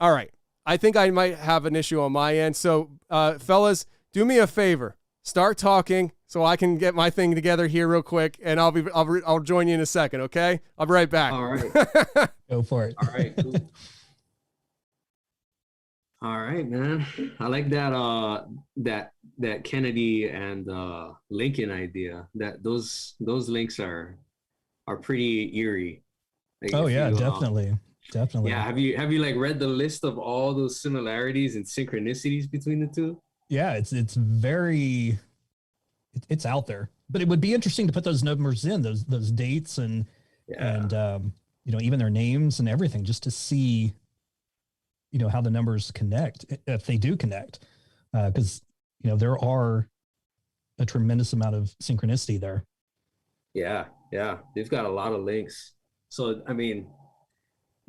all right. I think I might have an issue on my end. So fellas, do me a favor. Start talking so I can get my thing together here real quick, and I'll join you in a second, okay? I'll be right back. all right. Go for it. All right, cool. All right, man. I like that Kennedy and Lincoln idea. That those links are pretty eerie. Like, Oh if yeah, you, definitely. Definitely. Yeah, have you like read the list of all those similarities and synchronicities between the two? Yeah, it's very it's out there. But it would be interesting to put those numbers in, those dates and even their names and everything, just to see how the numbers connect, if they do connect. Because there are a tremendous amount of synchronicity there. Yeah, they've got a lot of links. So I mean,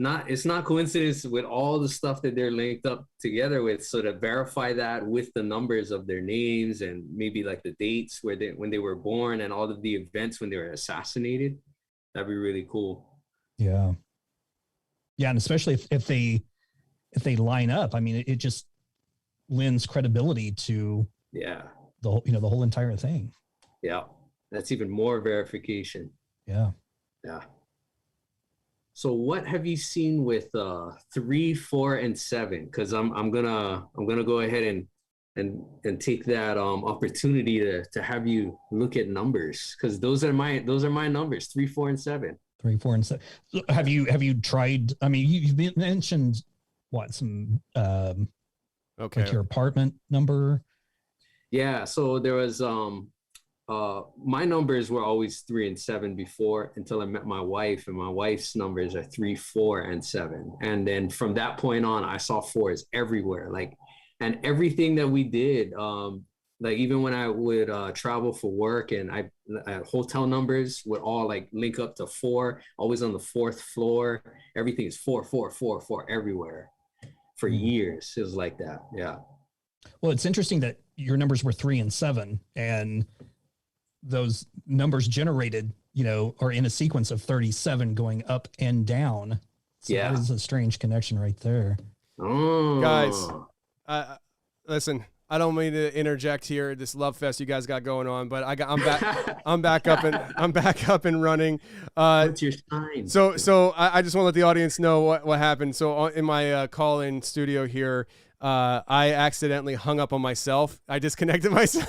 it's not coincidence with all the stuff that they're linked up together with. So to verify that with the numbers of their names and maybe like the dates when they were born and all of the events when they were assassinated, that'd be really cool. Yeah, and especially if they line up, I mean, it just lends credibility to the whole entire thing. Yeah, that's even more verification. Yeah. So what have you seen with 3, 4, and 7? Because I'm gonna go ahead and take that opportunity to have you look at numbers, because those are my numbers, 3, 4, and 7. 3, 4, and 7. Have you tried? I mean, you've mentioned some like your apartment number. Yeah. So there was my numbers were always 3 and 7 before, until I met my wife, and my wife's numbers are 3, 4, and 7. And then from that point on, I saw 4s everywhere. And everything that we did, like even when I would travel for work, and I hotel numbers would all like link up to 4, always on the 4th floor. Everything is 4, 4, 4, 4 everywhere. For years, it was like that. Yeah. Well, it's interesting that your numbers were 3 and 7, and those numbers generated, are in a sequence of 37 going up and down. So that is a strange connection right there. Oh. Guys, listen, I don't mean to interject here, this love fest you guys got going on, but I'm back up and running. What's your sign? So I just want to let the audience know what happened. So in my call-in studio here, I accidentally hung up on myself. I disconnected myself.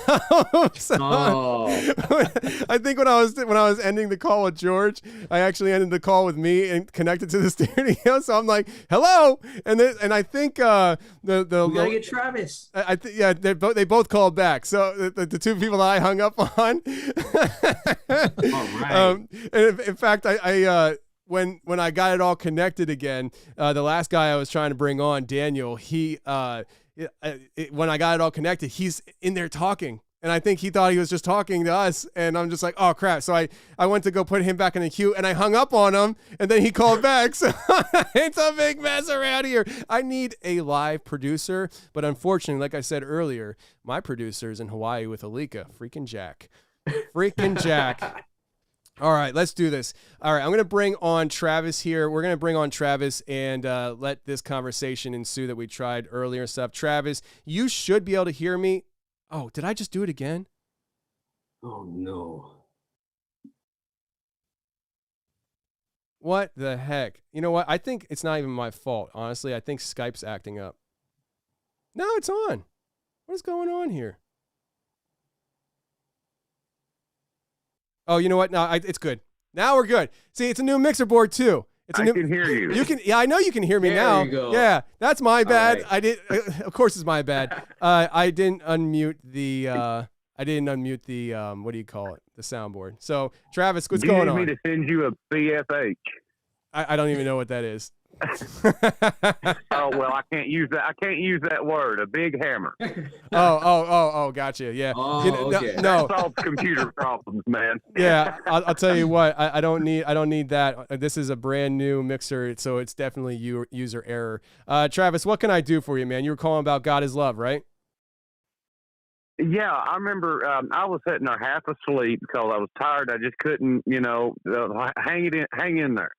I think when I was ending the call with George, I actually ended the call with me and connected to the studio. So I'm like, "Hello," and I think we gotta get Travis. I think they both called back. So the two people that I hung up on. All right. And in fact, I when I got it all connected again, the last guy I was trying to bring on, Daniel, when I got it all connected, he's in there talking. And I think he thought he was just talking to us. And I'm just like, oh, crap. So I went to go put him back in the queue, and I hung up on him. And then he called back. So it's a big mess around here. I need a live producer. But unfortunately, like I said earlier, my producer's in Hawaii with Alika. Freaking Jack. All right, let's do this. All right, I'm going to bring on Travis here. We're going to bring on Travis and let this conversation ensue that we tried earlier and stuff. Travis, you should be able to hear me. Oh, did I just do it again? Oh, no. What the heck? You know what? I think it's not even my fault, honestly. I think Skype's acting up. No, it's on. What is going on here? Oh, you know what? No, it's good. Now we're good. See, it's a new mixer board too. I can hear you. You can. Yeah, I know you can hear me There now. you go. Yeah, that's my bad. right. I did. Of course, it's my bad. I didn't unmute the. What do you call it? The soundboard. So, Travis, what's Do you going need on? me to send you a BFH? I don't even know what that is. Oh well, I can't use that. I can't use that word. A big hammer. Gotcha. Yeah. Oh, You know, okay. No. Solves computer problems, man. Yeah, I'll tell you what. I don't need that. This is a brand new mixer, so it's definitely user error. Travis, what can I do for you, man? You were calling about God is love, right? Yeah, I remember I was sitting there half asleep because I was tired. I just couldn't, hang in there.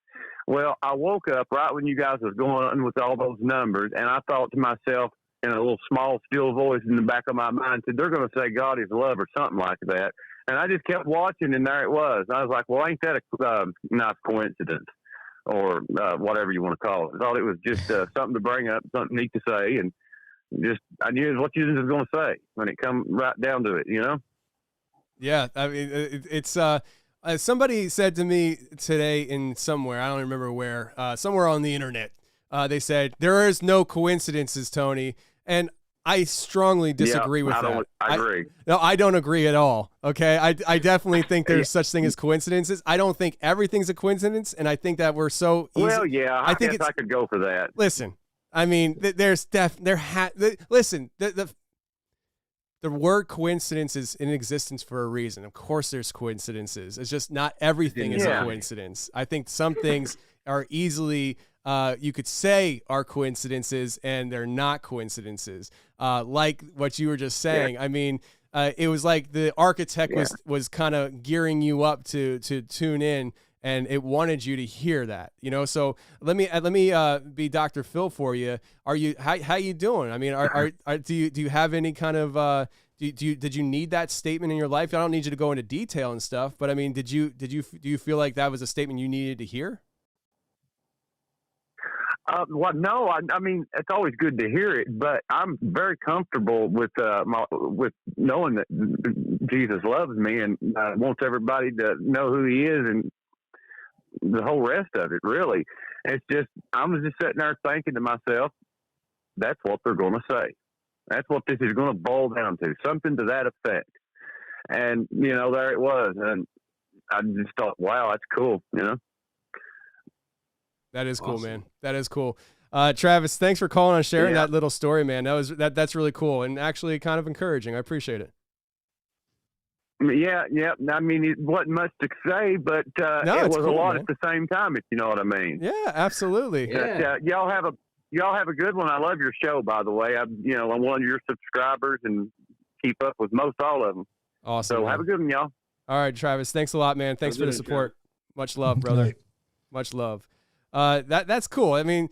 Well, I woke up right when you guys was going on with all those numbers, and I thought to myself in a little small, still voice in the back of my mind, said, they're going to say God is love or something like that. And I just kept watching, and there it was. And I was like, well, ain't that a nice coincidence or whatever you want to call it. I thought it was just something to bring up, something neat to say, and just I knew what you was going to say when it come right down to it, you know? Yeah, I mean, it's somebody said to me today in somewhere, I don't remember where, somewhere on the internet, they said, there is no coincidences, Tony. And I strongly disagree with that. I agree. No, I don't agree at all. Okay. I definitely think there's such thing as coincidences. I don't think everything's a coincidence. And I think that we're so easy. Well, yeah, I guess I could go for that. Listen, I mean, listen, the word coincidence is in existence for a reason. Of course there's coincidences. It's just not everything is a coincidence. I think some things are easily, you could say are coincidences and they're not coincidences. Like what you were just saying. Yeah. I mean, it was like the architect was kind of gearing you up to tune in, and it wanted you to hear that, So let me be Dr. Phil for you. Are you how you doing? I mean, do you have any kind of did you need that statement in your life? I don't need you to go into detail and stuff, but I mean, do you feel like that was a statement you needed to hear? Well, no, I mean, it's always good to hear it, but I'm very comfortable with with knowing that Jesus loves me and wants everybody to know who he is and the whole rest of it, really. It's just, I was just sitting there thinking to myself, that's what they're going to say. That's what this is going to boil down to, something to that effect. And, there it was. And I just thought, wow, that's cool, That is cool, man. That is cool. Travis, thanks for calling and sharing that little story, man. That's really cool and actually kind of encouraging. I appreciate it. Yeah. I mean, it wasn't much to say, but it was cool, a lot, man, at the same time, if you know what I mean. Yeah, absolutely. Yeah. Y'all have a good one. I love your show, by the way. I'm one of your subscribers and keep up with most all of them. Awesome. So man. have a good one, y'all. All right, Travis. Thanks a lot, man. Thanks for the support. Much love, brother. Right. Much love. That's cool. I mean,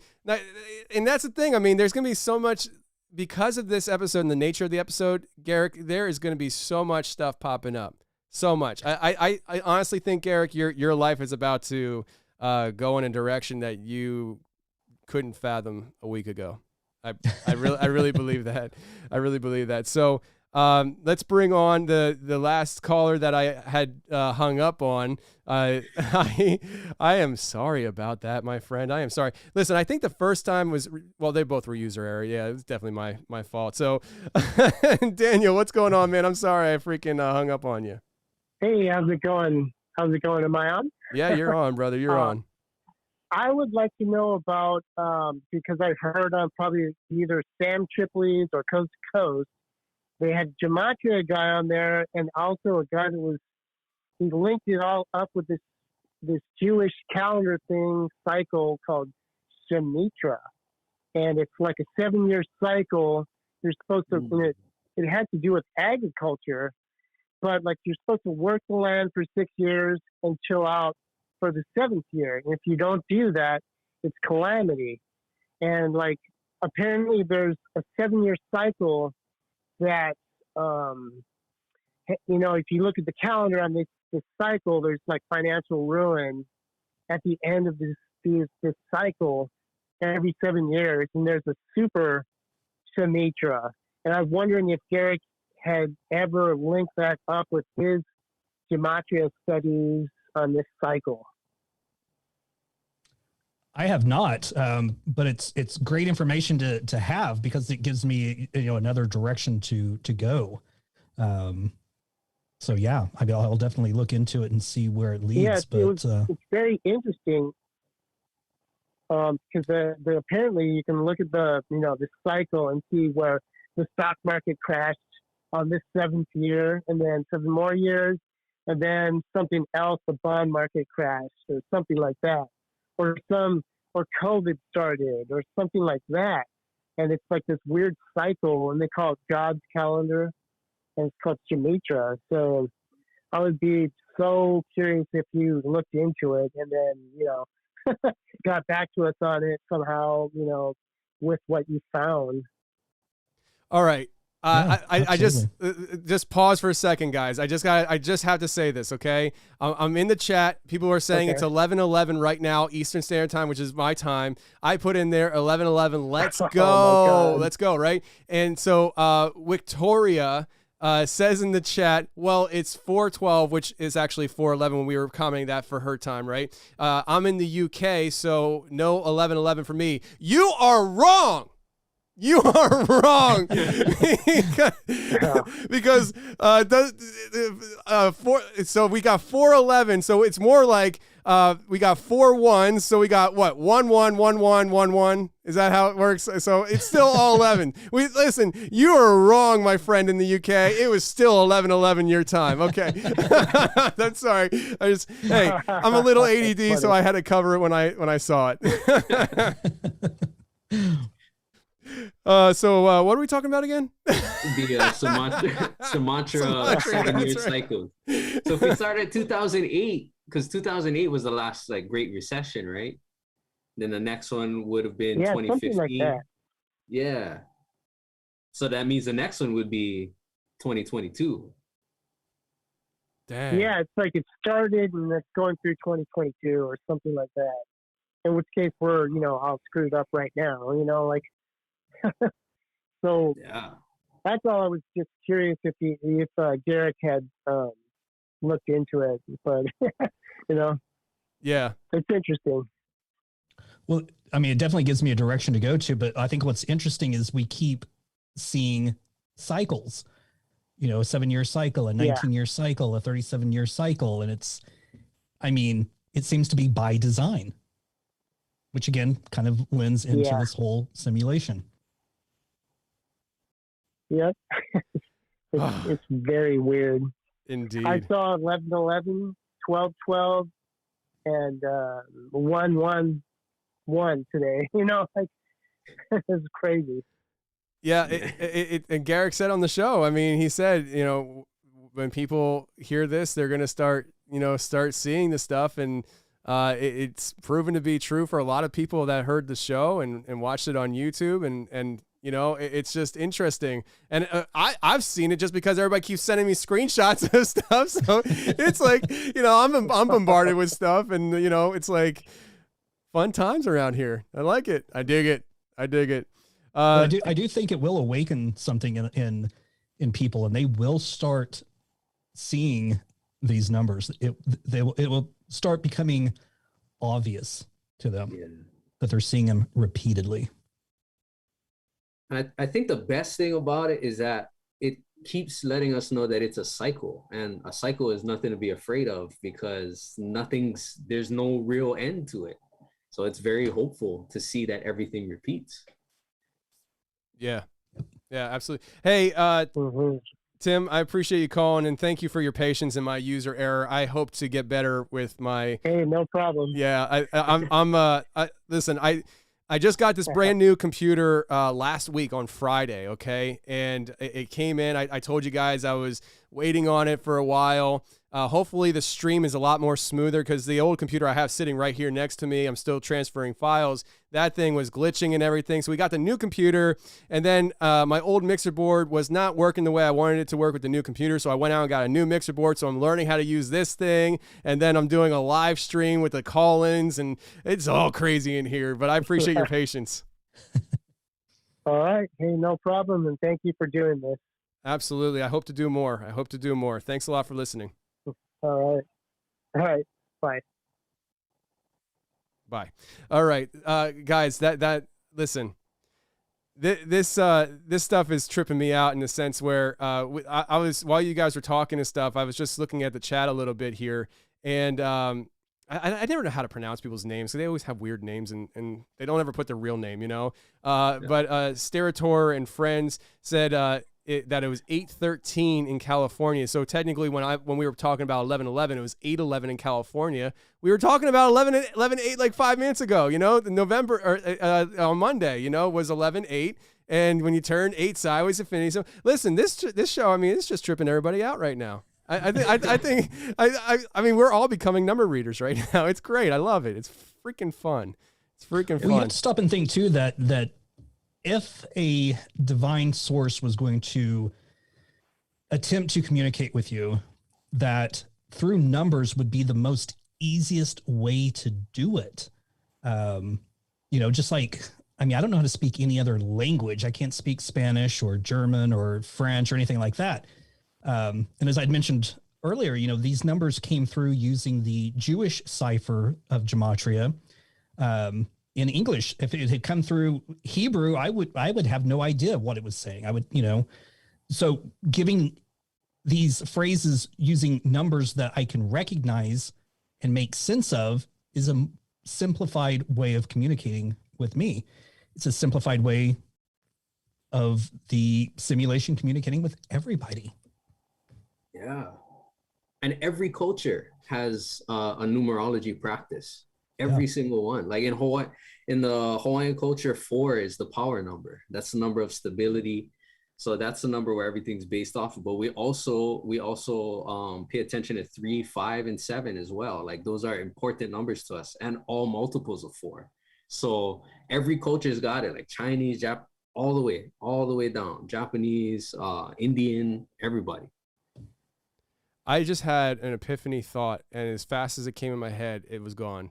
and that's the thing. I mean, there's going to be so much because of this episode and the nature of the episode, Garrick, there is going to be so much stuff popping up. So much. I honestly think, Garrick, your life is about to go in a direction that you couldn't fathom a week ago. I really believe that. I really believe that. So let's bring on the last caller that I had hung up on. I am sorry about that, my friend. I am sorry. Listen, I think the first time was, well, they both were user error. Yeah, it was definitely my fault. So Daniel, what's going on, man? I'm sorry I freaking hung up on you. Hey, how's it going? Am I on? Yeah, you're on, brother. You're on. I would like to know about, because I've heard on probably either Sam Tripoli's or Coast to Coast, they had Gematria guy on there, and also a guy he linked it all up with this Jewish calendar cycle called Shemitah. And it's like a 7-year cycle. You're supposed to, it had to do with agriculture, but like you're supposed to work the land for 6 years and chill out for the 7th year. And if you don't do that, it's calamity. And like, apparently there's a 7-year cycle that, if you look at the calendar on this cycle, there's like financial ruin at the end of this cycle every 7 years, and there's a super Sumatra. And I'm wondering if Garrick had ever linked that up with his gematria studies on this cycle. I have not, but it's great information to have, because it gives me another direction to go. So yeah, I'll definitely look into it and see where it leads. Yeah, it's very interesting, because apparently you can look at the cycle and see where the stock market crashed on this 7th year, and then 7 more years, and then something else, the bond market crashed or something like that, or COVID started or something like that. And it's like this weird cycle, and they call it God's calendar, and it's called Sumatra. So I would be so curious if you looked into it and then, got back to us on it somehow, with what you found. All right. Yeah, I just pause for a second, guys. I just have to say this, okay? I'm in the chat. People are saying it's 11:11 right now, Eastern Standard Time, which is my time. I put in there 11:11. Let's go. Let's go, right? And so Victoria says in the chat, well, it's 4:12, which is actually 4:11 when we were commenting that for her time, right? I'm in the UK, so no 11:11 for me. You are wrong. You are wrong, because so we got 4:11, so it's more like we got 4:1, so we got what 1:1, 1:1, 1:1. Is that how it works? So it's still all 11. Listen, you are wrong, my friend in the UK. It was still 11:11 your time. Okay, that's sorry. I'm a little ADD, so I had to cover it when I saw it. So what are we talking about again? The Sumatra 7-year cycle. So if we start at 2008, because 2008 was the last Great Recession, right? Then the next one would have been 2015. Something like that. Yeah. So that means the next one would be 2022. Dang. Yeah, it's like it started and it's going through 2022 or something like that. In which case we're, all screwed up right now, So yeah, that's all. I was just curious if Garrick had looked into it, but yeah, it's interesting. Well, I mean, it definitely gives me a direction to go to, but I think what's interesting is we keep seeing cycles, a 7-year cycle, a 19-year cycle, a 37-year cycle. And it seems to be by design, which again, kind of lends into this whole simulation. Yep. It's very weird. Indeed. I saw 11:11, 12:12, and 1:11 today. It's crazy. Yeah, and Garrick said on the show. I mean, he said, when people hear this, they're gonna start seeing the stuff, and it's proven to be true for a lot of people that heard the show and watched it on YouTube, and it's just interesting. And I've seen it just because everybody keeps sending me screenshots of stuff. So it's like, I'm bombarded with stuff, and it's like fun times around here. I like it. I dig it. I do think it will awaken something in people, and they will start seeing these numbers. It will start becoming obvious to them that they're seeing them repeatedly. I think the best thing about it is that it keeps letting us know that it's a cycle, and a cycle is nothing to be afraid of, because there's no real end to it. So it's very hopeful to see that everything repeats. Yeah, absolutely. Hey, Tim, I appreciate you calling, and thank you for your patience in my user error. I hope to get better with my. Hey, no problem. Yeah, listen, I just got this brand new computer last week on Friday, okay? And it came in. I told you guys I was waiting on it for a while. Hopefully the stream is a lot more smoother because the old computer I have sitting right here next to me, I'm still transferring files. That thing was glitching and everything. So we got the new computer, and then my old mixer board was not working the way I wanted it to work with the new computer. So I went out and got a new mixer board. So I'm learning how to use this thing, and then I'm doing a live stream with the call-ins, and it's all crazy in here. But I appreciate your patience. All right. Hey, no problem. And thank you for doing this. Absolutely. I hope to do more. Thanks a lot for listening. All right. All right. Bye. Bye. All right, guys. Listen. This stuff is tripping me out in the sense where I was, while you guys were talking and stuff, I was just looking at the chat a little bit here, and I never know how to pronounce people's names, so they always have weird names, and they don't ever put their real name, you know. But Sterator and friends said that it was 8:13 in California. So technically, when we were talking about 11:11, it was 8:11 in California. We were talking about 11:8 like 5 minutes ago. You know, the November or on Monday, you know, was 11:8. And when you turn 8 sideways, infinity. So listen, this show, I mean, it's just tripping everybody out right now. I mean, we're all becoming number readers right now. It's great. I love it. It's freaking fun. We have to stop and think too that if a divine source was going to attempt to communicate with you, that through numbers would be the most easiest way to do it. Just like, I mean, I don't know how to speak any other language. I can't speak Spanish or German or French or anything like that. And as I'd mentioned earlier, these numbers came through using the Jewish cipher of gematria. In English, if it had come through Hebrew, I would have no idea what it was saying. I would, so giving these phrases using numbers that I can recognize and make sense of is a simplified way of communicating with me. It's a simplified way of the simulation communicating with everybody. Yeah. And every culture has a numerology practice. Every single one. Like in Hawaii, in the Hawaiian culture, 4 is the power number. That's the number of stability. So that's the number where everything's based off of. But we also pay attention to 3, 5, and 7 as well. Like those are important numbers to us, and all multiples of 4. So every culture's got it. Like Chinese, all the way down. Japanese, Indian, everybody. I just had an epiphany thought, and as fast as it came in my head, it was gone.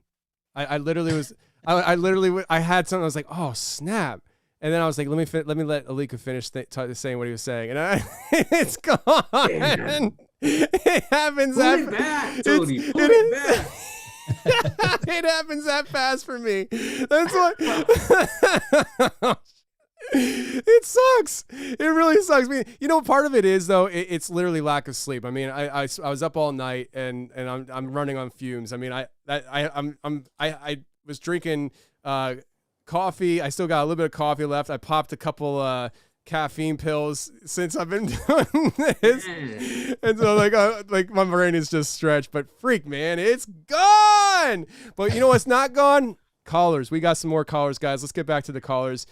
I literally was, I had something. I was like, oh snap! And then I was like, let me let Alika finish saying what he was saying, and it's gone. Damn. It happens. Pull it back, Tony. Pull it back. It happens that fast for me. That's what. It sucks. It really sucks. I mean, part of it is though. It's literally lack of sleep. I mean, I was up all night and I'm running on fumes. I mean, I was drinking coffee. I still got a little bit of coffee left. I popped a couple caffeine pills since I've been doing this, and so like my brain is just stretched. But freak, man, it's gone. But you know what's not gone? Callers. We got some more callers, guys. Let's get back to the callers.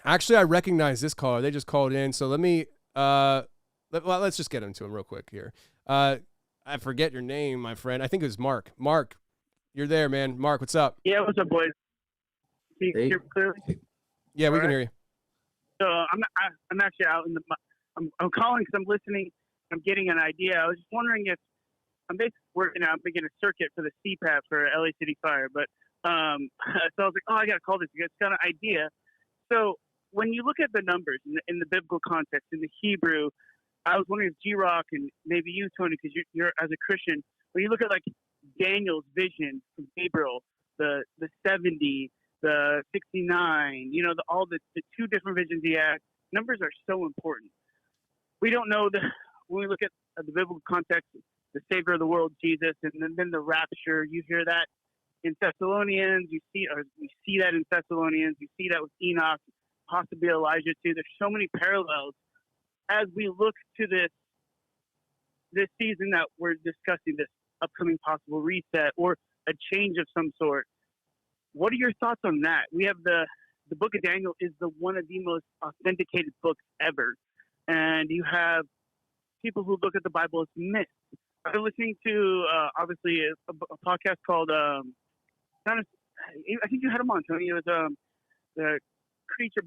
Actually, I recognize this caller. They just called in. So let me, let's just get into him real quick here. I forget your name, my friend. I think it was Mark. Mark, you're there, man. Mark, what's up? Yeah, what's up, boys? Can you hear me clearly? Yeah, we can hear you. So I'm actually out in the. I'm calling because I'm listening. I'm getting an idea. I was just wondering if I'm basically working out, making a circuit for the CPAP for LA City Fire. But so I was like, oh, I got to call this. You guys got an idea. So when you look at the numbers in the biblical context, in the Hebrew, I was wondering if G-Rock and maybe you, Tony, because you're as a Christian, when you look at like Daniel's vision from Gabriel, the 70, the 69, all the 2 different visions he had, numbers are so important. We don't know when we look at the biblical context, the Savior of the world, Jesus, and then the rapture. You hear that in Thessalonians. You see that in Thessalonians. You see that with Enoch, possibly Elijah too. There's so many parallels as we look to this season that we're discussing, this upcoming possible reset or a change of some sort. What are your thoughts on that? We have the book of Daniel is one of the most authenticated books ever. And you have people who look at the Bible as myths. I've been listening to obviously a podcast called I think you had them on, Tony. It was the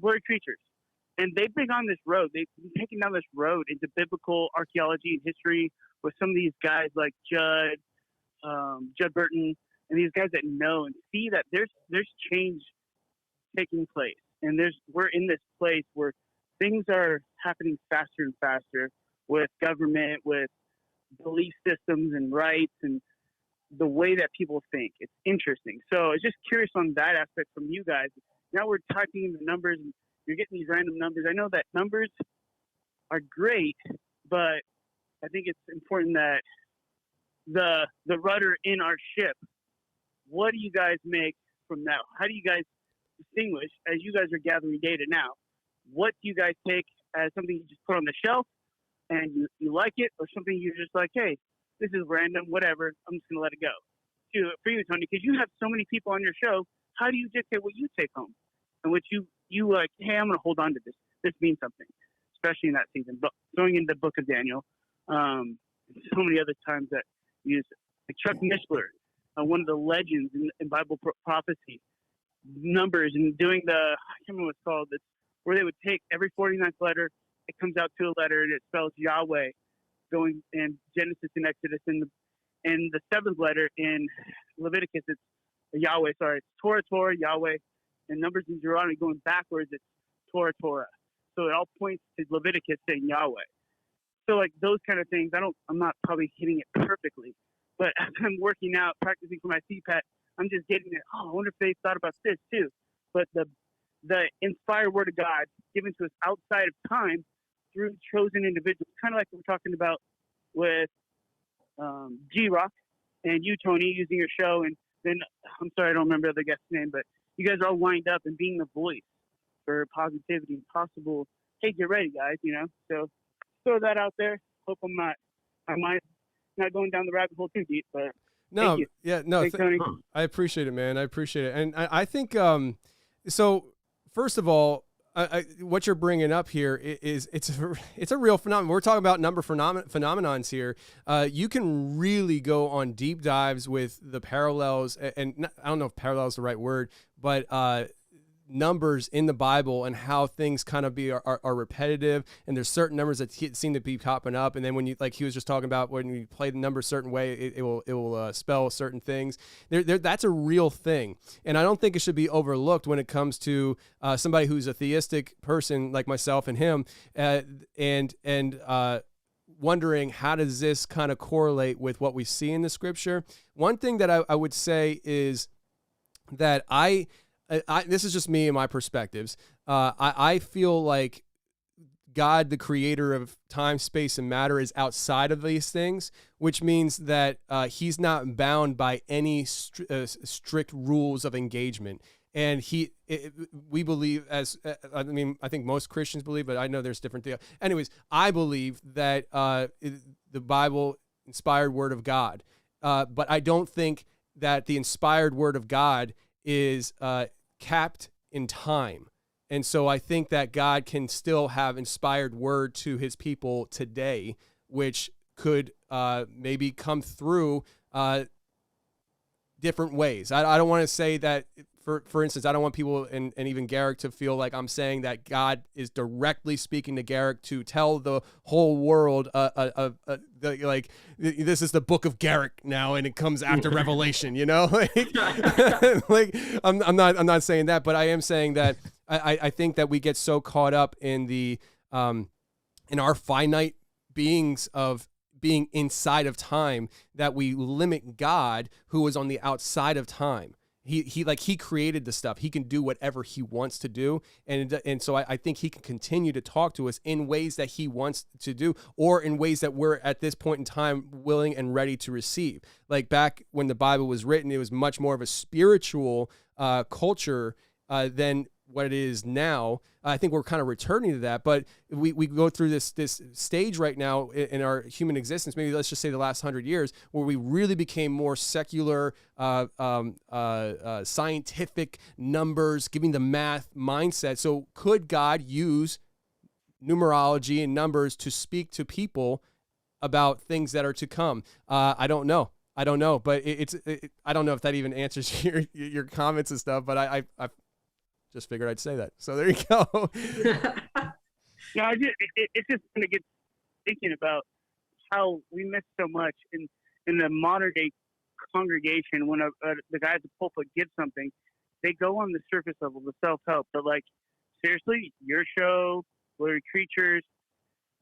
Blurry Creatures, and they've been on this road. They've been taking down this road into biblical archaeology and history with some of these guys like Judd Burton, and these guys that know and see that there's change taking place, and we're in this place where things are happening faster and faster with government, with belief systems and rights, and the way that people think. It's interesting. So I was just curious on that aspect from you guys. Now we're typing in the numbers, and you're getting these random numbers. I know that numbers are great, but I think it's important that the rudder in our ship, what do you guys make from that? How do you guys distinguish, as you guys are gathering data now, what do you guys take as something you just put on the shelf and you like it, or something you're just like, hey, this is random, whatever, I'm just going to let it go? For you, Tony, because you have so many people on your show, how do you dictate what you take home? And what you like, hey, I'm going to hold on to this. This means something, especially in that season. But going into the book of Daniel, so many other times that use like Chuck Mishler, one of the legends in Bible prophecy, numbers, and doing I can't remember what it's called, where they would take every 49th letter, it comes out to a letter, and it spells Yahweh, going in Genesis and Exodus, and the seventh letter in Leviticus, it's Yahweh, sorry, it's Torah, Yahweh, and Numbers and Deuteronomy going backwards, it's Torah. So it all points to Leviticus saying Yahweh. So like those kind of things, I'm not probably hitting it perfectly, but as I'm working out, practicing for my CPAT, I'm just getting it. Oh, I wonder if they thought about this too. But the inspired word of God given to us outside of time through chosen individuals, kind of like we're talking about with G-Rock and you, Tony, using your show. And then, I'm sorry, I don't remember the guest's name, but you guys are all lined up and being the voice for positivity and possible, hey, get ready, guys, So throw that out there. Hope I'm not going down the rabbit hole too deep, but no, thank you. Yeah, no, Thanks, Tony. I appreciate it, man. I appreciate it. And I think, so first of all, what you're bringing up here it's a real phenomenon. We're talking about number phenomenons here. You can really go on deep dives with the parallels, and I don't know if parallel is the right word, but numbers in the Bible and how things kind of are repetitive, and there's certain numbers that seem to be popping up, and then when you, like he was just talking about, when you play the number a certain way, it will spell certain things. That's a real thing, and I don't think it should be overlooked when it comes to somebody who's a theistic person like myself and him, and wondering how does this kind of correlate with what we see in the scripture. One thing that I would say is that this is just me and my perspectives. I feel like God, the creator of time, space, and matter, is outside of these things, which means that he's not bound by any strict rules of engagement. And we believe, I think most Christians believe, but I know there's different things. Anyways, I believe that the Bible, inspired word of God, but I don't think that the inspired word of God is capped in time. And so I think that God can still have inspired word to his people today, which could maybe come through different ways. I don't want to say that, for instance, I don't want people and even Garrick to feel like I'm saying that God is directly speaking to Garrick to tell the whole world, like this is the book of Garrick now, and it comes after Revelation, like I'm not saying that, but I am saying that I think that we get so caught up in in our finite beings of being inside of time that we limit God, who is on the outside of time. He created the stuff. He can do whatever he wants to do. And so I think he can continue to talk to us in ways that he wants to do, or in ways that we're at this point in time willing and ready to receive. Like back when the Bible was written, it was much more of a spiritual culture than what it is now. I think we're kind of returning to that, but we go through this stage right now in our human existence, maybe let's just say the last 100 years, where we really became more secular, scientific numbers, giving the math mindset. So could God use numerology and numbers to speak to people about things that are to come. I don't know, but I don't know if that even answers your comments and stuff. But I just figured I'd say that. So there you go. No, it's just going to get thinking about how we miss so much in the modern day congregation. When the guy at the pulpit gives something, they go on the surface level, the self-help. But like, seriously, your show, Blurry Creatures,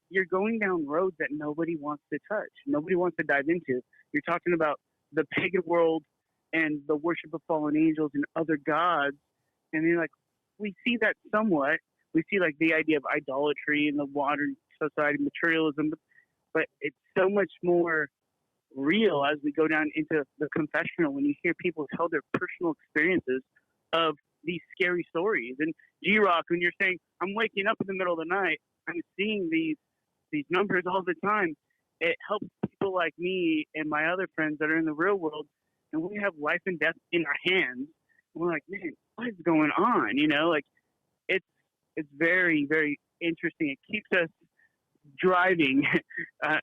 you're going down roads that nobody wants to touch. Nobody wants to dive into. You're talking about the pagan world and the worship of fallen angels and other gods. And you're like, we see that somewhat. We see like the idea of idolatry in the modern society, materialism, but it's so much more real as we go down into the confessional when you hear people tell their personal experiences of these scary stories. And G-Rock, when you're saying, I'm waking up in the middle of the night, I'm seeing these numbers all the time, it helps people like me and my other friends that are in the real world, and we have life and death in our hands. And we're like, man, what is going on? You know, like it's very, very interesting. It keeps us driving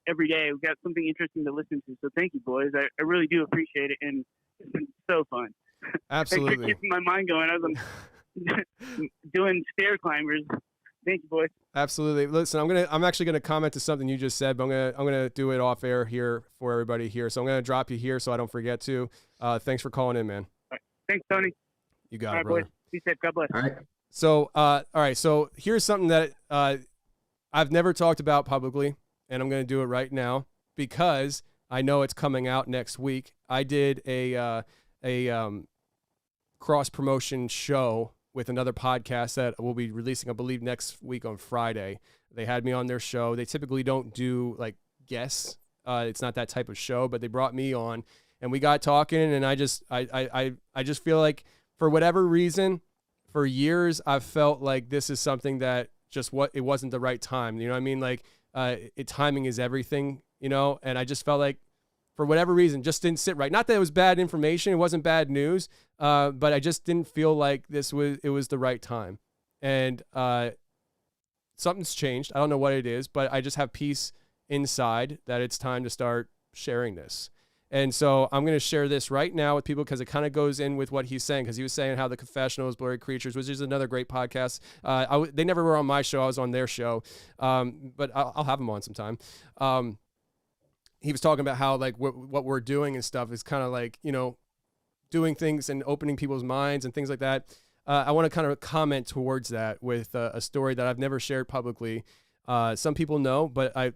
every day. We've got something interesting to listen to. So thank you, boys. I really do appreciate it, and it's been so fun. Absolutely. Thanks for keeping my mind going as I'm doing stair climbers. Thank you, boys. Absolutely. Listen, I'm actually gonna comment to something you just said, but I'm gonna do it off air here for everybody here. So I'm gonna drop you here so I don't forget to. Thanks for calling in, man. All right. Thanks, Tony. You got All it, right, brother. boys. Be safe. God bless. All right. So, all right. So here's something that I've never talked about publicly, and I'm going to do it right now because I know it's coming out next week. I did a cross promotion show with another podcast that we'll be releasing, I believe, next week on Friday. They had me on their show. They typically don't do like guests. It's not that type of show, but they brought me on, and we got talking. And I just feel like for whatever reason, for years, I've felt like this is something that it wasn't the right time. You know what I mean? Like, timing is everything, you know? And I just felt like for whatever reason, just didn't sit right. Not that it was bad information. It wasn't bad news. But I just didn't feel like it was the right time. And, something's changed. I don't know what it is, but I just have peace inside that it's time to start sharing this. And so I'm going to share this right now with people because it kind of goes in with what he's saying, because he was saying how the Confessionals, Blurry Creatures, which is another great podcast. They never were on my show. I was on their show, but I'll have them on sometime. He was talking about how like what we're doing and stuff is kind of like, you know, doing things and opening people's minds and things like that. I want to kind of comment towards that with a story that I've never shared publicly. Some people know, but I'm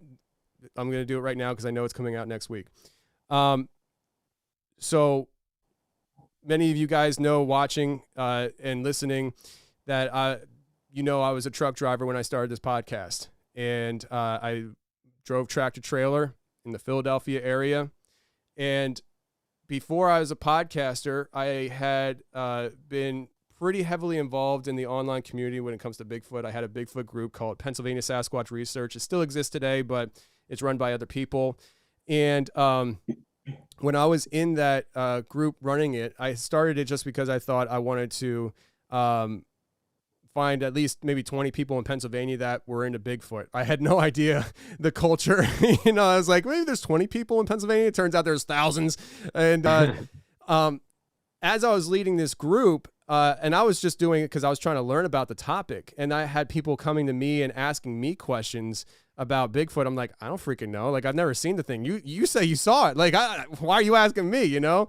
going to do it right now because I know it's coming out next week. So many of you guys know, watching and listening, that I was a truck driver when I started this podcast, and I drove tractor trailer in the Philadelphia area. And before I was a podcaster, I had been pretty heavily involved in the online community when it comes to Bigfoot. I had a Bigfoot group called Pennsylvania Sasquatch Research. It still exists today, but it's run by other people. And when I was in that group running it, I started it just because I thought I wanted to find at least maybe 20 people in Pennsylvania that were into Bigfoot. I had no idea the culture. You know, I was like, maybe there's 20 people in Pennsylvania. It turns out there's thousands. And as I was leading this group, and I was just doing it because I was trying to learn about the topic, and I had people coming to me and asking me questions about Bigfoot. I'm like, I don't freaking know. Like, I've never seen the thing. You say you saw it. Like, why are you asking me? You know?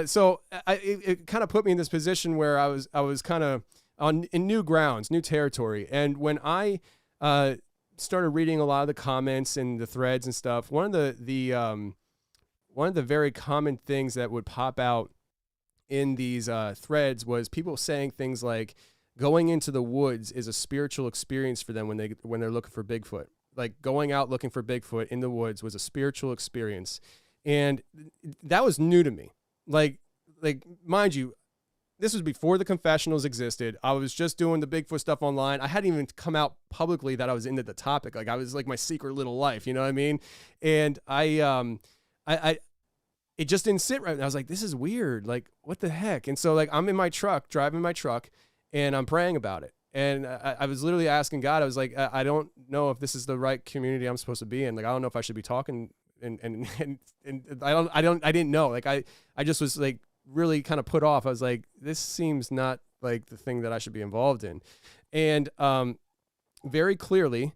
So it kind of put me in this position where I was kind of in new grounds, new territory. And when I started reading a lot of the comments and the threads and stuff, one of the very common things that would pop out in these threads was people saying things like going into the woods is a spiritual experience for them when they're looking for Bigfoot. Like, going out looking for Bigfoot in the woods was a spiritual experience. And that was new to me. Like mind you, this was before the Confessionals existed. I was just doing the Bigfoot stuff online. I hadn't even come out publicly that I was into the topic. Like, I was like my secret little life, you know what I mean? And it just didn't sit right. And I was like, this is weird. Like, what the heck? And so, like, I'm in my truck, driving my truck, and I'm praying about it. And I was literally asking God, I was like, I don't know if this is the right community I'm supposed to be in. Like, I don't know if I should be talking and I didn't know. Like, I just was like really kind of put off. I was like, this seems not like the thing that I should be involved in. And very clearly,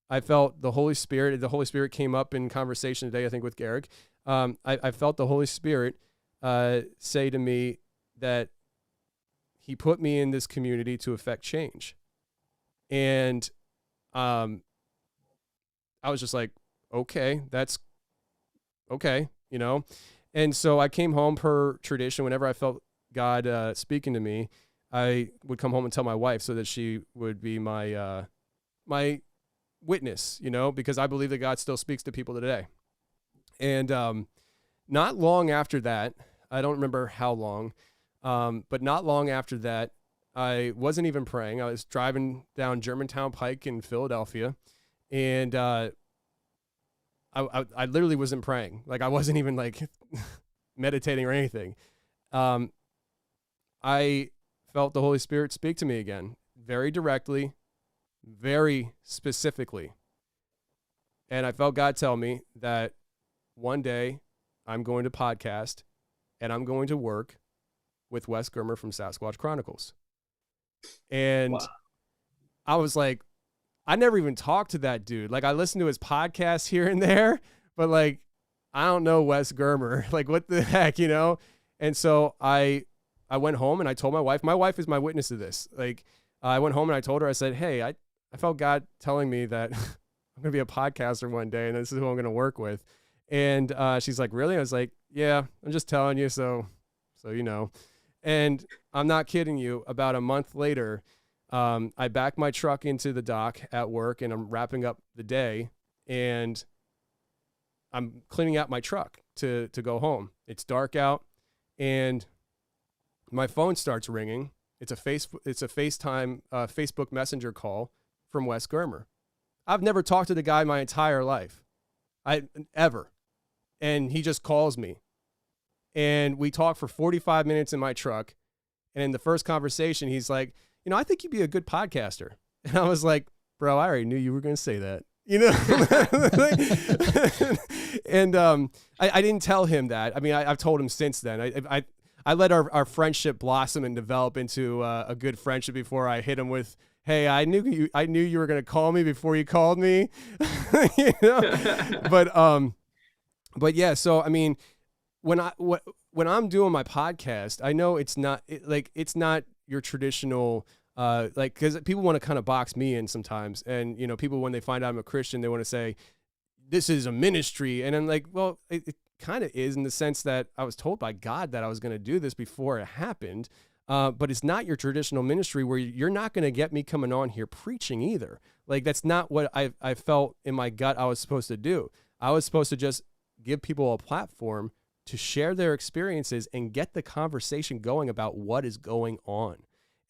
I felt the Holy Spirit. The Holy Spirit came up in conversation today, I think, with Garrick. I felt the Holy Spirit say to me that he put me in this community to affect change. And I was just like, okay, that's okay, you know? And so I came home per tradition. Whenever I felt God speaking to me, I would come home and tell my wife so that she would be my my witness, you know, because I believe that God still speaks to people today. And not long after that, I don't remember how long, but not long after that, I wasn't even praying. I was driving down Germantown Pike in Philadelphia, and I literally wasn't praying. Like, I wasn't even like meditating or anything. I felt the Holy Spirit speak to me again, very directly, very specifically. And I felt God tell me that one day I'm going to podcast and I'm going to work with Wes Germer from Sasquatch Chronicles. And wow. I was like, I never even talked to that dude. Like, I listened to his podcast here and there, but like, I don't know Wes Germer. Like, what the heck, you know? And so I went home and I told my wife is my witness to this. Like, I went home and I told her, I said, hey, I felt God telling me that I'm going to be a podcaster one day and this is who I'm going to work with. And she's like, really? I was like, yeah, I'm just telling you. So you know. And I'm not kidding you. About a month later, I backed my truck into the dock at work and I'm wrapping up the day and I'm cleaning out my truck to go home. It's dark out and my phone starts ringing. It's a FaceTime, Facebook Messenger call from Wes Germer. I've never talked to the guy my entire life. Ever. And he just calls me. And we talk for 45 minutes in my truck. And in the first conversation, he's like, you know, I think you'd be a good podcaster. And I was like, bro, I already knew you were going to say that. You know? And I didn't tell him that. I mean, I've told him since then. I let our friendship blossom and develop into a good friendship before I hit him with, hey, I knew you were going to call me before you called me. You know? But yeah, so I mean, when I'm doing my podcast, I know it's not your traditional like, because people want to kind of box me in sometimes, and you know, people when they find out I'm a Christian, they want to say this is a ministry, and I'm like, well, it kind of is in the sense that I was told by God that I was going to do this before it happened. But it's not your traditional ministry where you're not going to get me coming on here preaching either. Like, that's not what I felt in my gut I was supposed to do. I was supposed to just give people a platform to share their experiences and get the conversation going about what is going on.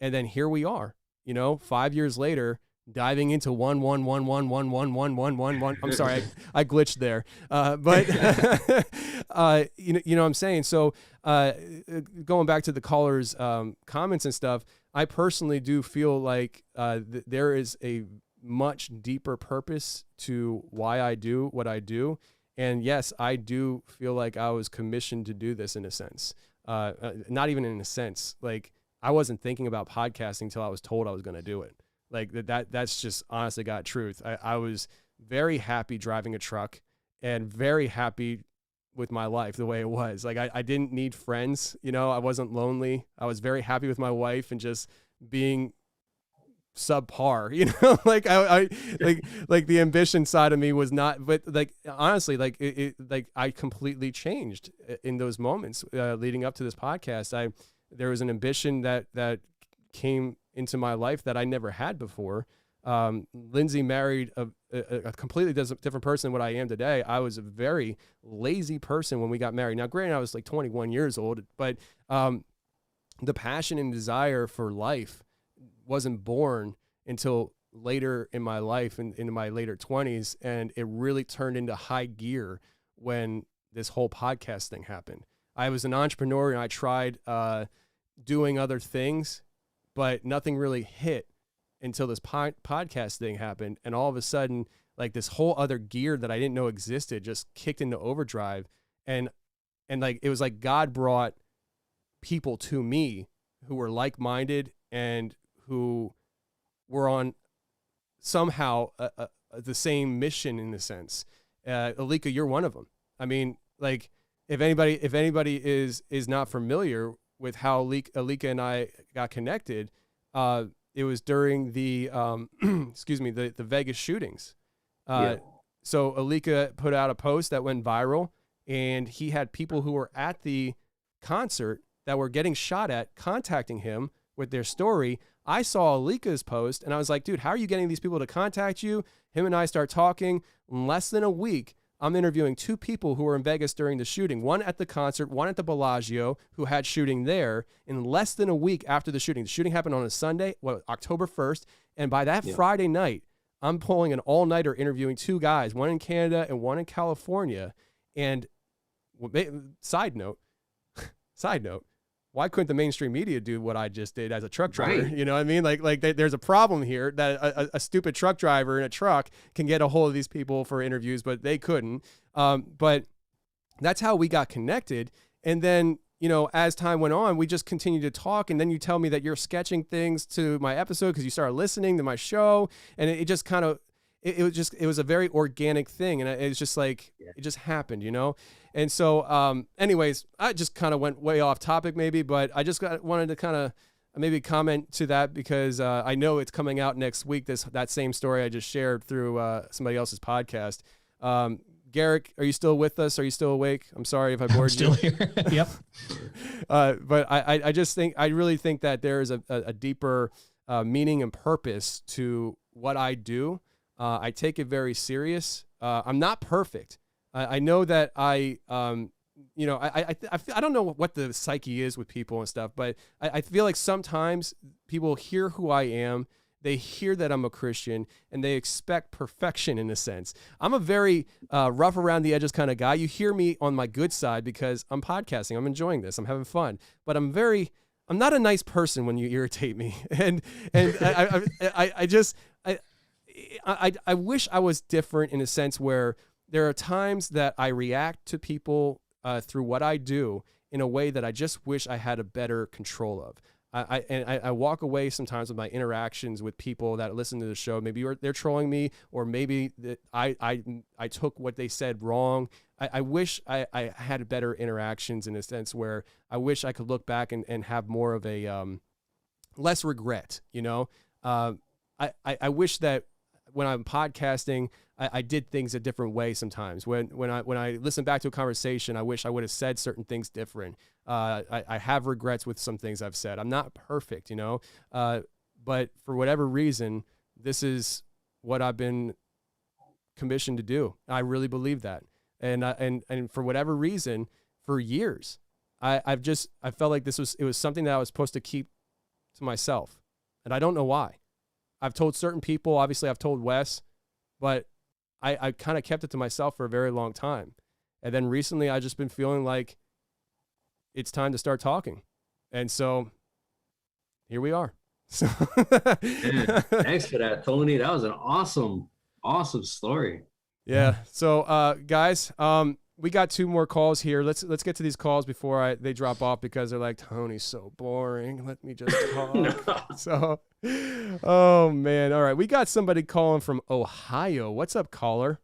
And then here we are, you know, 5 years later, diving into 111111111. I'm sorry, I glitched there. But you know what I'm saying? So going back to the callers' comments and stuff, I personally do feel like there is a much deeper purpose to why I do what I do. And yes, I do feel like I was commissioned to do this in a sense. Not even in a sense. Like, I wasn't thinking about podcasting until I was told I was going to do it. Like, that's just honestly God truth. I was very happy driving a truck and very happy with my life the way it was. Like, I didn't need friends, you know, I wasn't lonely. I was very happy with my wife and just being subpar, you know, like I like the ambition side of me was not, but like, honestly, like like I completely changed in those moments leading up to this podcast. There was an ambition that came into my life that I never had before. Lindsay married a completely different person than what I am today. I was a very lazy person when we got married. Now, granted, I was like 21 years old, but the passion and desire for life wasn't born until later in my life and in my later 20s. And it really turned into high gear when this whole podcast thing happened. I was an entrepreneur and I tried doing other things, but nothing really hit until this podcast thing happened. And all of a sudden, like this whole other gear that I didn't know existed just kicked into overdrive. And like, it was like God brought people to me who were like-minded and who were on somehow the same mission in a sense. Alika, you're one of them. I mean, like, if anybody is not familiar with how Alika and I got connected, it was during the the Vegas shootings. So Alika put out a post that went viral, and he had people who were at the concert that were getting shot at contacting him with their story. I saw Alika's post and I was like, dude, how are you getting these people to contact you? Him and I start talking. In less than a week, I'm interviewing 2 people who were in Vegas during the shooting, one at the concert, one at the Bellagio, who had shooting there. In less than a week after the shooting happened on a Sunday, October 1st. And by that Friday night, I'm pulling an all-nighter interviewing 2 guys, one in Canada and one in California. And side note, why couldn't the mainstream media do what I just did as a truck driver? Right. You know what I mean? Like there's a problem here that a stupid truck driver in a truck can get a hold of these people for interviews, but they couldn't. But that's how we got connected. And then, you know, as time went on, we just continued to talk. And then you tell me that you're sketching things to my episode because you started listening to my show. And it just kind of, it was a very organic thing. And it's just like, it just happened, you know? And so, anyways, I just kind of went way off topic maybe, but I just wanted to kind of maybe comment to that because I know it's coming out next week, that same story I just shared through somebody else's podcast. Garrick, are you still with us? Are you still awake? I'm sorry if I bored you. I'm still here. Yep. But I just think, I really think that there is a deeper meaning and purpose to what I do. I take it very serious. I'm not perfect. I know that I don't know what the psyche is with people and stuff, but I feel like sometimes people hear who I am, they hear that I'm a Christian, and they expect perfection in a sense. I'm a very rough around the edges kind of guy. You hear me on my good side because I'm podcasting. I'm enjoying this. I'm having fun, but I'm not a nice person when you irritate me. And I wish I was different in a sense where there are times that I react to people through what I do in a way that I just wish I had a better control of. I walk away sometimes with my interactions with people that listen to the show. Maybe they're trolling me, or maybe that I took what they said wrong. I wish I had better interactions in a sense where I wish I could look back and have more of a less regret. You know, I wish that when I'm podcasting, I did things a different way sometimes. When I listen back to a conversation, I wish I would have said certain things different. I have regrets with some things I've said. I'm not perfect, you know, but for whatever reason, this is what I've been commissioned to do. I really believe that. And for whatever reason, for years, I felt like it was something that I was supposed to keep to myself. And I don't know why. I've told certain people, obviously I've told Wes, but I kind of kept it to myself for a very long time. And then recently I just been feeling like it's time to start talking. And so here we are. So Man, thanks for that, Tony. That was an awesome story. Yeah. So guys, we got 2 more calls here. Let's get to these calls before they drop off because they're like, Tony's so boring. Let me just talk. No. So, oh man. All right. We got somebody calling from Ohio. What's up, caller?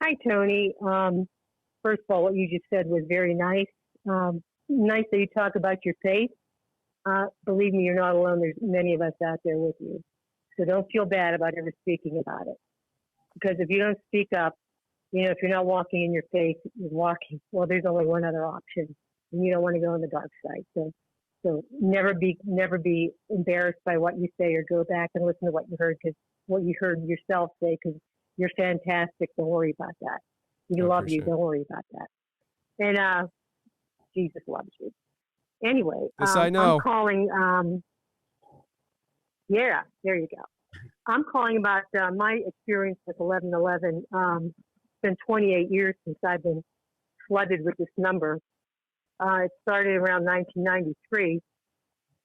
Hi, Tony. First of all, what you just said was very nice. Nice that you talk about your faith. Believe me, you're not alone. There's many of us out there with you. So don't feel bad about ever speaking about it. Because if you don't speak up, you know, if you're not walking in your faith, you're walking. Well, there's only one other option, and you don't want to go on the dark side. So never be embarrassed by what you say, or go back and listen to what you heard yourself say, because you're fantastic. Don't worry about that. We love you. Don't worry about that. And Jesus loves you. Anyway, Yes, I know. I'm calling. Yeah, there you go. I'm calling about my experience with 1111. It's been 28 years since I've been flooded with this number. It started around 1993.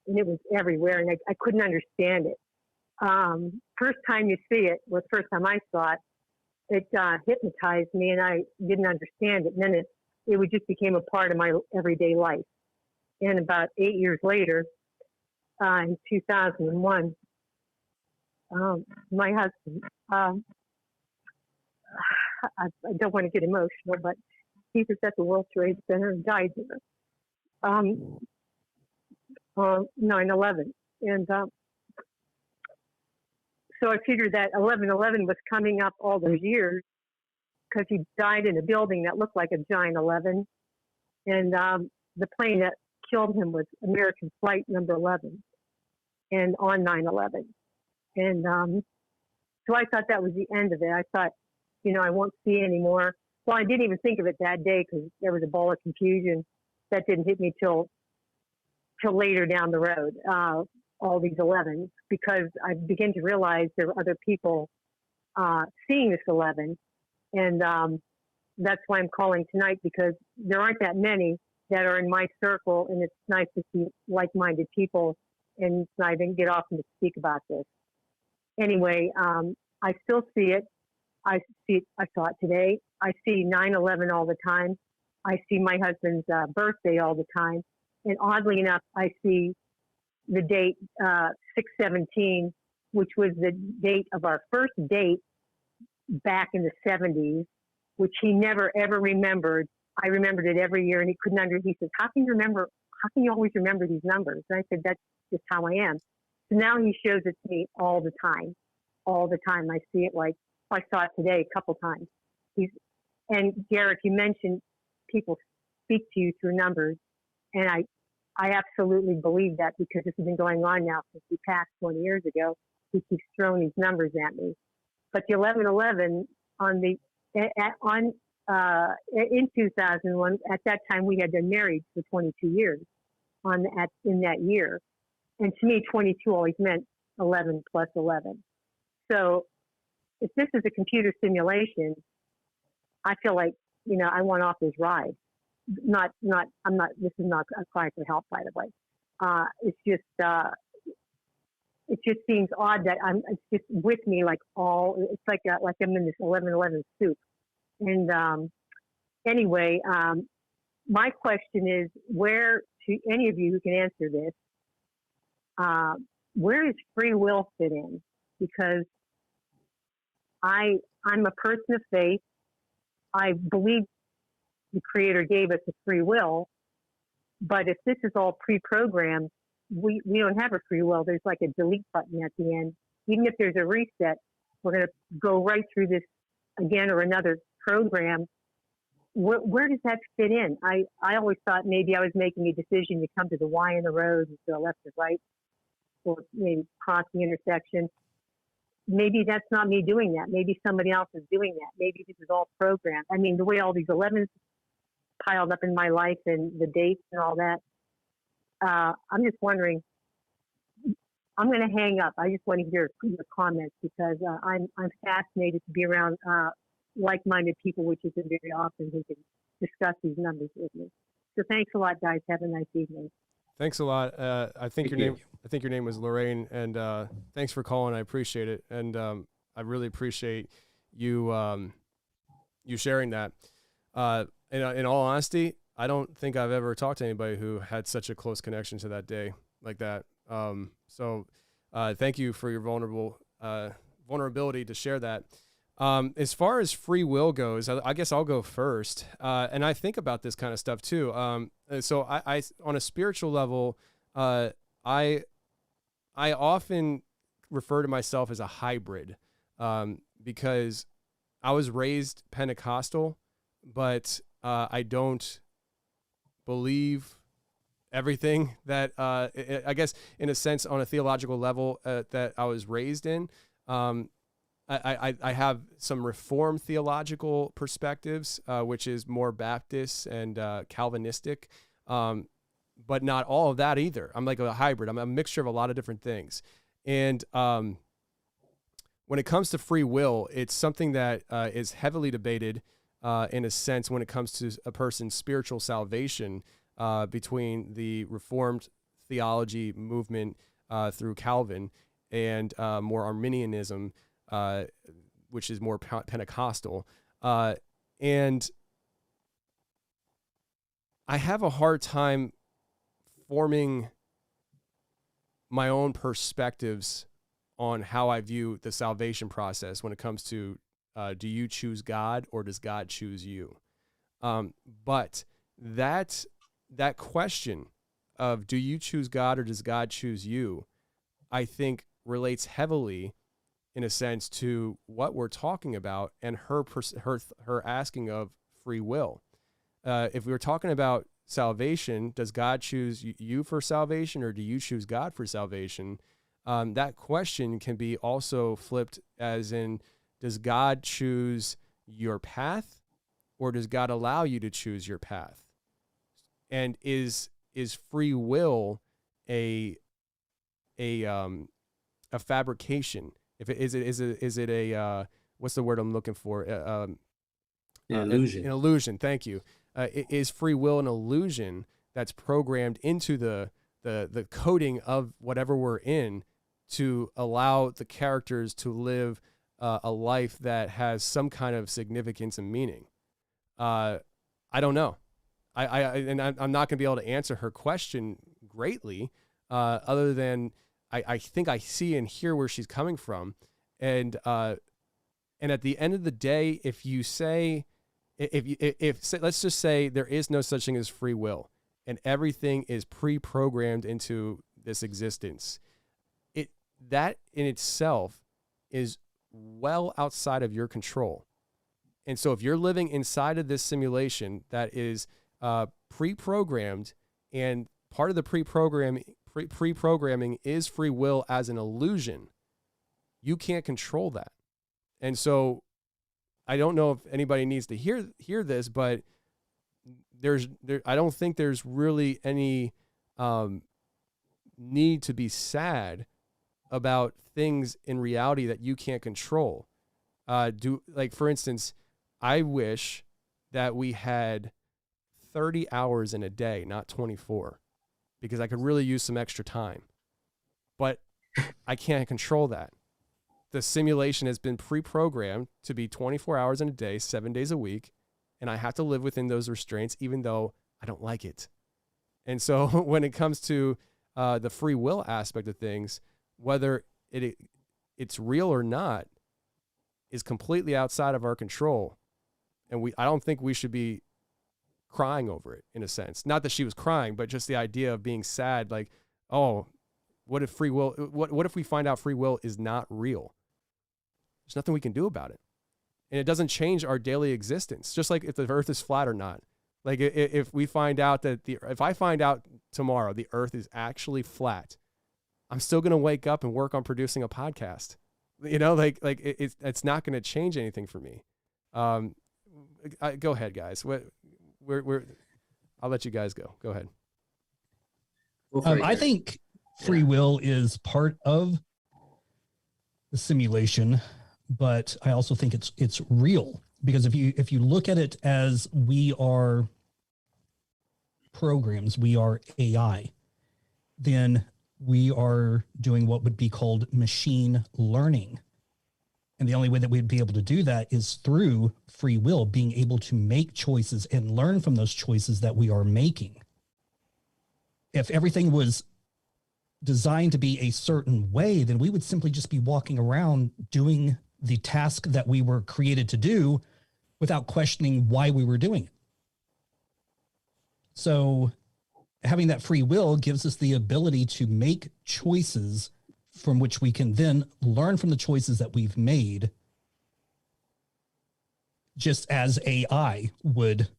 and it was everywhere, and I couldn't understand it. First time you see it, well, the first time I saw it, it hypnotized me, and I didn't understand it. And then it just became a part of my everyday life. And about 8 years later, in 2001, my husband, I don't want to get emotional, but he was at the World Trade Center and died there. 9/11. And so I figured that 11/11 was coming up all those years because he died in a building that looked like a giant 11. And the plane that killed him was American Flight Number 11, and on 9/11. And so I thought that was the end of it. I thought, I won't see anymore. Well, I didn't even think of it that day because there was a ball of confusion. That didn't hit me till later down the road, all these 11s, because I began to realize there were other people seeing this 11. And that's why I'm calling tonight, because there aren't that many that are in my circle, and it's nice to see like-minded people, and I didn't get often to speak about this. Anyway, I still see it. I saw it today. I see 9/11 all the time. I see my husband's birthday all the time. And oddly enough, I see the date 6/17, which was the date of our first date back in the 70s, which he never ever remembered. I remembered it every year, and he couldn't he says, how can you always remember these numbers? And I said, that's just how I am. So now he shows it to me all the time. I see it, like I saw it today a couple times. And Garrick, you mentioned people speak to you through numbers, and I absolutely believe that, because this has been going on now since he passed 20 years ago. He keeps throwing these numbers at me. But the 11/11 in 2001, at that time we had been married for 22 years in that year. And to me, 22 always meant 11 plus 11. So if this is a computer simulation, I feel like, I want off this ride. This is not a cry for help, by the way. It just seems odd that it's just with me, it's like I'm in this 11/11 soup. And anyway, my question is, to any of you who can answer this, where does free will fit in? Because I'm a person of faith. I believe the Creator gave us a free will, but if this is all pre-programmed, we don't have a free will. There's like a delete button at the end. Even if there's a reset, we're going to go right through this again or another program. Where does that fit in? I always thought maybe I was making a decision to come to the Y in the road, to the left or right, or maybe cross the intersection. Maybe that's not me doing that. Maybe somebody else is doing that. Maybe this is all programmed. I mean, the way all these 11s piled up in my life and the dates and all that, I'm just wondering. I'm going to hang up. I just want to hear your comments, because I'm fascinated to be around like-minded people, which isn't very often, who can discuss these numbers with me. So thanks a lot, guys. Have a nice evening. Thanks a lot. I think your name was Lorraine, and thanks for calling. I appreciate it, and I really appreciate you you sharing that. In all honesty, I don't think I've ever talked to anybody who had such a close connection to that day like that. So thank you for your vulnerability to share that. As far as free will goes, I guess I'll go first. And I think about this kind of stuff too. So I on a spiritual level, I often refer to myself as a hybrid, because I was raised Pentecostal, but I don't believe everything that I guess in a sense on a theological level that I was raised in. I have some Reformed theological perspectives, which is more Baptist and Calvinistic, but not all of that either. I'm like a hybrid. I'm a mixture of a lot of different things. And when it comes to free will, it's something that is heavily debated in a sense when it comes to a person's spiritual salvation between the Reformed theology movement through Calvin and more Arminianism, which is more Pentecostal. And I have a hard time forming my own perspectives on how I view the salvation process when it comes to do you choose God or does God choose you? But that question of do you choose God or does God choose you, I think relates heavily in a sense to what we're talking about and her asking of free will. If we were talking about salvation, does God choose you for salvation or do you choose God for salvation? That question can be also flipped as in, does God choose your path or does God allow you to choose your path? And is free will a fabrication? If it is it a what's the word I'm looking for? An illusion. An illusion. Thank you. Is free will an illusion that's programmed into the coding of whatever we're in to allow the characters to live a life that has some kind of significance and meaning? I don't know. I'm not going to be able to answer her question greatly, other than I think I see and hear where she's coming from, and at the end of the day, if you say, let's just say there is no such thing as free will, and everything is pre-programmed into this existence, that in itself is well outside of your control. And so if you're living inside of this simulation that is pre-programmed, and part of the pre-programming is free will as an illusion, you can't control that. And so I don't know if anybody needs to hear this, but I don't think there's really any need to be sad about things in reality that you can't control. For instance, I wish that we had 30 hours in a day, not 24, because I could really use some extra time. But I can't control that. The simulation has been pre-programmed to be 24 hours in a day, 7 days a week, and I have to live within those restraints, even though I don't like it. And so when it comes to the free will aspect of things, whether it's real or not is completely outside of our control. And I don't think we should be crying over it, in a sense. Not that she was crying, but just the idea of being sad, like, oh, what if free will, what if we find out free will is not real? There's nothing we can do about it. And it doesn't change our daily existence, just like if the earth is flat or not. Like if we find out that if I find out tomorrow the earth is actually flat, I'm still going to wake up and work on producing a podcast. You know, it's not going to change anything for me. Go ahead, guys. I'll let you guys go. Go ahead. I think free will is part of the simulation, but I also think it's real, because if you look at it as we are programs, we are AI, then we are doing what would be called machine learning. And the only way that we'd be able to do that is through free will, being able to make choices and learn from those choices that we are making. If everything was designed to be a certain way, then we would simply just be walking around doing the task that we were created to do without questioning why we were doing it. So having that free will gives us the ability to make choices from which we can then learn from the choices that we've made, just as AI would,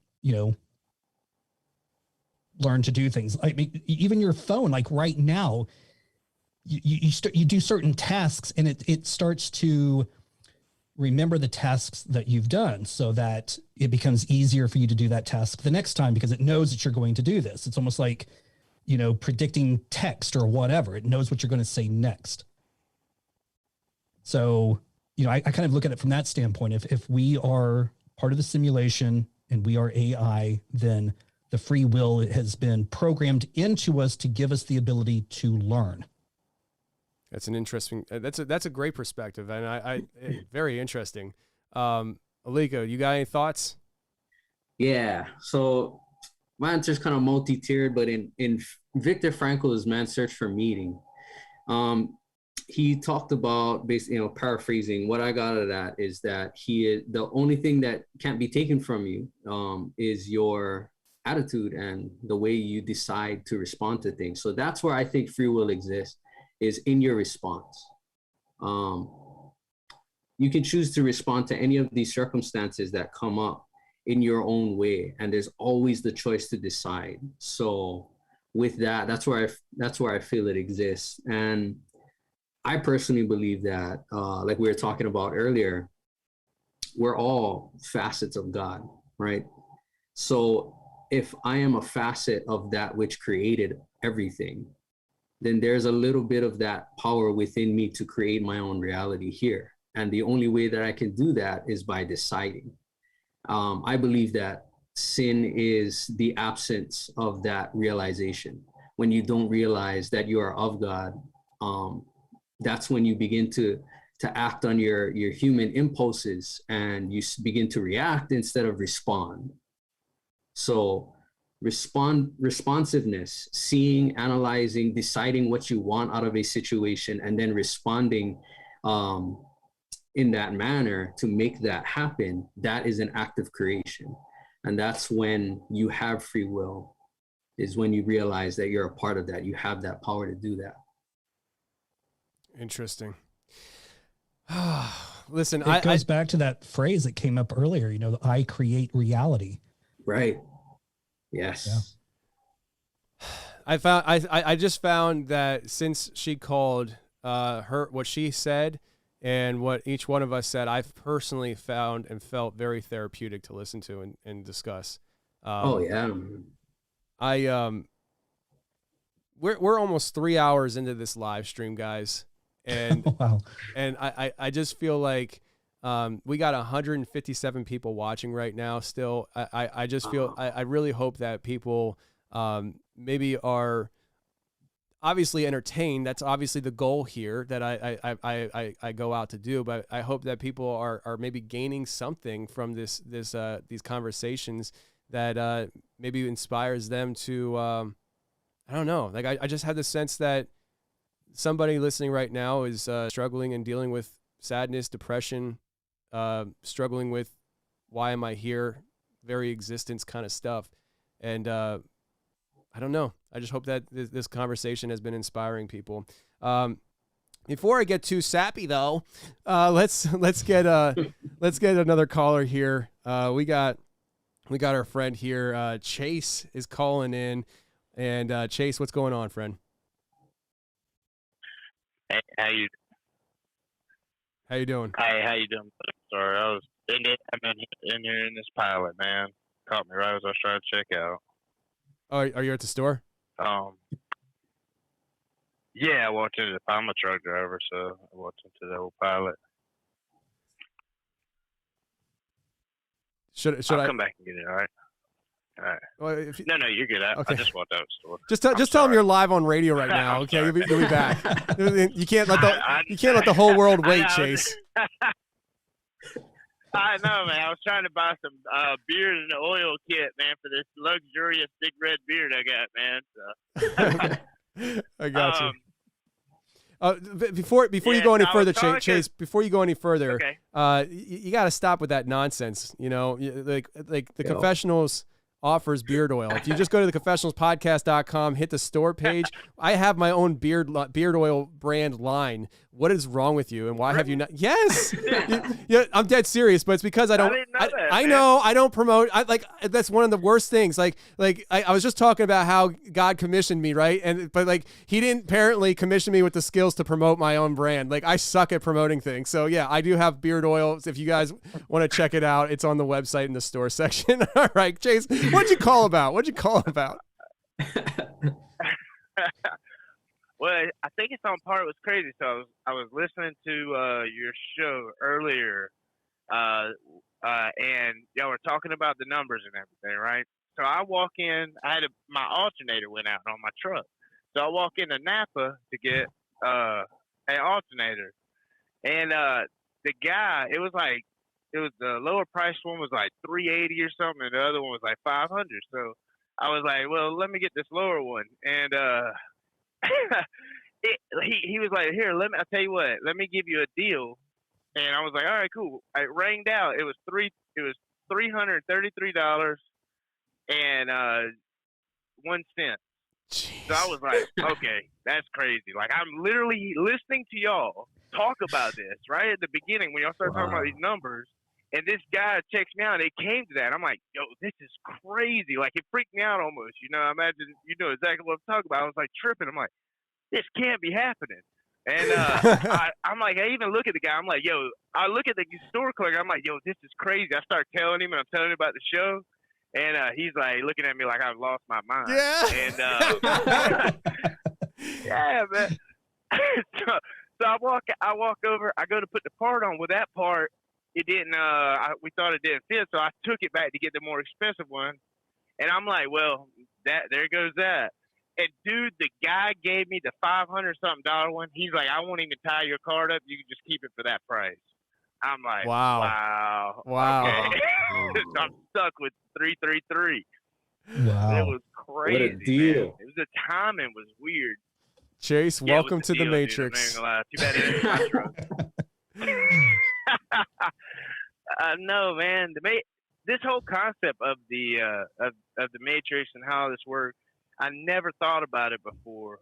learn to do things. I mean, even your phone, like right now, you do certain tasks and it starts to remember the tasks that you've done, so that it becomes easier for you to do that task the next time, because it knows that you're going to do this. It's almost like, predicting text or whatever. It knows what you're going to say next. So, I kind of look at it from that standpoint. If we are part of the simulation and we are AI, then the free will has been programmed into us to give us the ability to learn. That's an interesting. That's a great perspective, and I very interesting. Aliko, you got any thoughts? Yeah. So my answer is kind of multi-tiered, but in Viktor Frankl's Man's Search for Meaning, he talked about basically, paraphrasing. What I got out of that is that the only thing that can't be taken from you is your attitude and the way you decide to respond to things. So that's where I think free will exists, is in your response. You can choose to respond to any of these circumstances that come up in your own way, and there's always the choice to decide. So with that, that's where I feel it exists. And I personally believe that, like we were talking about earlier, we're all facets of God, right? So if I am a facet of that which created everything, then there's a little bit of that power within me to create my own reality here. And the only way that I can do that is by deciding. I believe that sin is the absence of that realization. When you don't realize that you are of God, that's when you begin to act on your human impulses, and you begin to react instead of respond. So responsiveness, seeing, analyzing, deciding what you want out of a situation, and then responding in that manner to make that happen, that is an act of creation. And that's when you have free will, is when you realize that you're a part of that. You have that power to do that. Interesting. Listen, it goes back to that phrase that came up earlier, I create reality. Right. Yes. Yeah. I just found that since she called what she said and what each one of us said, I've personally found and felt very therapeutic to listen to and discuss. Oh yeah. We're almost 3 hours into this live stream, guys. And wow. And I just feel like we got 157 people watching right now still. I just feel I really hope that people maybe are obviously entertained. That's obviously the goal here that I go out to do, but I hope that people are maybe gaining something from these conversations that maybe inspires them to I don't know. Like I just had the sense that somebody listening right now is struggling and dealing with sadness, depression, struggling with why am I here, very existence kind of stuff. And I don't know. I just hope that this conversation has been inspiring people. Before I get too sappy though, let's get another caller here. We got our friend here. Chase is calling in, and Chase, what's going on, friend? Hey, how you doing? Hey, how you doing? Sorry, I'm in here in this pilot, man. Caught me right as I was trying to check out. Oh, are you at the store? Yeah, I walked into I'm a truck driver, so I walked into the old pilot. I'll come back and get it, all right? All right. Well, no, you're good. I just walked out of the store. Just tell them you're live on radio right now. Okay, you'll be back. You can't let the whole world wait, Chase. I know, man. I was trying to buy some beard and oil kit, man, for this luxurious big red beard I got, man. So. I got you. Before you go any further, Chase. Before you go any further, okay. You got to stop with that nonsense. Like the Confessionals offers beard oil. If you just go to the confessionalspodcast.com, hit the store page, I have my own beard oil brand line. What is wrong with you? And why have you not? Yes. Yeah, I'm dead serious, but it's because I don't. I know I don't promote. That's one of the worst things. Like I was just talking about how God commissioned me, right? But he didn't apparently commission me with the skills to promote my own brand. Like I suck at promoting things. So yeah, I do have beard oil. If you guys want to check it out, it's on the website in the store section. All right, Chase, what'd you call about? Well, I think it's on par. It was crazy. So I was listening to your show earlier, and y'all were talking about the numbers and everything, right? So I walk in. My alternator went out on my truck. So I walk into Napa to get an alternator, and the guy, it was the lower price one was like $380 or something, and the other one was like $500. So I was like, well, let me get this lower one, and he was like, here, I'll tell you what, let me give you a deal, and I was like, all right, cool. I rang out. It was $333 and 1 cent. Jeez. So I was like, okay, that's crazy. Like, I'm literally listening to y'all talk about this right at the beginning when y'all start talking about these numbers, and this guy checks me out, and it came to that. I'm like, yo, this is crazy. Like, it freaked me out almost. You know, I imagine you know exactly what I'm talking about. I was like tripping. I'm like, this can't be happening. And I'm like, I even look at the guy. I'm like, yo, I look at the store clerk. I'm like, yo, this is crazy. I start telling him, and I'm telling him about the show. And he's like looking at me like I've lost my mind. Yeah. And yeah, man. So I walk over. I go to put the part on. Well, that part, it didn't. We thought it didn't fit, so I took it back to get the more expensive one. And I'm like, well, there goes that. And dude, the guy gave me the $500-something one. He's like, I won't even tie your card up. You can just keep it for that price. I'm like, wow. Okay. So I'm stuck with 333. Wow. It was crazy. What a deal. Man. The timing was weird. Chase, Yeah, welcome to the deal, Matrix. Dude, I'm not gonna lie. Too bad it ain't my truck. No, man. This whole concept of the Matrix and how this works, I never thought about it before.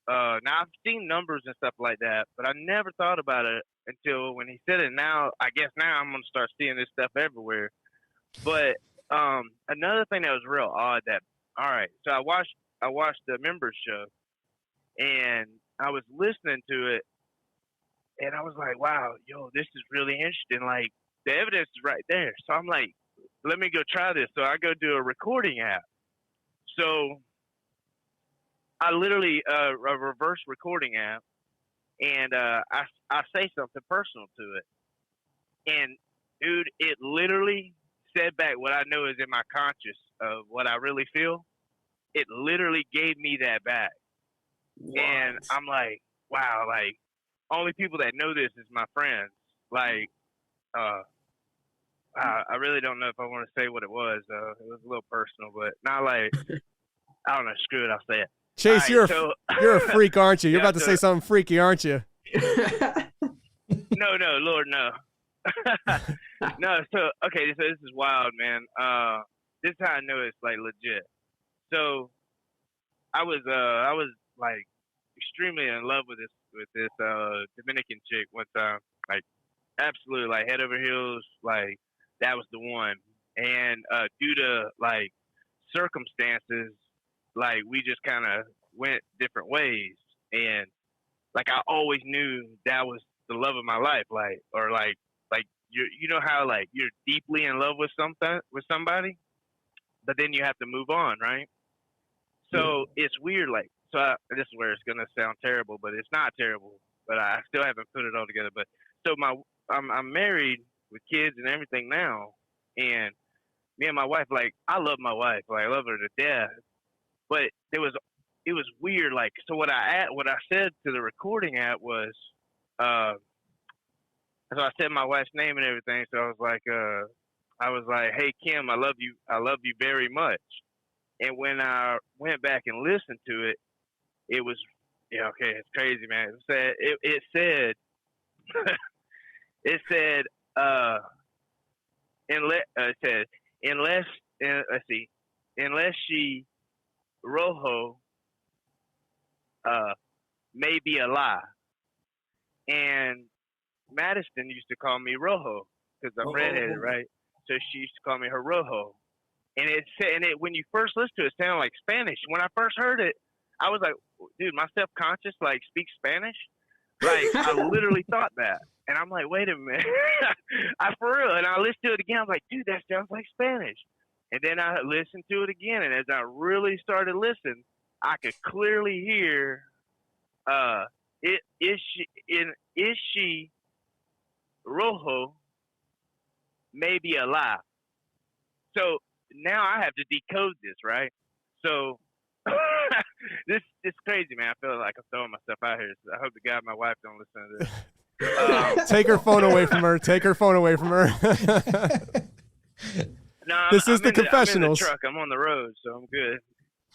Now I've seen numbers and stuff like that, but I never thought about it until when he said it. Now I guess now I'm gonna start seeing this stuff everywhere. But another thing that was real odd so I watched the members show, and I was listening to it, and I was like, wow, yo, this is really interesting. Like, the evidence is right there. So I'm like, let me go try this. So I go do a recording app. So I literally a reverse recording app, and I say something personal to it, and dude, it literally said back what I know is in my conscious of what I really feel. It literally gave me that back. What? And I'm like, wow, like, only people that know this is my friends. Like, I really don't know if I want to say what it was. It was a little personal, but not like, I don't know, screw it, I'll say it. Chase, right, you're a freak, aren't you? You're about to say so, something freaky, aren't you? No, Lord, no. No, so okay, so this is wild, man. This is how I know it's like legit. So I was like extremely in love with this Dominican chick one time. Like, absolutely, like, head over heels, like, that was the one. And due to like circumstances, like, we just kind of went different ways. And like, I always knew that was the love of my life. Like, or like you know how like you're deeply in love with somebody, but then you have to move on, right? So it's weird. Like, this is where it's gonna sound terrible, but it's not terrible. But I still haven't put it all together. But so I'm married with kids and everything now, and me and my wife, like, I love my wife, like, I love her to death. But it was weird. Like, so what I said to the recording app was, so I said my wife's name and everything. So I was like, hey Kim, I love you very much. And when I went back and listened to it, it was, yeah, okay, it's crazy, man. It said unless she Rojo may be a lie. And Madison used to call me Rojo because I'm redheaded, right? So she used to call me her Rojo. And when you first listened to it, it sounded like Spanish. When I first heard it, I was like, dude, my subconscious like speaks Spanish. Like, I literally thought that. And I'm like, wait a minute. For real. And I listened to it again. I was like, dude, that sounds like Spanish. And then I listened to it again. And as I really started listening, I could clearly hear, is she Rojo, maybe a lie. So now I have to decode this, right? So this crazy, man. I feel like I'm throwing myself out here. So I hope to God my wife don't listen to this. Take her phone away from her. Take her phone away from her. No, This is the Confessionals. I'm in the truck. I'm on the road, so I'm good.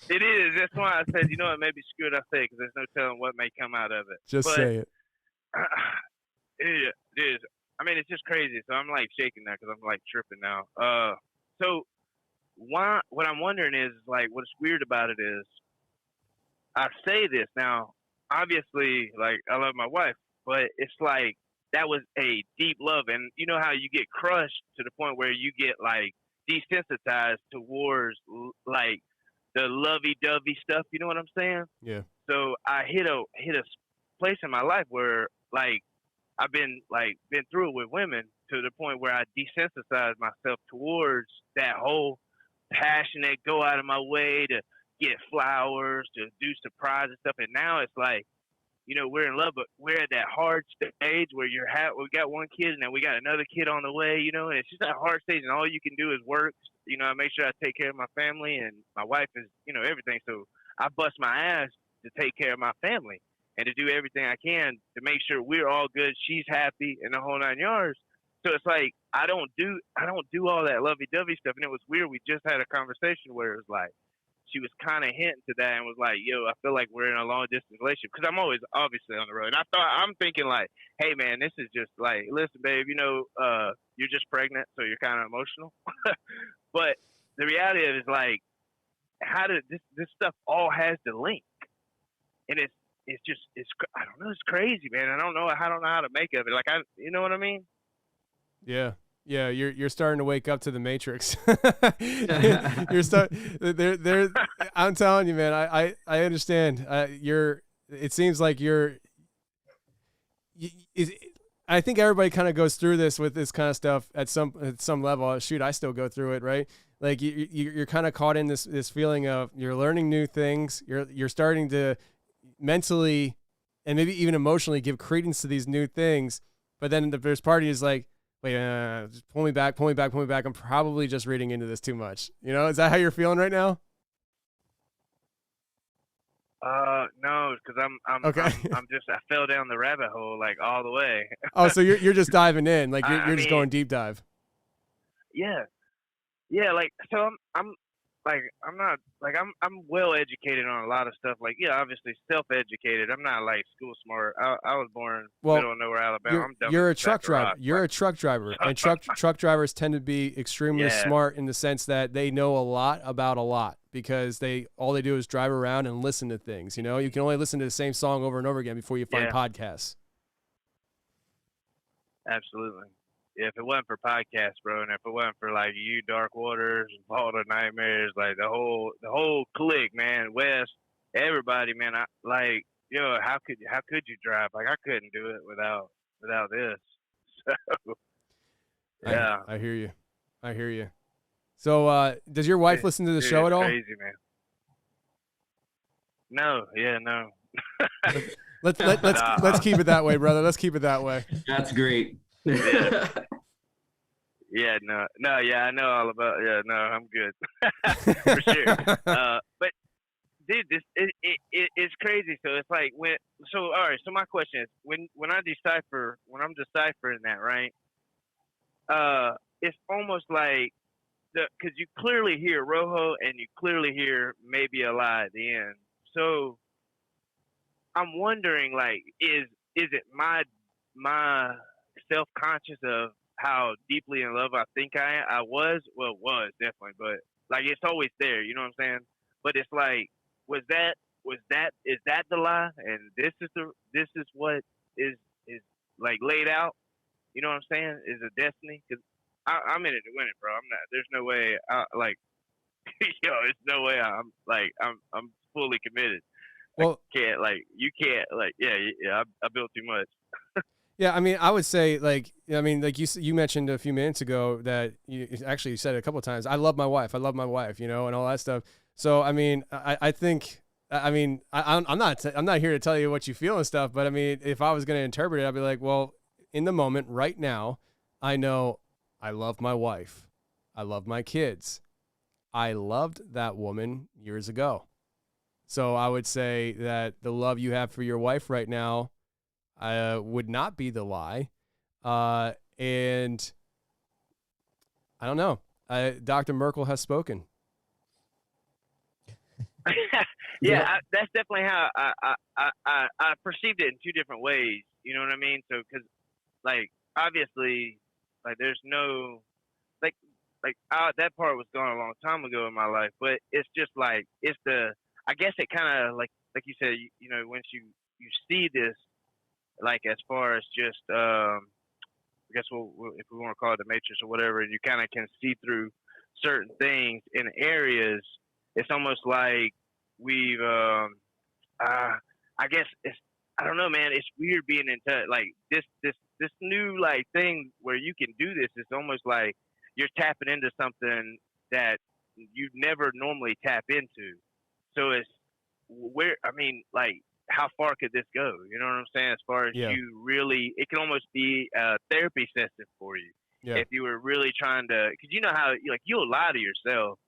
It is. That's why I said, you know what, maybe screw it, I say, because there's no telling what may come out of it. Just say it. It is. I mean, it's just crazy. So I'm like shaking now because I'm like tripping now. So what I'm wondering is, like, what's weird about it is, I say this now, obviously, like, I love my wife, but it's like that was a deep love. And you know how you get crushed to the point where you get, like, desensitized towards, like, the lovey-dovey stuff. You know what I'm saying? Yeah. So I hit a place in my life where, like, I've been through it with women to the point where I desensitized myself towards that whole passionate, go out of my way to get flowers, to do surprises stuff. And now it's like, you know, we're in love, but we're at that hard stage where we got one kid and then we got another kid on the way, you know, and it's just that hard stage and all you can do is work. You know, I make sure I take care of my family, and my wife is, you know, everything. So I bust my ass to take care of my family and to do everything I can to make sure we're all good. She's happy and the whole 9 yards. So it's like, I don't do all that lovey-dovey stuff. And it was weird. We just had a conversation where it was like, she was kind of hinting to that and was like, yo, I feel like we're in a long distance relationship. Cause I'm always obviously on the road. And I'm thinking like, hey man, this is just like, listen, babe, you know, you're just pregnant. So you're kind of emotional. But the reality is like, how did this stuff all has to link? And it's I don't know. It's crazy, man. I don't know how to make of it. Like, you know what I mean? Yeah. Yeah, you're starting to wake up to the Matrix. I'm telling you, man. I understand. It seems like I think everybody kind of goes through this with this kind of stuff at some level. Shoot, I still go through it, right? Like you're kind of caught in this feeling of you're learning new things. You're starting to mentally and maybe even emotionally give credence to these new things, but then the first party is like, wait, just pull me back. I'm probably just reading into this too much. You know, is that how you're feeling right now? No, because I'm okay. I fell down the rabbit hole like all the way. Oh, so you're just diving in, like you're just going deep dive. Yeah, like so I'm well educated on a lot of stuff. Like, yeah, obviously self-educated. I'm not like school smart. I was born middle of nowhere, Alabama. You're a truck driver. You're a truck driver, and truck drivers tend to be extremely smart in the sense that they know a lot about a lot because all they do is drive around and listen to things. You know, you can only listen to the same song over and over again before you find podcasts. Absolutely. Yeah, if it wasn't for podcasts, bro, and if it wasn't for like you, Dark Waters, Vault of Nightmares, like the whole clique, man, West, everybody, man, how could you drive? Like, I couldn't do it without this. So, yeah, I hear you. So, does your wife listen to the show at all? Crazy, man. No, yeah, no. Let's keep it that way, brother. Let's keep it that way. That's great. Yeah, I know all about. Yeah, no, I'm good for sure. But dude, it's crazy. So it's like all right. So my question is, when I'm deciphering that, right? It's almost like because you clearly hear Rojo and you clearly hear maybe a lie at the end. So I'm wondering, like, is it my self-conscious of how deeply in love I think I was? Well, was definitely, but like it's always there, you know what I'm saying? But it's like, is that the lie? And this is what is like laid out, you know what I'm saying? Is a destiny? Because I'm in it to win it, bro. I'm not. There's no way. It's no way. I'm fully committed. Well, you can't I built too much. Yeah, I mean, I would say, like you mentioned a few minutes ago that you said it a couple of times. I love my wife, you know, and all that stuff. So, I mean, I think, I'm not here to tell you what you feel and stuff, but I mean, if I was going to interpret it, I'd be like, well, in the moment right now, I know I love my wife. I love my kids. I loved that woman years ago. So I would say that the love you have for your wife right now would not be the lie. And I don't know. Dr. Merkel has spoken. Yeah, that's definitely how I perceived it in two different ways. You know what I mean? So, because like obviously, like there's no that part was gone a long time ago in my life, but it's just like I guess it kind of like you said, you know, once you see this, like as far as just I guess if we want to call it the matrix or whatever, you kind of can see through certain things in areas. It's almost like we've I guess I don't know, man. It's weird being in touch. Like this new like thing where you can do this. It's almost like you're tapping into something that you never normally tap into. So it's like how far could this go? You know what I'm saying? As far as you really, it can almost be a therapy session for you. Yeah. If you were really trying to, because you know how like you'll lie to yourself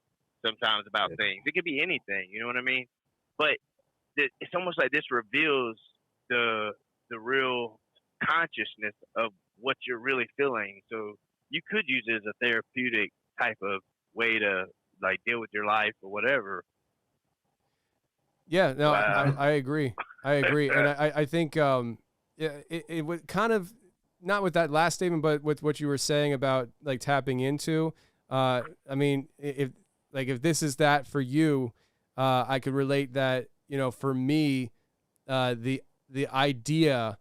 sometimes about things. It could be anything. You know what I mean? But it's almost like this reveals the real consciousness of what you're really feeling. So you could use it as a therapeutic type of way to like deal with your life or whatever. Yeah, no, wow. I agree. And I think it would kind of, not with that last statement, but with what you were saying about like tapping into. I mean, if this is that for you, I could relate that, you know, for me, the idea,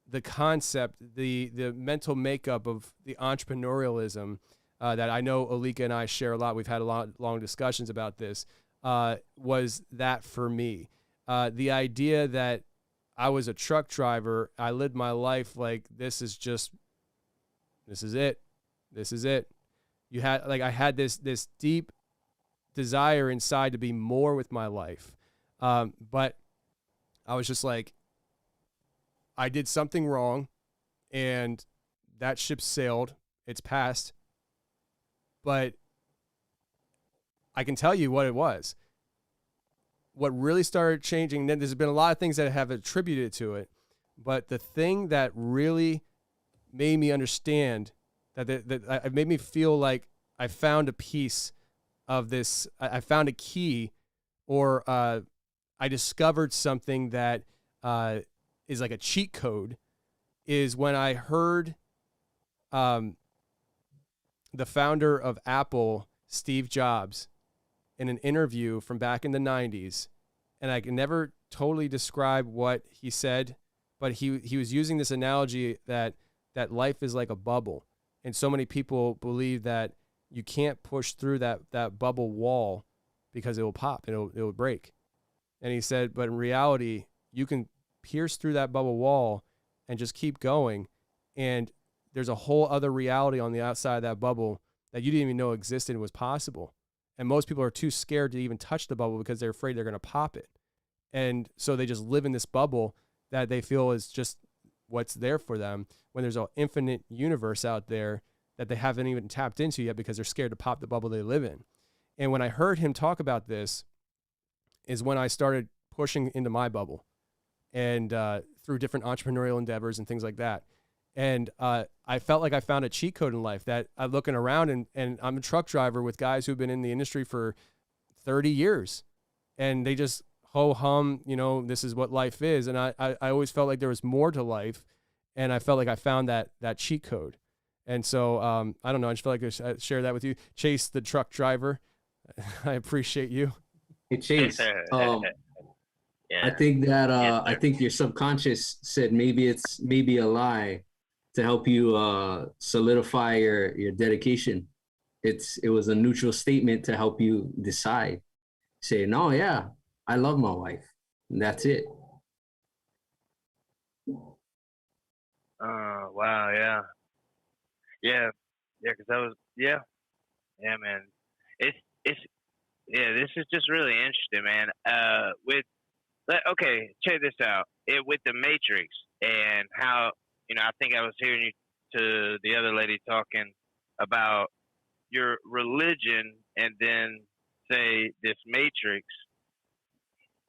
the concept, the mental makeup of the entrepreneurialism that I know Alika and I share a lot. We've had long discussions about this. Was that for me? The idea that I was a truck driver, I lived my life like this is it. I had this deep desire inside to be more with my life. But I was just like, I did something wrong and that ship sailed. It's past. But I can tell you what it was. What really started changing, then there's been a lot of things that have attributed to it, but the thing that really made me understand that it made me feel like I found a piece of this, I found a key, or I discovered something that is like a cheat code, is when I heard the founder of Apple, Steve Jobs, in an interview from back in the 90s, and I can never totally describe what he said, but he was using this analogy that life is like a bubble, and so many people believe that you can't push through that bubble wall because it will pop and it will break. And he said, but in reality, you can pierce through that bubble wall and just keep going, and there's a whole other reality on the outside of that bubble that you didn't even know existed and was possible. And most people are too scared to even touch the bubble because they're afraid they're going to pop it. And so they just live in this bubble that they feel is just what's there for them, when there's an infinite universe out there that they haven't even tapped into yet because they're scared to pop the bubble they live in. And when I heard him talk about this is when I started pushing into my bubble, and through different entrepreneurial endeavors and things like that. And I felt like I found a cheat code in life, that I'm looking around and I'm a truck driver with guys who've been in the industry for 30 years, and they just ho-hum, you know, this is what life is. And I always felt like there was more to life, and I felt like I found that cheat code. And so I don't know, I just felt like I should share that with you. Chase, the truck driver, I appreciate you. Hey, Chase, Yeah. I think that Yes, I think your subconscious said maybe a lie to help you solidify your dedication. It was a neutral statement to help you decide. Say, no, yeah, I love my wife. And that's it. Wow, yeah. Yeah, because that was, yeah, man. It's this is just really interesting, man. Okay, check this out. With the Matrix and how, you know, I think I was hearing you to the other lady talking about your religion, and then say this matrix,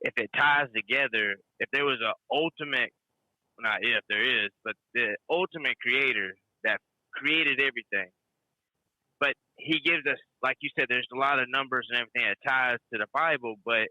if it ties together, if there was an ultimate, not if there is, but the ultimate creator that created everything, but he gives us, like you said, there's a lot of numbers and everything that ties to the Bible. But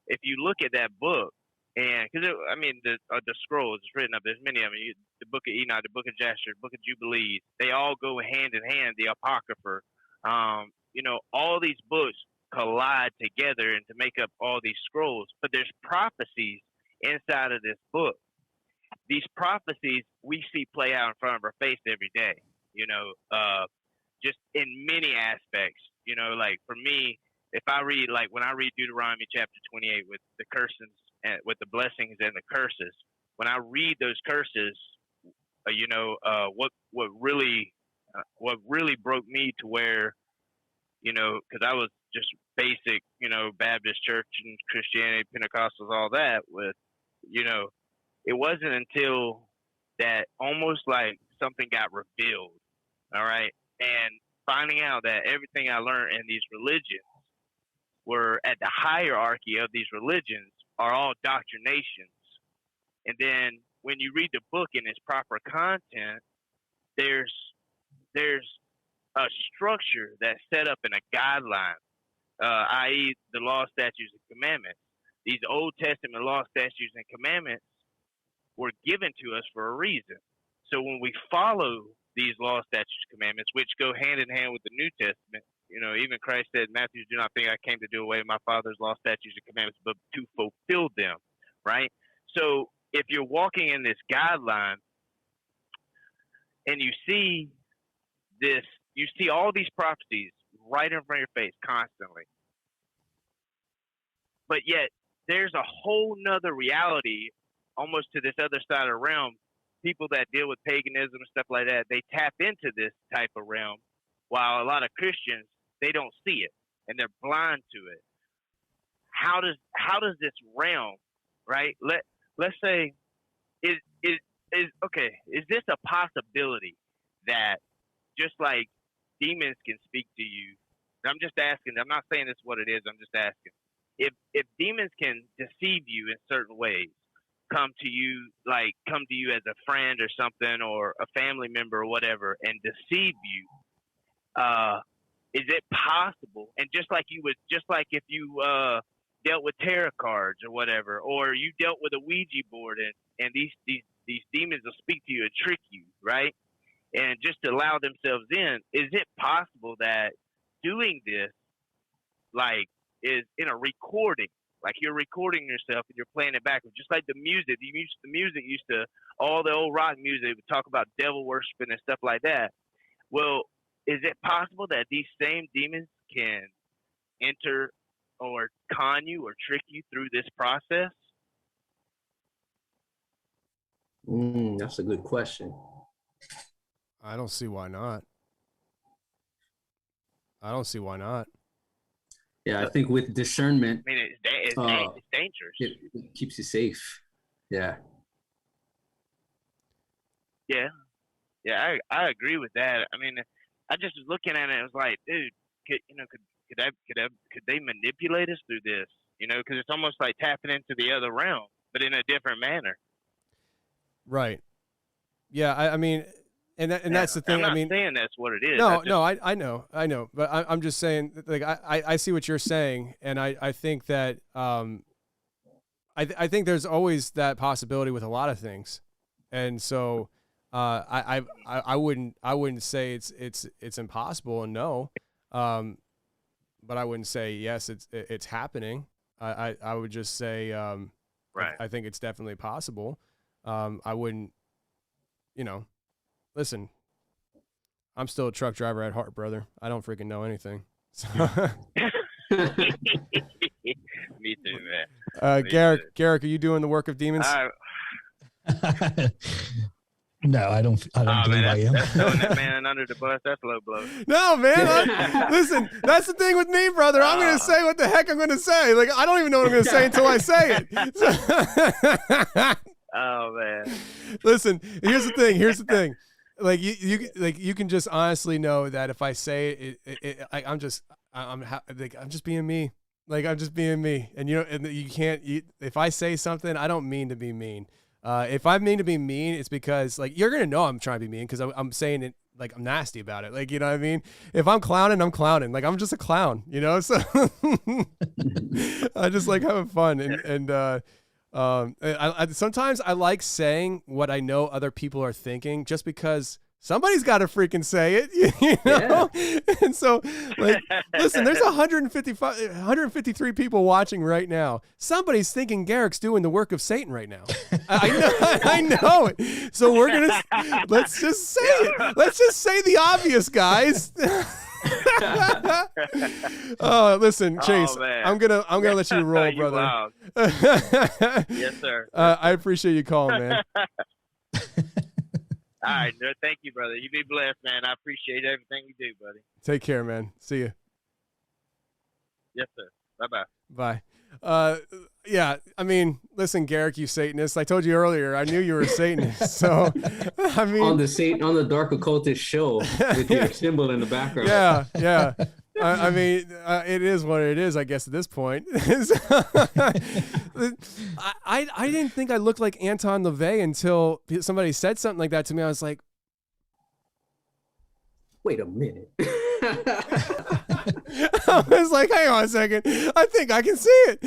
if you look at that book, and because the scrolls, it's written up. There's many of them. The Book of Enoch, the Book of Jasher, the Book of Jubilees. They all go hand in hand. The Apocrypha, all these books collide together and to make up all these scrolls. But there's prophecies inside of this book. These prophecies we see play out in front of our face every day. Just in many aspects. Like for me, if I read, like when I read Deuteronomy chapter 28 with the curses and with the blessings and the curses, when I read those curses, what really broke me to where, because I was just basic, Baptist church and Christianity, Pentecostals, all that with, it wasn't until that almost like something got revealed. All right. And finding out that everything I learned in these religions were at the hierarchy of these religions are all doctrinations. And then when you read the book in its proper content, there's a structure that's set up in a guideline, i.e. the law, statutes, and commandments. These Old Testament law, statutes, and commandments were given to us for a reason. So when we follow these law, statutes, commandments, which go hand in hand with the New Testament. Even Christ said, Matthew, do not think I came to do away with my Father's law, statutes, and commandments, but to fulfill them, right? So if you're walking in this guideline and you see all these prophecies right in front of your face constantly, but yet there's a whole nother reality almost to this other side of the realm. People that deal with paganism and stuff like that, they tap into this type of realm, while a lot of Christians, they don't see it and they're blind to it. How does this realm, right? Let's say, is this a possibility that just like demons can speak to you? And I'm just asking. I'm not saying this is what it is. I'm just asking. If demons can deceive you in certain ways, come to you as a friend or something, or a family member or whatever, and deceive you, is it possible? And just like if you dealt with tarot cards or whatever, or you dealt with a Ouija board, and these demons will speak to you and trick you, right? And just allow themselves in. Is it possible that doing this, like, is in a recording? Like you're recording yourself and you're playing it backwards, just like the music. The music used to, all the old rock music would talk about devil worshiping and stuff like that. Well, is it possible that these same demons can enter or con you or trick you through this process? That's a good question. I don't see why not. Yeah, I think with discernment, I mean, it's dangerous. It keeps you safe. Yeah. Yeah, I agree with that. I mean, I just was looking at it. I was like, dude, could they manipulate us through this? Because it's almost like tapping into the other realm, but in a different manner. Right. Yeah. I mean, and that's the thing. I'm not saying that's what it is. I know, but I'm just saying, like, I see what you're saying, and I think that I think there's always that possibility with a lot of things, and so I wouldn't say it's impossible, and no, but I wouldn't say yes, it's happening. I would just say right. I think it's definitely possible. I wouldn't, listen, I'm still a truck driver at heart, brother. I don't freaking know anything. So. Me too, man. Garrick, are you doing the work of demons? No, I don't believe I am. That's throwing that man under the bus. That's low blow. No, man. Listen, that's the thing with me, brother. I'm going to say what the heck I'm going to say. Like, I don't even know what I'm going to say until I say it. Oh, man. Listen, here's the thing. Like you can just honestly know that if I say it, I'm just being me. Like, I'm just being me. And and you can't, if I say something, I don't mean to be mean. If I mean to be mean, it's because like, you're going to know I'm trying to be mean because I'm saying it like I'm nasty about it. Like, you know what I mean? If I'm clowning, I'm clowning. Like, I'm just a clown, so I just like having fun. I sometimes I like saying what I know other people are thinking just because somebody's got to freaking say it, Yeah. And so, like, listen, there's 153 people watching right now. Somebody's thinking Garrick's doing the work of Satan right now. I know it. So let's just say it. Let's just say the obvious, guys. Oh, listen, Chase, I'm gonna let you roll, brother. Yes, sir. I appreciate you calling, man. All right, thank you, brother. You be blessed, man. I appreciate everything you do, buddy. Take care, man. See you. Yes, sir. Bye-bye. Bye. Yeah, I mean, listen, Garrick, you Satanist. I told you earlier, I knew you were a Satanist. So, I mean, on the Dark Occultist show with your symbol in the background. Yeah. I mean, it is what it is, I guess, at this point. I didn't think I looked like Anton LaVey until somebody said something like that to me. I was like, wait a minute. I was like, hang on a second. I think I can see it.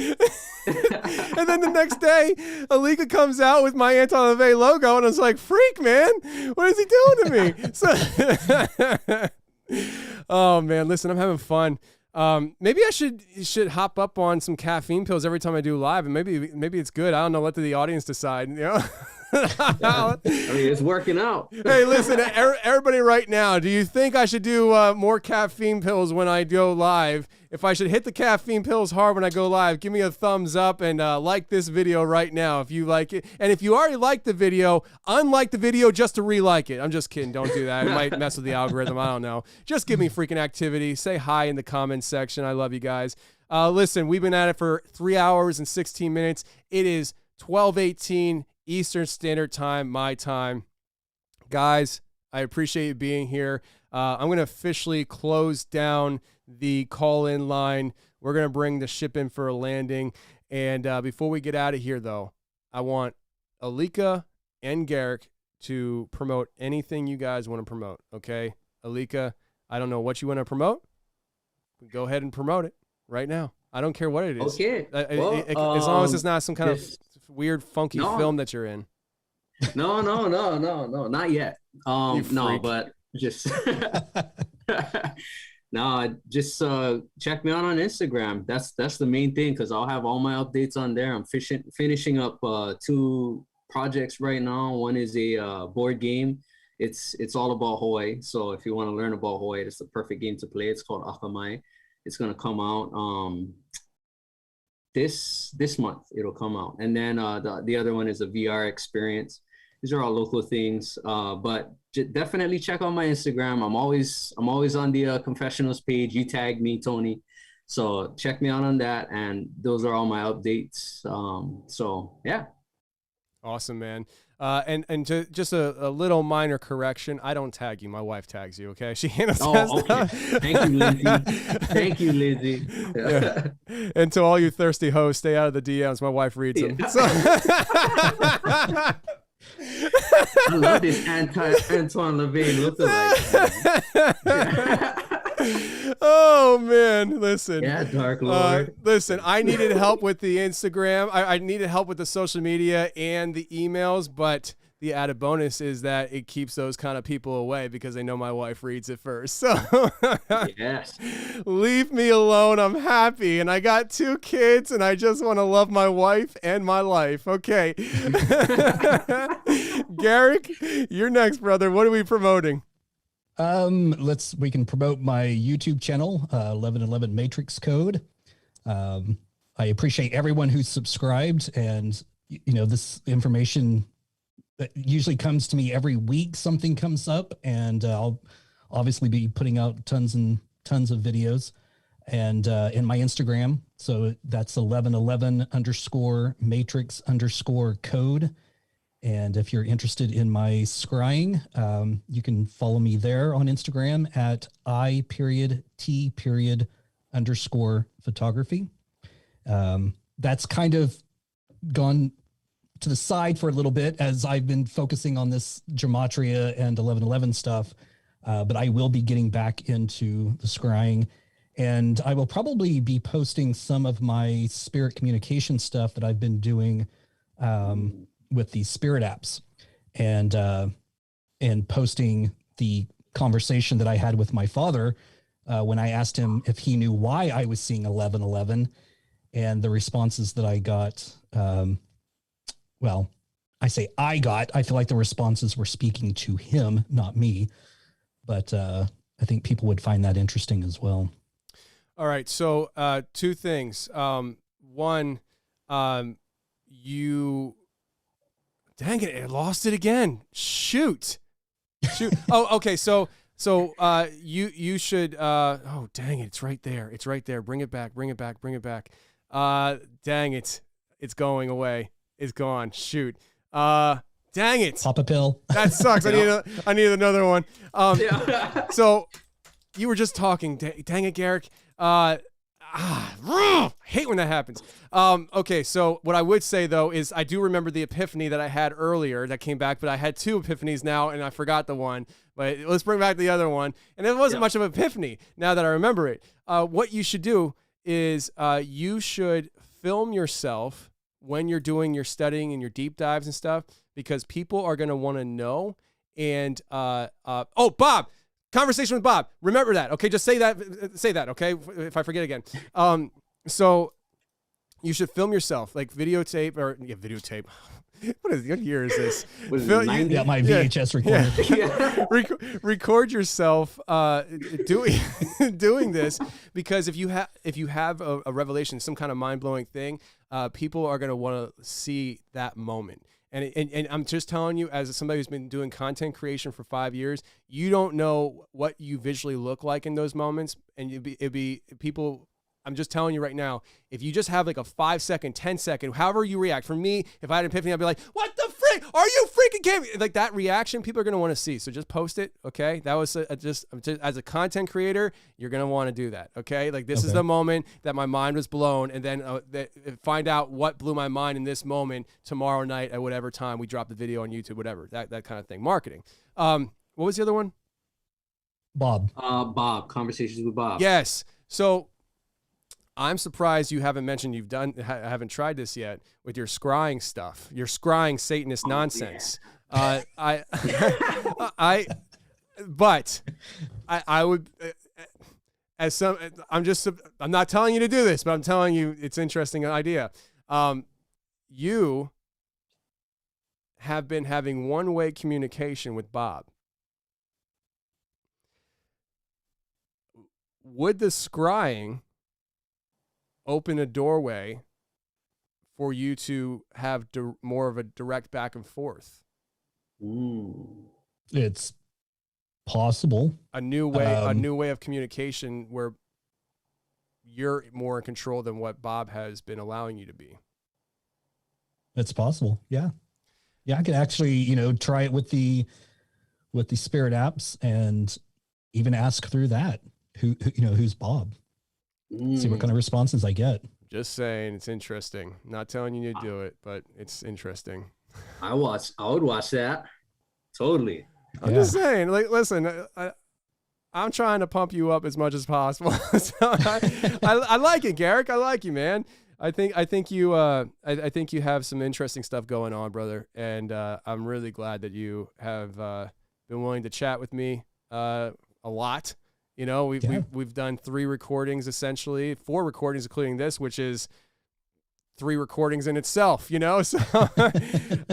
And then the next day, Alika comes out with my Anton LaVey logo, and I was like, freak, man. What is he doing to me? So, oh, man, listen, I'm having fun. Maybe I should hop up on some caffeine pills every time I do live, and maybe it's good. I don't know. Let the audience decide, I mean, it's working out. Hey, listen, everybody right now, do you think I should do more caffeine pills when I go live? If I should hit the caffeine pills hard when I go live, give me a thumbs up and like this video right now if you like it. And if you already liked the video, unlike the video just to re-like it. I'm just kidding. Don't do that. It might mess with the algorithm. I don't know. Just give me freaking activity. Say hi in the comments section. I love you guys. Listen, we've been at it for 3 hours and 16 minutes. It is 12:18 Eastern Standard Time, my time. Guys, I appreciate you being here. I'm going to officially close down the call-in line. We're going to bring the ship in for a landing. And before we get out of here, though, I want Alika and Garrick to promote anything you guys want to promote, okay? Alika, I don't know what you want to promote. Go ahead and promote it right now. I don't care what it is. Okay. As long as it's not some kind of weird, funky film that you're in. No, not yet. No, but just just check me out on Instagram. That's the main thing, because I'll have all my updates on there. I'm finishing up 2 projects right now. One is a board game. It's all about Hawaii. So if you want to learn about Hawaii, it's the perfect game to play. It's called Akamai. It's gonna come out this month. It'll come out, and then the other one is a VR experience. These are all local things, but definitely check out my Instagram. I'm always on the Confessionals page. You tag me, Tony, so check me out on that, and those are all my updates. So yeah. Awesome, man. And just a little minor correction. I don't tag you. My wife tags you, okay? She handles that stuff. Thank you, Lizzie. Thank you, Lizzie. Yeah. And to all you thirsty hosts, stay out of the DMs. My wife reads them. So. I love this Antoine Levine lookalike. Oh man, listen. Yeah, Dark Lord. Listen, I needed help with the Instagram. I needed help with the social media and the emails, but the added bonus is that it keeps those kind of people away because they know my wife reads it first. So yes. Leave me alone. I'm happy. And I got 2 kids and I just want to love my wife and my life. Okay. Garrick, you're next, brother. What are we promoting? We can promote my YouTube channel, 1111 Matrix Code. I appreciate everyone who's subscribed, and this information that usually comes to me every week. Something comes up, and I'll obviously be putting out tons and tons of videos, and in my Instagram. So that's 1111_matrix_code. And if you're interested in my scrying, you can follow me there on Instagram at I_T_ _photography. That's kind of gone to the side for a little bit as I've been focusing on this gematria and 1111 stuff. But I will be getting back into the scrying, and I will probably be posting some of my spirit communication stuff that I've been doing with the spirit apps, and posting the conversation that I had with my father when I asked him if he knew why I was seeing 1111, and the responses that I got. Well, I say I feel like the responses were speaking to him, not me. But I think people would find that interesting as well. All right. So two things. One, you, dang it, I lost it again. Shoot. Oh, okay. So you should, oh, dang it. It's right there. It's right there. Bring it back. Dang it. It's going away. It's gone. Shoot. Dang it. Pop a pill. That sucks. I need another one. So you were just talking. Dang it, Garrick. I hate when that happens. Okay, so what I would say, though, is I do remember the epiphany that I had earlier that came back, but I had two epiphanies now, and I forgot the one. But let's bring back the other one. And it wasn't much of an epiphany now that I remember it. What you should do is you should film yourself when you're doing your studying and your deep dives and stuff, because people are going to want to know. And, oh, Bob, conversation with Bob. Remember that. Okay. Just say that. Okay. If I forget again. So you should film yourself, like videotape. What year is this? Yeah, my VHS recorder. Yeah. Record yourself doing this, because if you have a revelation, some kind of mind-blowing thing, people are going to want to see that moment. And I'm just telling you, as somebody who's been doing content creation for 5 years, you don't know what you visually look like in those moments, and it'd be people. I'm just telling you right now, if you just have like a 5 second, 10 second, however you react. For me, if I had an epiphany, I'd be like, what the frick? Are you freaking kidding me? Like, that reaction, people are going to want to see. So just post it, okay? That was just as a content creator, you're going to want to do that, okay? Like, this is the moment that my mind was blown, and then find out what blew my mind in this moment tomorrow night at whatever time we drop the video on YouTube, whatever, that kind of thing. Marketing. What was the other one? Bob. Bob. Conversations with Bob. Yes. So I'm surprised you haven't mentioned haven't tried this yet with your scrying stuff, your scrying Satanist nonsense. Yeah. I would, I'm not telling you to do this, but I'm telling you it's an interesting idea. You have been having one-way communication with Bob. Would the scrying open a doorway for you to have more of a direct back and forth? It's possible. A new way of communication where you're more in control than what Bob has been allowing you to be. It's possible. Yeah. I could actually, try it with the spirit apps and even ask through that who's Bob. See what kind of responses I get. Just saying, it's interesting. Not telling you to do it, but it's interesting. I would watch that. Totally. I'm just saying, like, listen, I'm trying to pump you up as much as possible. So I like it, Garrick. I like you, man. I think you have some interesting stuff going on, brother. And I'm really glad that you have been willing to chat with me a lot. We've done 3 recordings, essentially 4 recordings, including this, which is 3 recordings in itself, So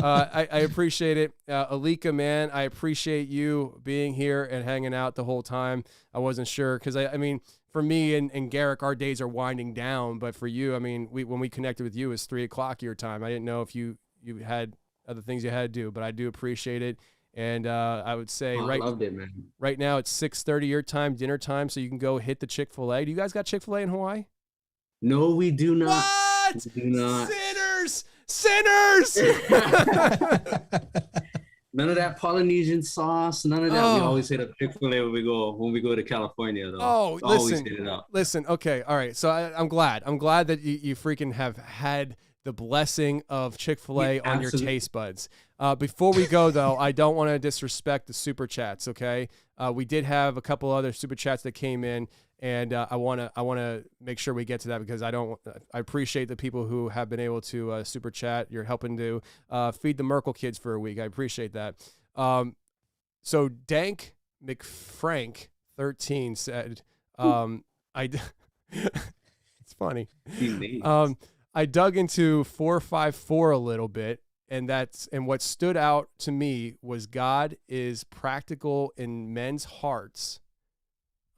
I appreciate it. Alika, man, I appreciate you being here and hanging out the whole time. I wasn't sure because I mean, for me and Garrick, our days are winding down, but for you, I mean, when we connected with you, it was 3:00 your time. I didn't know if you had other things you had to do, but I do appreciate it. And I would say loved it, man. Right now it's 6:30 your time, dinner time, so you can go hit the Chick-fil-A. Do you guys got Chick-fil-A in Hawaii? No, we do not. What? We do not. Sinners! None of that Polynesian sauce. None of that. We Oh. always hit up Chick-fil-A when we go to California, though. Oh, Always listen, hit it up. listen. Okay, all right. So I'm glad. I'm glad that you freaking have had the blessing of Chick-fil-A Yeah, on your absolutely. taste buds. Before we go, though, I don't want to disrespect the super chats. Okay, we did have a couple other super chats that came in, and I wanna make sure we get to that because I appreciate the people who have been able to super chat. You're helping to feed the Merkel kids for a week. I appreciate that. So Dank McFrank 13 said, it's funny. I dug into 454 a little bit, and what stood out to me was God is practical in men's hearts.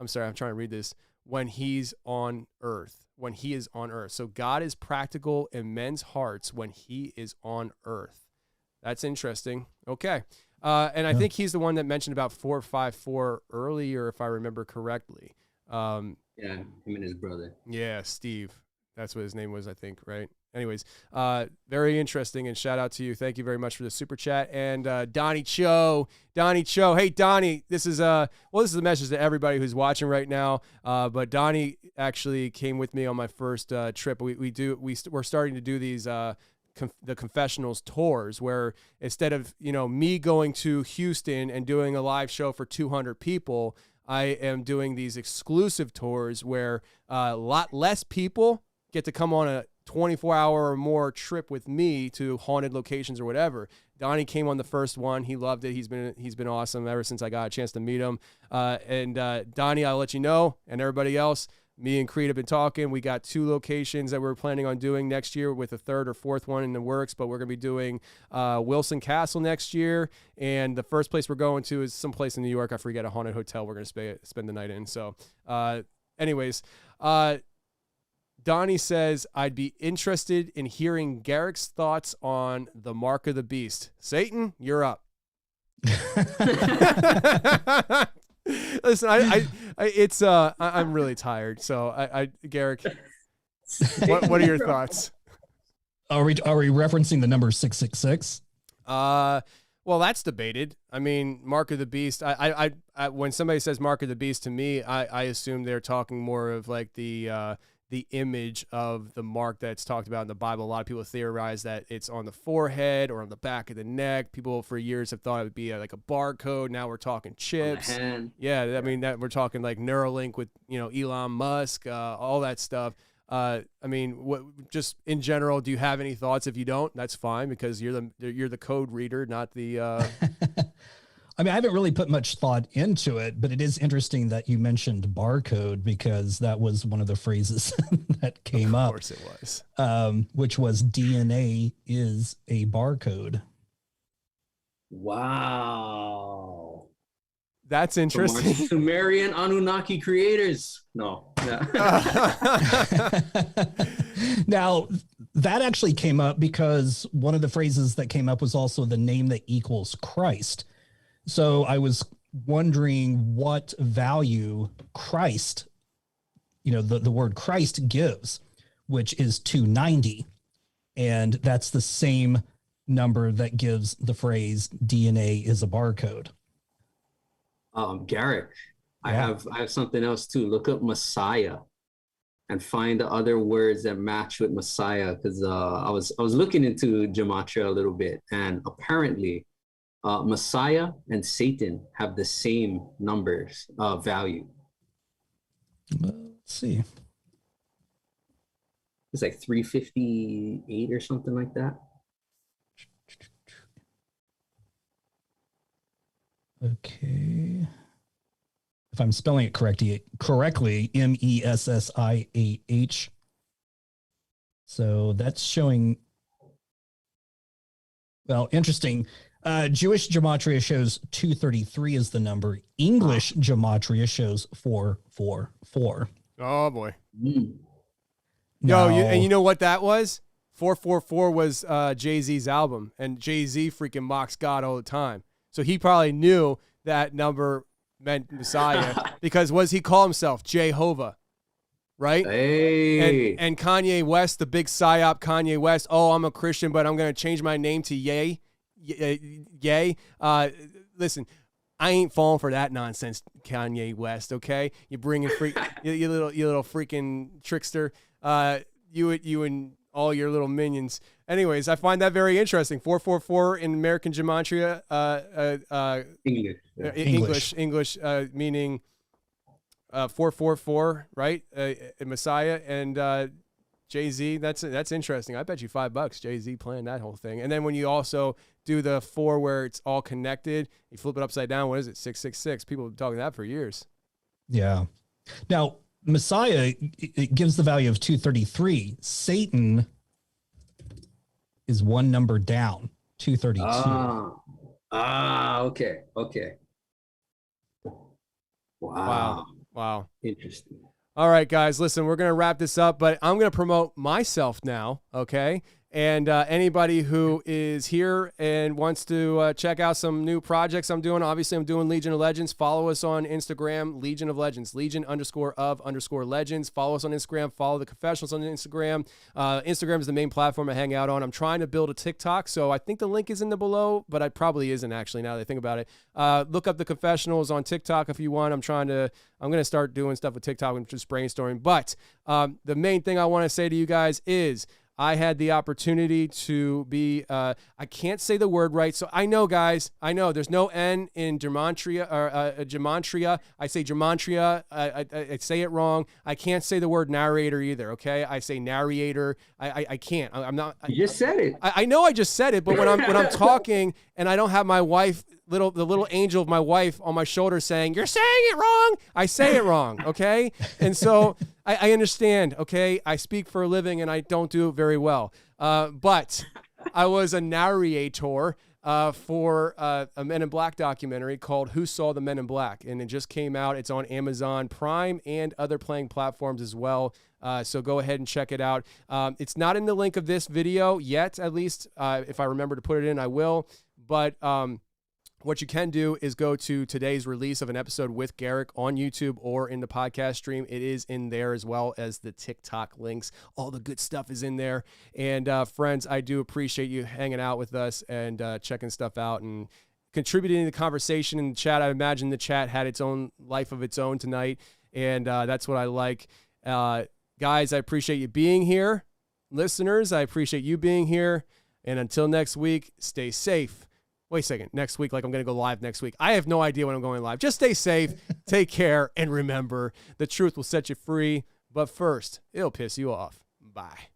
I'm sorry, I'm trying to read this. When he's on earth, when he is on earth. So God is practical in men's hearts when he is on earth. That's interesting. Okay. And I think he's the one that mentioned about 454 earlier, if I remember correctly. Yeah, him and his brother. Yeah, Steve. That's what his name was, I think, right? Anyways, very interesting, and shout out to you. Thank you very much for the super chat. And Donnie Cho. Hey, Donnie, this is a message to everybody who's watching right now. But Donnie actually came with me on my first trip. We're starting to do these the Confessionals tours, where instead of me going to Houston and doing a live show for 200 people, I am doing these exclusive tours where a lot less people get to come on a 24-hour or more trip with me to haunted locations or whatever. Donnie came on the first one. He loved it. He's been awesome ever since I got a chance to meet him. And Donnie, I'll let you know, and everybody else, me and Creed have been talking. We got 2 locations that we're planning on doing next year, with a 3rd or 4th one in the works, but we're going to be doing Wilson Castle next year. And the first place we're going to is someplace in New York. I forget, a haunted hotel we're going to spend the night in. So anyways, Donnie says, I'd be interested in hearing Garrick's thoughts on the Mark of the Beast. Satan, you're up. Listen, I'm really tired. So Garrick, what are your thoughts? Are we referencing the number 666? Well, that's debated. I mean, Mark of the Beast. I when somebody says Mark of the Beast to me, I assume they're talking more of like the image of the mark that's talked about in the Bible. A lot of people theorize that it's on the forehead or on the back of the neck. People for years have thought it would be like a barcode. Now we're talking chips. Yeah, I mean that we're talking like Neuralink with Elon Musk, all that stuff. I mean, just in general, do you have any thoughts? If you don't, that's fine, because you're the code reader, not the. I mean, I haven't really put much thought into it, but it is interesting that you mentioned barcode, because that was one of the phrases that came up. Of course it was. Which was DNA is a barcode. Wow. That's interesting. Sumerian Anunnaki creators. No. Yeah. Now, that actually came up because one of the phrases that came up was also the name that equals Christ. So I was wondering what value Christ, the word Christ gives, which is 290. And that's the same number that gives the phrase DNA is a barcode. Garrick, Yeah. I have something else too. Look up Messiah and find the other words that match with Messiah, because I was looking into gematria a little bit, and apparently Messiah and Satan have the same numbers value. Let's see. It's like 358 or something like that. Okay. If I'm spelling it correctly, MESSIAH. So that's showing. Well, interesting. Jewish gematria shows 233 is the number. English gematria shows 444. Oh boy. Now, and you know what that was? 444 was Jay-Z's album, and Jay-Z freaking mocks God all the time. So he probably knew that number meant Messiah, because what does he call himself? Jehovah, right? Hey. And Kanye West, the big psyop Kanye West, oh, I'm a Christian, but I'm going to change my name to Ye. yay. Listen, I ain't falling for that nonsense, Kanye West. Okay, you bringing you little freaking trickster. You and all your little minions. Anyways, I find that very interesting. 444 in American gematria. English, meaning 444, right? Messiah and Jay-Z. That's interesting. I bet you $5 Jay-Z planned that whole thing. And then when you also do the 4 where it's all connected, you flip it upside down. What is it? 666. People have been talking that for years. Yeah. Now, Messiah, it gives the value of 233. Satan is one number down, 232. Okay. Wow. Interesting. All right, guys, listen, we're going to wrap this up, but I'm going to promote myself now, okay? And anybody who is here and wants to check out some new projects I'm doing, obviously I'm doing Legion of Legends. Follow us on Instagram, Legion of Legends, Legion_of_legends. Follow us on Instagram. Follow the Confessionals on Instagram. Instagram is the main platform I hang out on. I'm trying to build a TikTok, so I think the link is in the below, but it probably isn't actually now that I think about it. Look up the Confessionals on TikTok if you want. I'm going to start doing stuff with TikTok and just brainstorming. But the main thing I want to say to you guys is I had the opportunity to be, I can't say the word right. So I know, guys, there's no N in gematria or gematria. I say gematria. I say it wrong. I can't say the word narrator either. Okay. I say narrator. I can't, I'm not. You just said it. I know I just said it, but when I'm talking and I don't have my wife, the little angel of my wife on my shoulder saying, "You're saying it wrong," I say it wrong. Okay. And so I understand. Okay. I speak for a living and I don't do it very well. But I was a narrator for a Men in Black documentary called Who Saw the Men in Black? And it just came out. It's on Amazon Prime and other playing platforms as well. So go ahead and check it out. It's not in the link of this video yet, at least. If I remember to put it in, I will. But what you can do is go to today's release of an episode with Garrick on YouTube or in the podcast stream. It is in there as well as the TikTok links. All the good stuff is in there. And friends, I do appreciate you hanging out with us and checking stuff out and contributing to the conversation in the chat. I imagine the chat had its own life of its own tonight. And that's what I like. Guys, I appreciate you being here. Listeners, I appreciate you being here. And until next week, stay safe. Wait a second. Next week, like I'm going to go live next week. I have no idea when I'm going live. Just stay safe, take care, and remember, the truth will set you free. But first, it'll piss you off. Bye.